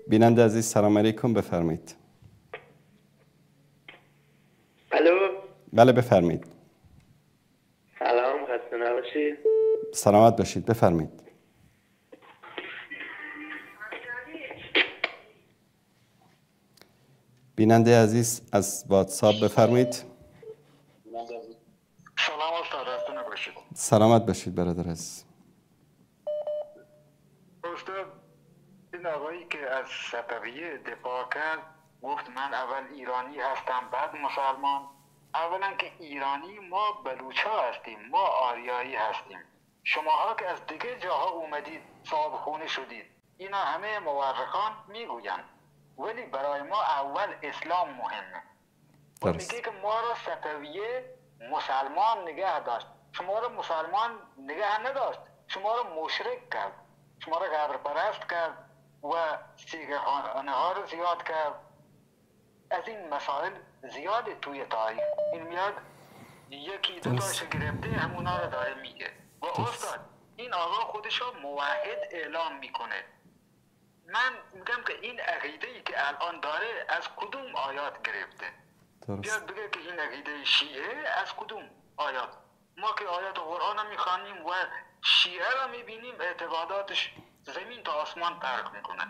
بیننده عزیز سلام علیکم، بفرمایید. الو. بله بفرمایید. سلام، خسته نباشید. سلامت باشید، بفرمایید. بیننده عزیز از واتساپ بفرمایید. سلام استاد، خسته نباشید. سلامت باشید برادر عزیز. استاد این آقایی که از صفویه دفاع کرد گفت من اول ایرانی هستم بعد مسلمان. اولا که ایرانی ما بلوچا هستیم، ما آریایی هستیم. شماها که از دیگه جاها اومدید صاحب خونه شدید، اینا همه مورخان میگوین، ولی برای ما اول اسلام مهمه. و میگه که ما را صفویه مسلمان نگه داشت، شما را مسلمان نگه نداشت، شما را مشرک کرد، شما را قبر پرست کرد و سیگه خانه ها رو زیاد کرد. از این مسائل زیاده توی تاریخ. این میاد یکی دو تاش گرفته همونا رو داره میگه. و استاد این آقا خودش رو موحد اعلام میکنه. من میگم که این عقیده ای که الان داره از کدوم آیات گرفته؟ بیاد بگه که این عقیده شیعه از کدوم آیات؟ ما که آیات قرآن رو میخوانیم و شیعه رو میبینیم اعتقاداتش زمین تا آسمان فرق میکنه.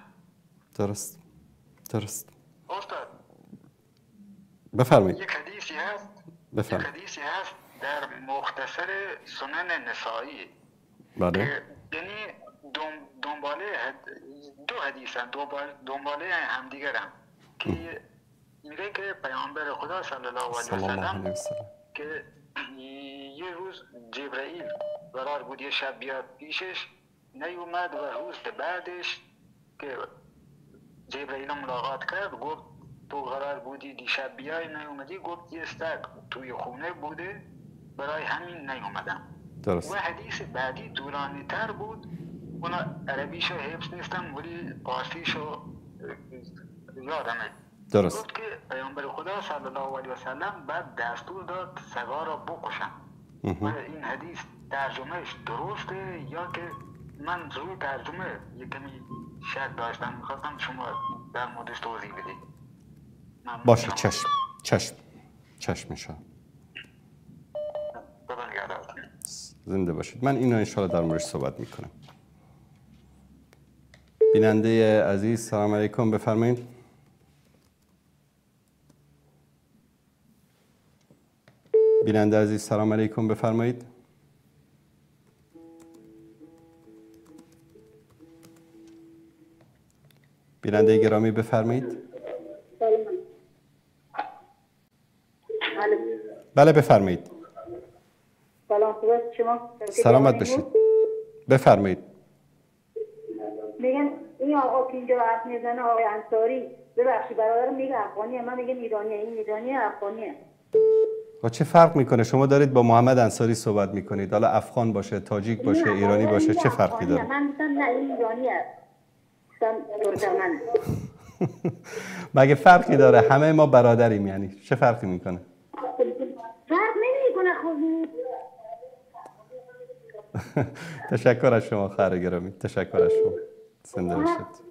درست. استاد بفرمایید. یک حدیثی هست در مختصر سنن نسائی. بله. یعنی دنباله دو حدیثن دنباله همدیگرن که میگه که پیامبر خدا صلی الله علیه و سلم که یه روز جبرائیل قرار بود یه شب بیاد پیشش نیومد و روز بعدش که جبرائیل ملاقات کرد گفت تو قرار بودی دیشب بیای نیومدی، گفت یه استک توی خونه بوده برای همین نیومدم. درست. و حدیث بعدی طولانی تر بود، اونا عربیشو حفظ نیستم ولی فارسیشو یادمه. درست. گفت که پیامبر خدا صلی الله علیه و سلم بعد دستور داد سگا را بکشن. و این حدیث ترجمهش درسته یا که من روی ترجمه یکمی شک داشتم، میخواستم شما در موردش توضیح بدید. باشه چشم میشه. زنده باشید. من اینو انشاءالله در موردش صحبت میکنم. بیننده عزیز سلام علیکم، بفرمایید. بیننده عزیز سلام علیکم، بفرمایید. بیننده گرامی بفرمایید. بله بفرمایید. سلام شما. سلامت باشید. بفرمایید. میگن این آقا که اینجا حرف میزنه آقای انصاری، ببخشید برادرم میگه افغانیه، من میگم ایرانیه، این ایرانیه افغانیه. و چه فرق میکنه؟ شما دارید با محمد انصاری صحبت میکنید، حالا افغان باشه، تاجیک باشه، ایرانی باشه، چه فرقی داره؟ من میگم نه این ایرانیه. ترجمن. مگه فرقی داره؟ همه ما برادریم، یعنی چه فرقی میکنه؟ فرق نمیکنه خب. تشکر از شما خواهر گرامی، تشکر از شما. زنده باشید.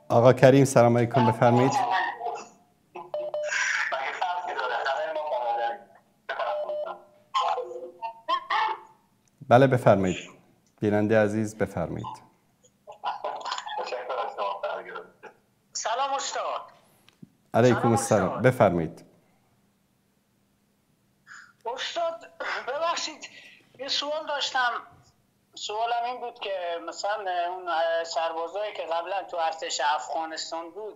آقا کریم سلام علیکم، بفرمایید. بله بفرمایید. بیننده عزیز بفرمایید. سلام استاد. علیکم السلام، بفرمایید. استاد ببخشید یه سوال داشتم. سوالم این بود که مثلا اون سربازایی که قبلا تو ارتش افغانستان بود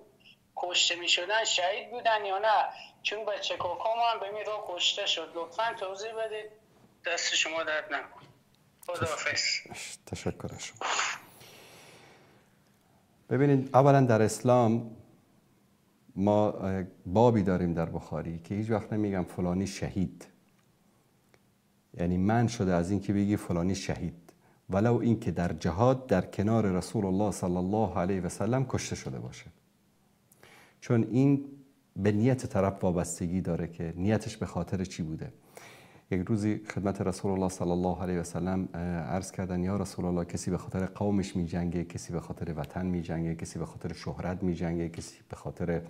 کشته می شدن شهید بودن یا نه؟ چون بچه کوکام هم به می رو کشته شد. لطفا توضیح بدید. دست شما درد نکنه. خداحافظ. تشکر از شما. ببینید اولا در اسلام ما بابی داریم در بخاری که هیچ وقت نمیگم فلانی شهید، یعنی من شده از این که بگی فلانی شهید، ولو این که در جهاد در کنار رسول الله صلی الله علیه و سلم کشته شده باشه، چون این به نیت طرف وابستگی داره که نیتش به خاطر چی بوده. یک روزی خدمت رسول الله صلی الله علیه و سلم عرض کردن یا رسول الله کسی به خاطر قومش می جنگه، کسی به خاطر وطن می جنگه، کسی به خاطر شهرت می جنگه، کسی به خاطر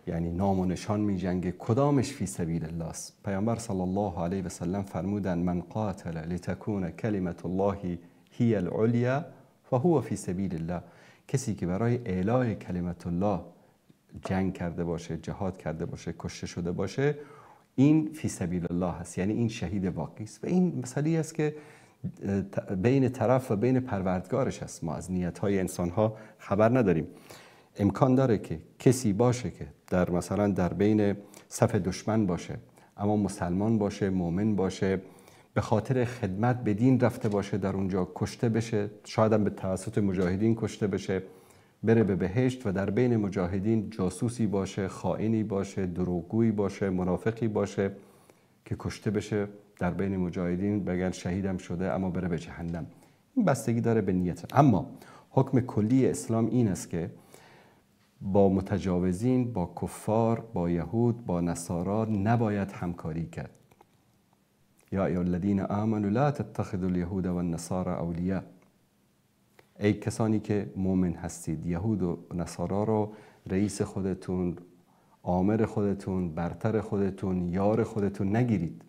یعنی نام و نشان می جنگه، کدامش فی سبیل الله است؟ پیامبر صلی الله علیه و سلم فرمودن من قاتل لتکون کلمت الله هی العلیا فهو فی سبیل الله. کسی که برای اعلای کلمت الله جنگ کرده باشه، جهاد کرده باشه، کشته شده باشه، این فی سبیل الله هست، یعنی این شهید واقعی است. و این مسئله است که بین طرف و بین پروردگارش است. ما از نیت‌های انسان‌ها خبر نداریم. امکان داره که کسی باشه که در مثلا در بین صف دشمن باشه اما مسلمان باشه، مؤمن باشه، به خاطر خدمت به دین رفته باشه، در اونجا کشته بشه، شاید هم به توسط مجاهدین کشته بشه، بره به بهشت و در بین مجاهدین جاسوسی باشه، خائنی باشه، دروغگویی باشه، منافقی باشه که کشته بشه، در بین مجاهدین بگن شهیدم شده اما بره به جهنم. این بستگی داره به نیت. اما حکم کلی اسلام این است که با متجاوزین، با کفار، با یهود، با نصارا نباید همکاری کرد. یا ایها الذین آمنوا لا تتخذوا اليهود والنصارى اولیاء. ای کسانی که مؤمن هستید، یهود و نصارا رو رئیس خودتون، آمر خودتون، برتر خودتون، یار خودتون نگیرید.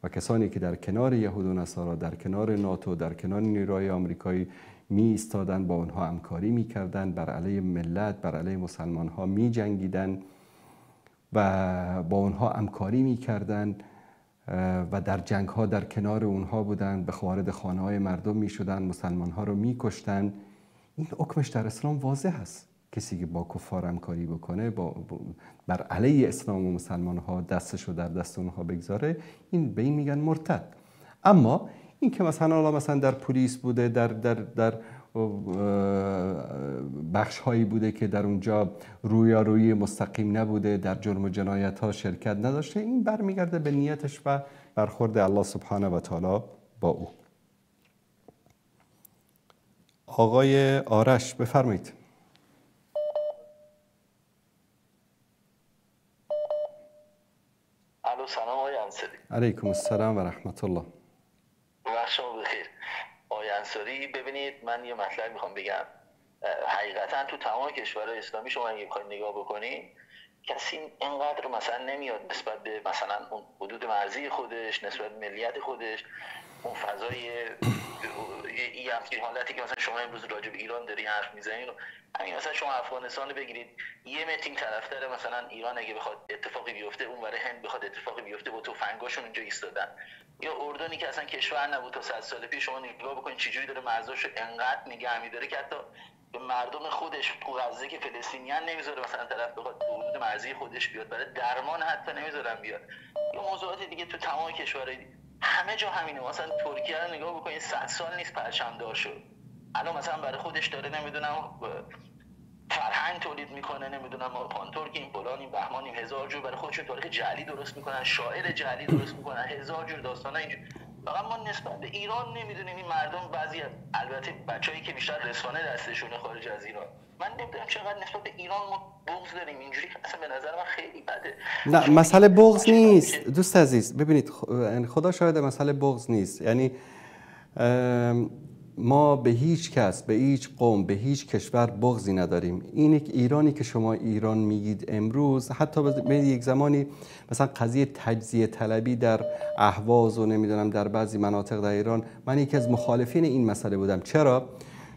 و کسانی که در کنار یهود و نصارا، در کنار ناتو، در کنار نیروهای آمریکایی می ایستادن، با اونها همکاری می کردن، بر علیه ملت، بر علیه مسلمان ها می جنگیدن و با اونها همکاری می کردن و در جنگ ها در کنار اونها بودن، به وارد خانه های مردم می شدن، مسلمان ها رو می کشتن. این حکمش در اسلام واضح است. کسی که با کفار همکاری بکنه، بر علیه اسلام و مسلمان ها دستش رو در دست اونها بگذاره، این به این میگن مرتد. اما این که مثلا در پلیس بوده، در بخش هایی بوده که در اونجا رویارویی مستقیم نبوده، در جرم و جنایت ها شرکت نداشته، این برمیگرده به نیتش و برخورد الله سبحانه و تعالی با او. آقای آرش بفرمایید. الو سلام آقای انصاری. علیکم السلام و رحمت الله. وقت شما بخیر. آقای انصاری ببینید من یه مطلب میخوام بگم. حقیقتا تو تمام کشورهای اسلامی شما اگه بخواید نگاه بکنید کسی اینقدر مثلا نمیاد نسبت به مثلا اون حدود مرزی خودش، نسبت به ملیت خودش، اون فضای این همچین حالتی که مثلا شما امروز راجع به ایران داری حرف میزنید، همین مثلا شما افغانستان رو بگیرید، یه متین طرفدار مثلا ایران اگه بخواد اتفاقی بیفته، اون برای هند بخواد اتفاقی بیفته، با تفنگاشون اونجا ایستادن. یا اردنی که اصلا کشور نبود تا 100 سال پیش، شما نگاه بکنید چجوری داره مرزاشو انقدر نگه می‌داره که حتی به مردم خودش تو غزه که فلسطینیان نمیذاره مثلا طرف بخواد حدود مرزی خودش بیاد، برای درمان حتی نمیذارن بیاد. یا موضوعات دیگه تو تمام کشورهای همه جا همینه. مثلا ترکیه رو نگاه بکنید 100 سال نیست پرچم‌دار شد، الان مثلا برای خودش داره نمیدونم فرهنگ تولید میکنه، نمیدونم ما پانتورکیم فلانیم بهمانیم، هزار جور برای خودشون تاریخ جعلی درست میکنن، شاعر جعلی درست میکنن، هزار جور داستانا اینجور. فقط ما نسبت به ایران نمیدونیم این مردم بعضی البته بچه‌ای که بیشتر رسانه دستشونه خارج از ایران، من نمیدونم چقدر نسبت به ایران ما بغض داریم اینجوری، اصلا به نظر من خیلی بده. نه مسئله بغض نیست دوست عزیز، ببینید خدا شاهد مسئله بغض نیست. یعنی ما به هیچ کس، به هیچ قوم، به هیچ کشور بغضی نداریم. این ایرانی که شما ایران میگید امروز، حتی به یک زمانی مثلا قضیه تجزیه طلبی در اهواز و نمیدونم در بعضی مناطق در ایران، من یکی از مخالفین این مسئله بودم. چرا؟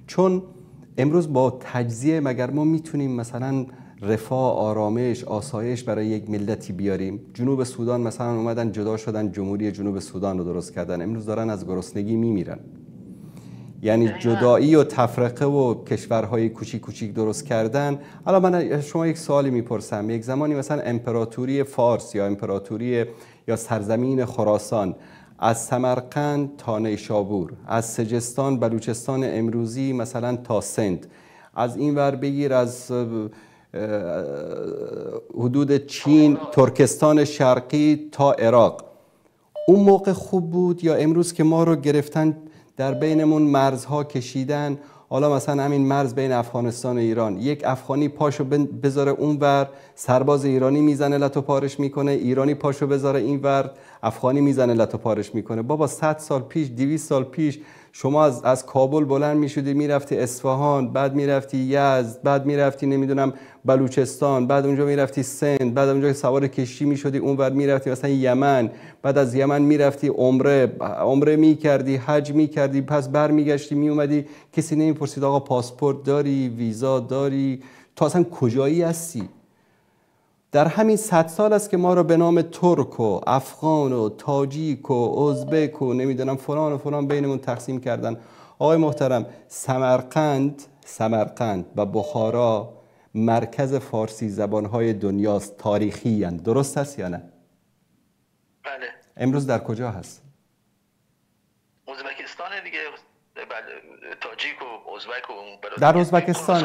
چون امروز با تجزیه مگر ما میتونیم مثلا رفاه، آرامش، آسایش برای یک ملتی بیاریم؟ جنوب سودان مثلا اومدن جدا شدن، جمهوری جنوب سودان رو درست کردن، امروز دارن از گرسنگی میمیرن. یعنی جدایی و تفرقه و کشورهای کوچیک کوچیک درست کردن. حالا من شما یک سوالی میپرسم، یک زمانی مثلا امپراتوری فارس یا امپراتوری یا سرزمین خراسان از سمرقند تا نیشابور، از سجستان بلوچستان امروزی مثلا تا سند، از این ور بگیر از حدود چین، ترکستان شرقی تا عراق، اون موقع خوب بود یا امروز که ما رو گرفتن در بینمون مرزها کشیدن؟ حالا مثلا همین مرز بین افغانستان و ایران، یک افغانی پاشو بذاره اونور، سرباز ایرانی میزنه لتو پارش میکنه، ایرانی پاشو بذاره اینور، افغانی میزنه لتو پارش میکنه. بابا 100 سال پیش، 200 سال پیش شما از کابل بلند میشدی میرفتی اصفهان، بعد میرفتی یزد، بعد میرفتی نمیدونم بلوچستان، بعد اونجا میرفتی سند، بعد اونجا سوار کشتی میشدی اونور میرفتی مثلا یمن، بعد از یمن میرفتی عمره میکردی، حج میکردی، پس برمیگشتی میومدی، کسی نمیپرسید آقا پاسپورت داری، ویزا داری، تو اصلا کجایی هستی؟ در همین 100 سال است که ما رو به نام ترک و افغان و تاجیک و ازبک و نمیدونم فلان و فلان بینمون تقسیم کردن. آقای محترم، سمرقند و بخارا مرکز فارسی زبانهای دنیاست، تاریخی هستند. درست است یا نه؟ بله. امروز در کجا هست؟ ازبکستان دیگه، تاجیک و ازبک و در ازبکستان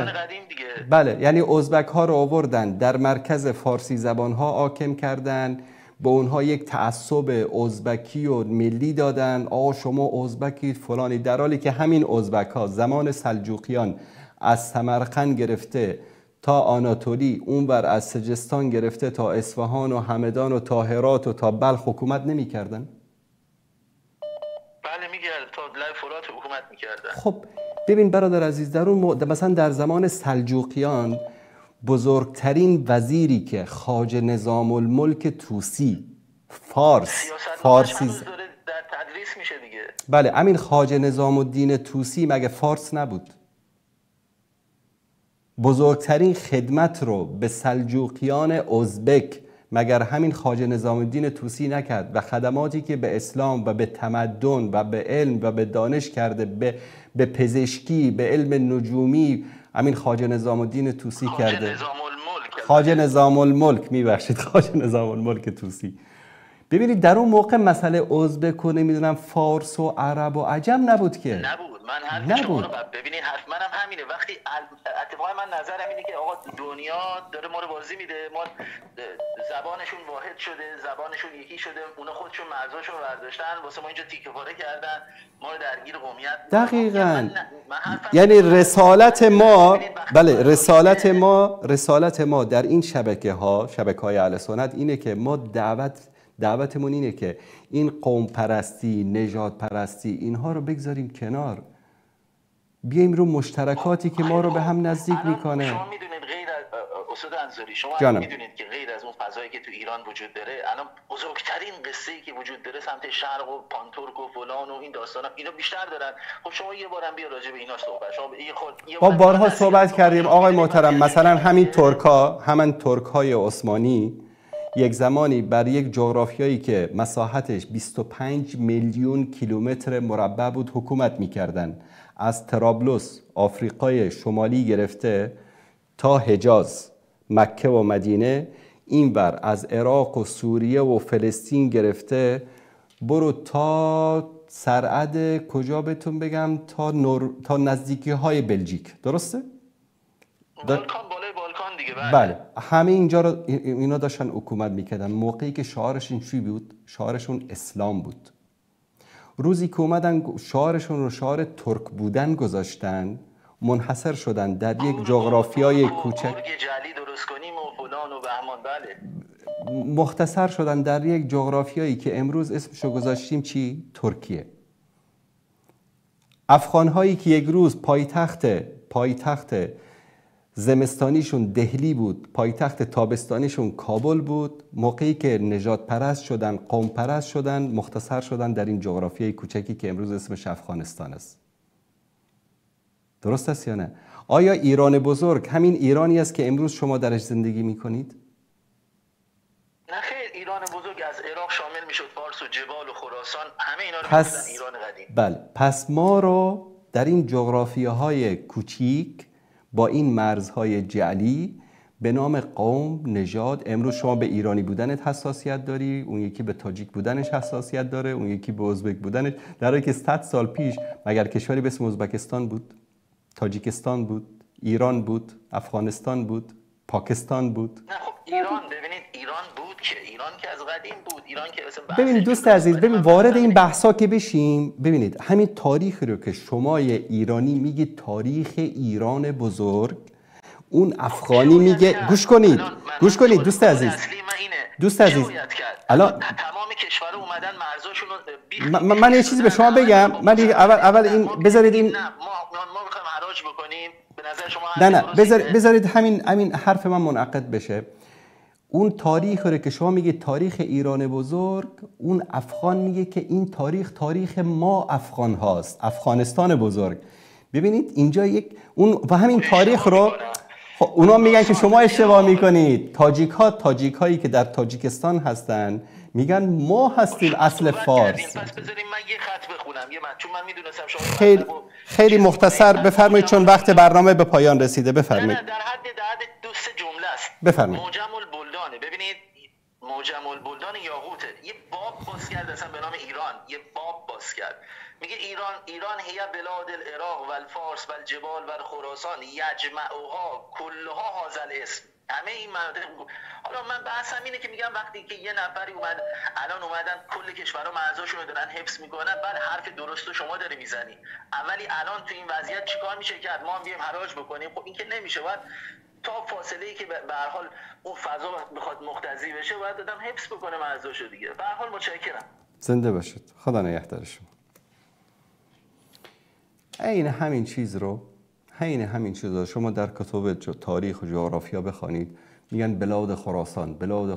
دیگه. بله، یعنی ازبک ها رو آوردن در مرکز فارسی زبان ها حاکم کردن، به اونها یک تعصب ازبکی و ملی دادن، آقا شما ازبکی فلانی، در حالی که همین ازبک ها زمان سلجوقیان از سمرقند گرفته تا آناتولی، اونور از سجستان گرفته تا اصفهان و همدان و تا هرات و تا بلخ حکومت نمی کردن؟ بله میگرد، تا لای فرات حکومت میکردن. خب ببین برادر عزیز، در اون مثلا در زمان سلجوقیان بزرگترین وزیری که خواجه نظام الملک طوسی فارسی داره در تدریس میشه دیگه. بله، همین خواجه نظام الدین طوسی مگه فارس نبود؟ بزرگترین خدمت رو به سلجوقیان ازبک مگر همین خواجه نظام الدین طوسی نکرد؟ و خدماتی که به اسلام و به تمدن و به علم و به دانش کرده، به پزشکی، به علم نجومی، همین خواجه نظام الدین طوسی کرده. خواجه نظام الملک میبخشید، خواجه نظام الملک طوسی. ببینید در اون موقع مسئله ازبک و نمیدونم فارس و عرب و عجم نبود که. نبود. من حرف شما رو ببینید، حرف منم همینه. وقتی اتفاقا من نظرم اینه که آقا دنیا داره ما رو بازی میده، ما زبانشون واحد شده، زبانشون یکی شده، اونا خودشون مرزاشون برداشتن، واسه ما اینجا تیکه پاره کردن، ما رو درگیر قومیت. دقیقاً. یعنی رسالت ما، بله رسالت ما در این شبکه‌های اهل سنت اینه که ما دعوتمون اینه که این قوم پرستی، نژاد پرستی، اینها رو بگذاریم کنار، بیایم رو مشترکاتی که ما رو به هم نزدیک میکنه. شما میدونید غیر از استاد انصاری شما میدونید که غیر از اون فضایی که تو ایران وجود داره الان بزرگترین قصه‌ای که وجود داره سمت شرق و پانتورک و فلان و این داستانا اینا بیشتر دارن. خب شما یه بارم بیا راجع به اینا صحبت. شما با بارها صحبت کردیم آقای محترم. مثلا همین ترک‌های عثمانی یک زمانی بر یک جغرافیایی که مساحتش 25 میلیون کیلومتر مربع بود حکومت می‌کردن. از طرابلس آفریقای شمالی گرفته تا حجاز، مکه و مدینه، اینور از عراق و سوریه و فلسطین گرفته برو تا سرعد کجا بهتون بگم تا نزدیکی های بلژیک. درسته؟ بالکان، بالای بالکان دیگه. بله همه اینجا رو اینا داشتن حکومت میکردن موقعی که شعارشون چی بود؟ شعارشون اسلام بود. روزی که اومدن شعارشون رو شعار ترک بودن گذاشتن منحصر شدن در یک جغرافیای کوچک، جعلی درست کنیم و فلان و بهمان. بله مختصر شدن در یک جغرافیایی که امروز اسمشو گذاشتیم چی؟ ترکیه. افغانهایی که یک روز پایتخت زمستانیشون دهلی بود، پایتخت تابستانیشون کابل بود، موقعی که نژاد پرست شدن، قوم پرست شدن، مختصر شدن در این جغرافیای کوچکی که امروز اسمش افغانستان است. درست است یا نه؟ آیا ایران بزرگ همین ایرانی است که امروز شما درش زندگی میکنید؟ نه خیر، ایران بزرگ از عراق شامل میشد، فارس و جبال و خراسان، همه اینا رو میگفتن ایران قدیم. بله، پس ما رو در این جغرافیاهای کوچیک با این مرزهای جعلی به نام قوم، نژاد، امروز شما به ایرانی بودنت حساسیت داری، اون یکی به تاجیک بودنش حساسیت داره، اون یکی به ازبک بودنش، در حالی که 100 سال پیش مگر کشوری به اسم ازبکستان بود؟ تاجیکستان بود، ایران بود، افغانستان بود، پاکستان بود. نه خب ایران، ببینید ایران بود که ایران که از قدیم بود، ایران که ببینید دوست عزیز، ببین وارد این بحثا که بشیم، ببینید همین تاریخی رو که شما ایرانی میگید تاریخ ایران بزرگ، اون افغانی میگه گوش کنید دوست عزیز، الان تمام کشورها اومدن مرزاشون من یه چیزی به شما بگم، من اول این بذارید این ما میخوایم حراج بکنیم به نظر شما نه بذارید همین حرف من منعقد بشه. اون تاریخ رو که شما میگید تاریخ ایران بزرگ، اون افغان میگه که این تاریخ ما افغان هاست، افغانستان بزرگ. ببینید اینجا اون و همین تاریخ رو اونا میگن که شما اشتباه میکنید. تاجیک هایی که در تاجیکستان هستن میگن ما هستیم اصل فارس. پس بذاریم من یه خط بخونم، چون من میدونستم شما خیلی مختصر بفرمایید چون وقت برنامه به پایان رسیده. بفرمایید. در حد 2-3 جمله است. بفرمایید. معجم البلدان، ببینید معجم البلدان یاقوته، یه باب باز کرد اصلا به نام ایران، یه باب باز کرد میگه ایران هی بلاد العراق و الفارس و الجبال و خراسان یجمعها کلها هذا الاسم، همه این مناطق. حالا من بحثم اینه که میگم وقتی که یه نفری الان اومدن کل کشورها مرزاشون رو دارن حفظ میکنن، بعد حرف درست رو شما داری میزنی، اولی الان تو این وضعیت چیکار میشه کرد؟ ما هم بیایم حراج بکنیم؟ خب این که نمیشه. باید تا فاصله ای که به هر حال اون فضا بخواد مختزی بشه باید آدم حفظ بکنه مرزاشو دیگه. به هر حال متشکرم. زنده باشید. خدا نگهدار شما. عین همین چیز رو شما در کتب تاریخ و جغرافیا بخوانید. میگن بلاد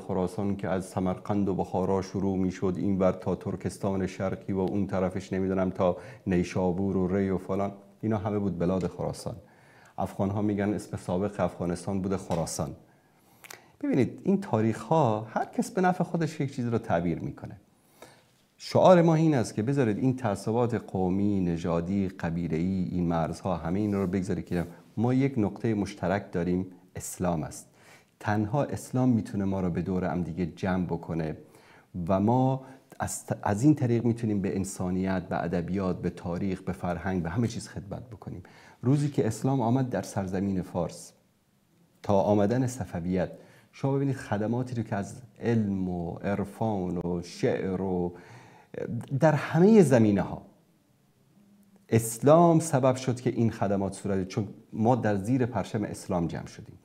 خراسان که از سمرقند و بخارا شروع میشد اینور تا ترکستان شرقی و اون طرفش نمیدونم تا نیشابور و ری و فلان، اینا همه بود بلاد خراسان. افغان ها میگن اسم سابق افغانستان بوده خراسان. ببینید این تاریخ ها هر کس به نفع خودش یک چیز رو تعبیر میکنه. شعار ما این است که بذارید این تعصبات قومی، نژادی، قبیله‌ای، این مرزها همه این رو بگذارید که ما یک نقطه مشترک داریم، اسلام است. تنها اسلام میتونه ما رو به دور هم دیگه جمع بکنه و ما از این طریق میتونیم به انسانیت، به ادبیات، به تاریخ، به فرهنگ، به همه چیز خدمت بکنیم. روزی که اسلام آمد در سرزمین فارس تا آمدن صفویت، شما ببینید خدماتی رو که از علم و عرفان و شعر و در همه زمینه ها اسلام سبب شد که این خدمات صورت، چون ما در زیر پرچم اسلام جمع شدیم.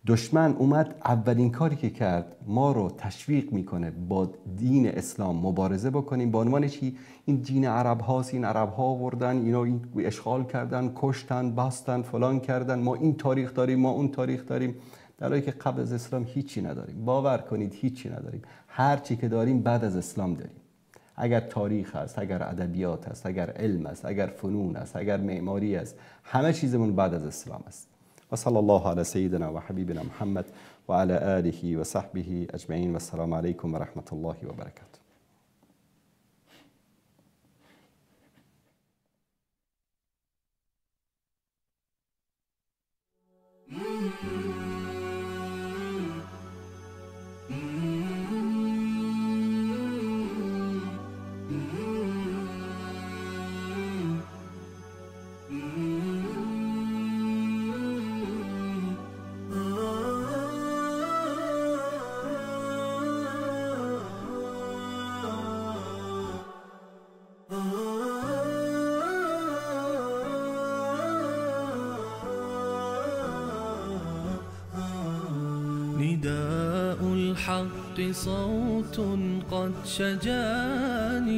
دشمن اومد اولین کاری که کرد ما رو تشویق میکنه با دین اسلام مبارزه بکنیم، با عنوان چی؟ این دین عرب هاست، این عرب ها آوردن، اینا اشغال کردن، کشتن، بستن، فلان کردن، ما این تاریخ داریم، ما اون تاریخ داریم. در حالی که قبل از اسلام هیچی نداریم. باور کنید هیچی نداریم. هر چی که داریم بعد از اسلام داریم. اگر تاریخ است، اگر ادبیات است، اگر علم است، اگر فنون است، اگر معماری است، همه چیزمون بعد از اسلام است. و صلی الله علی سیدنا و حبیبنا محمد و علی آله و صحبه اجمعین و السلام علیکم و رحمت الله و برکاته. نداء الحق صوت قد شجاني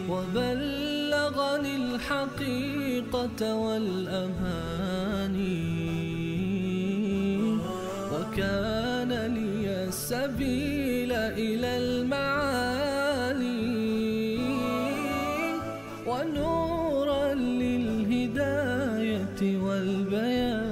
وبلغني الحقيقة والأماني وكان لي السبيل إلى المعالي ونورا للهداية والبيان.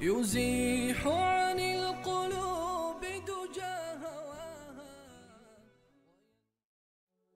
يزيح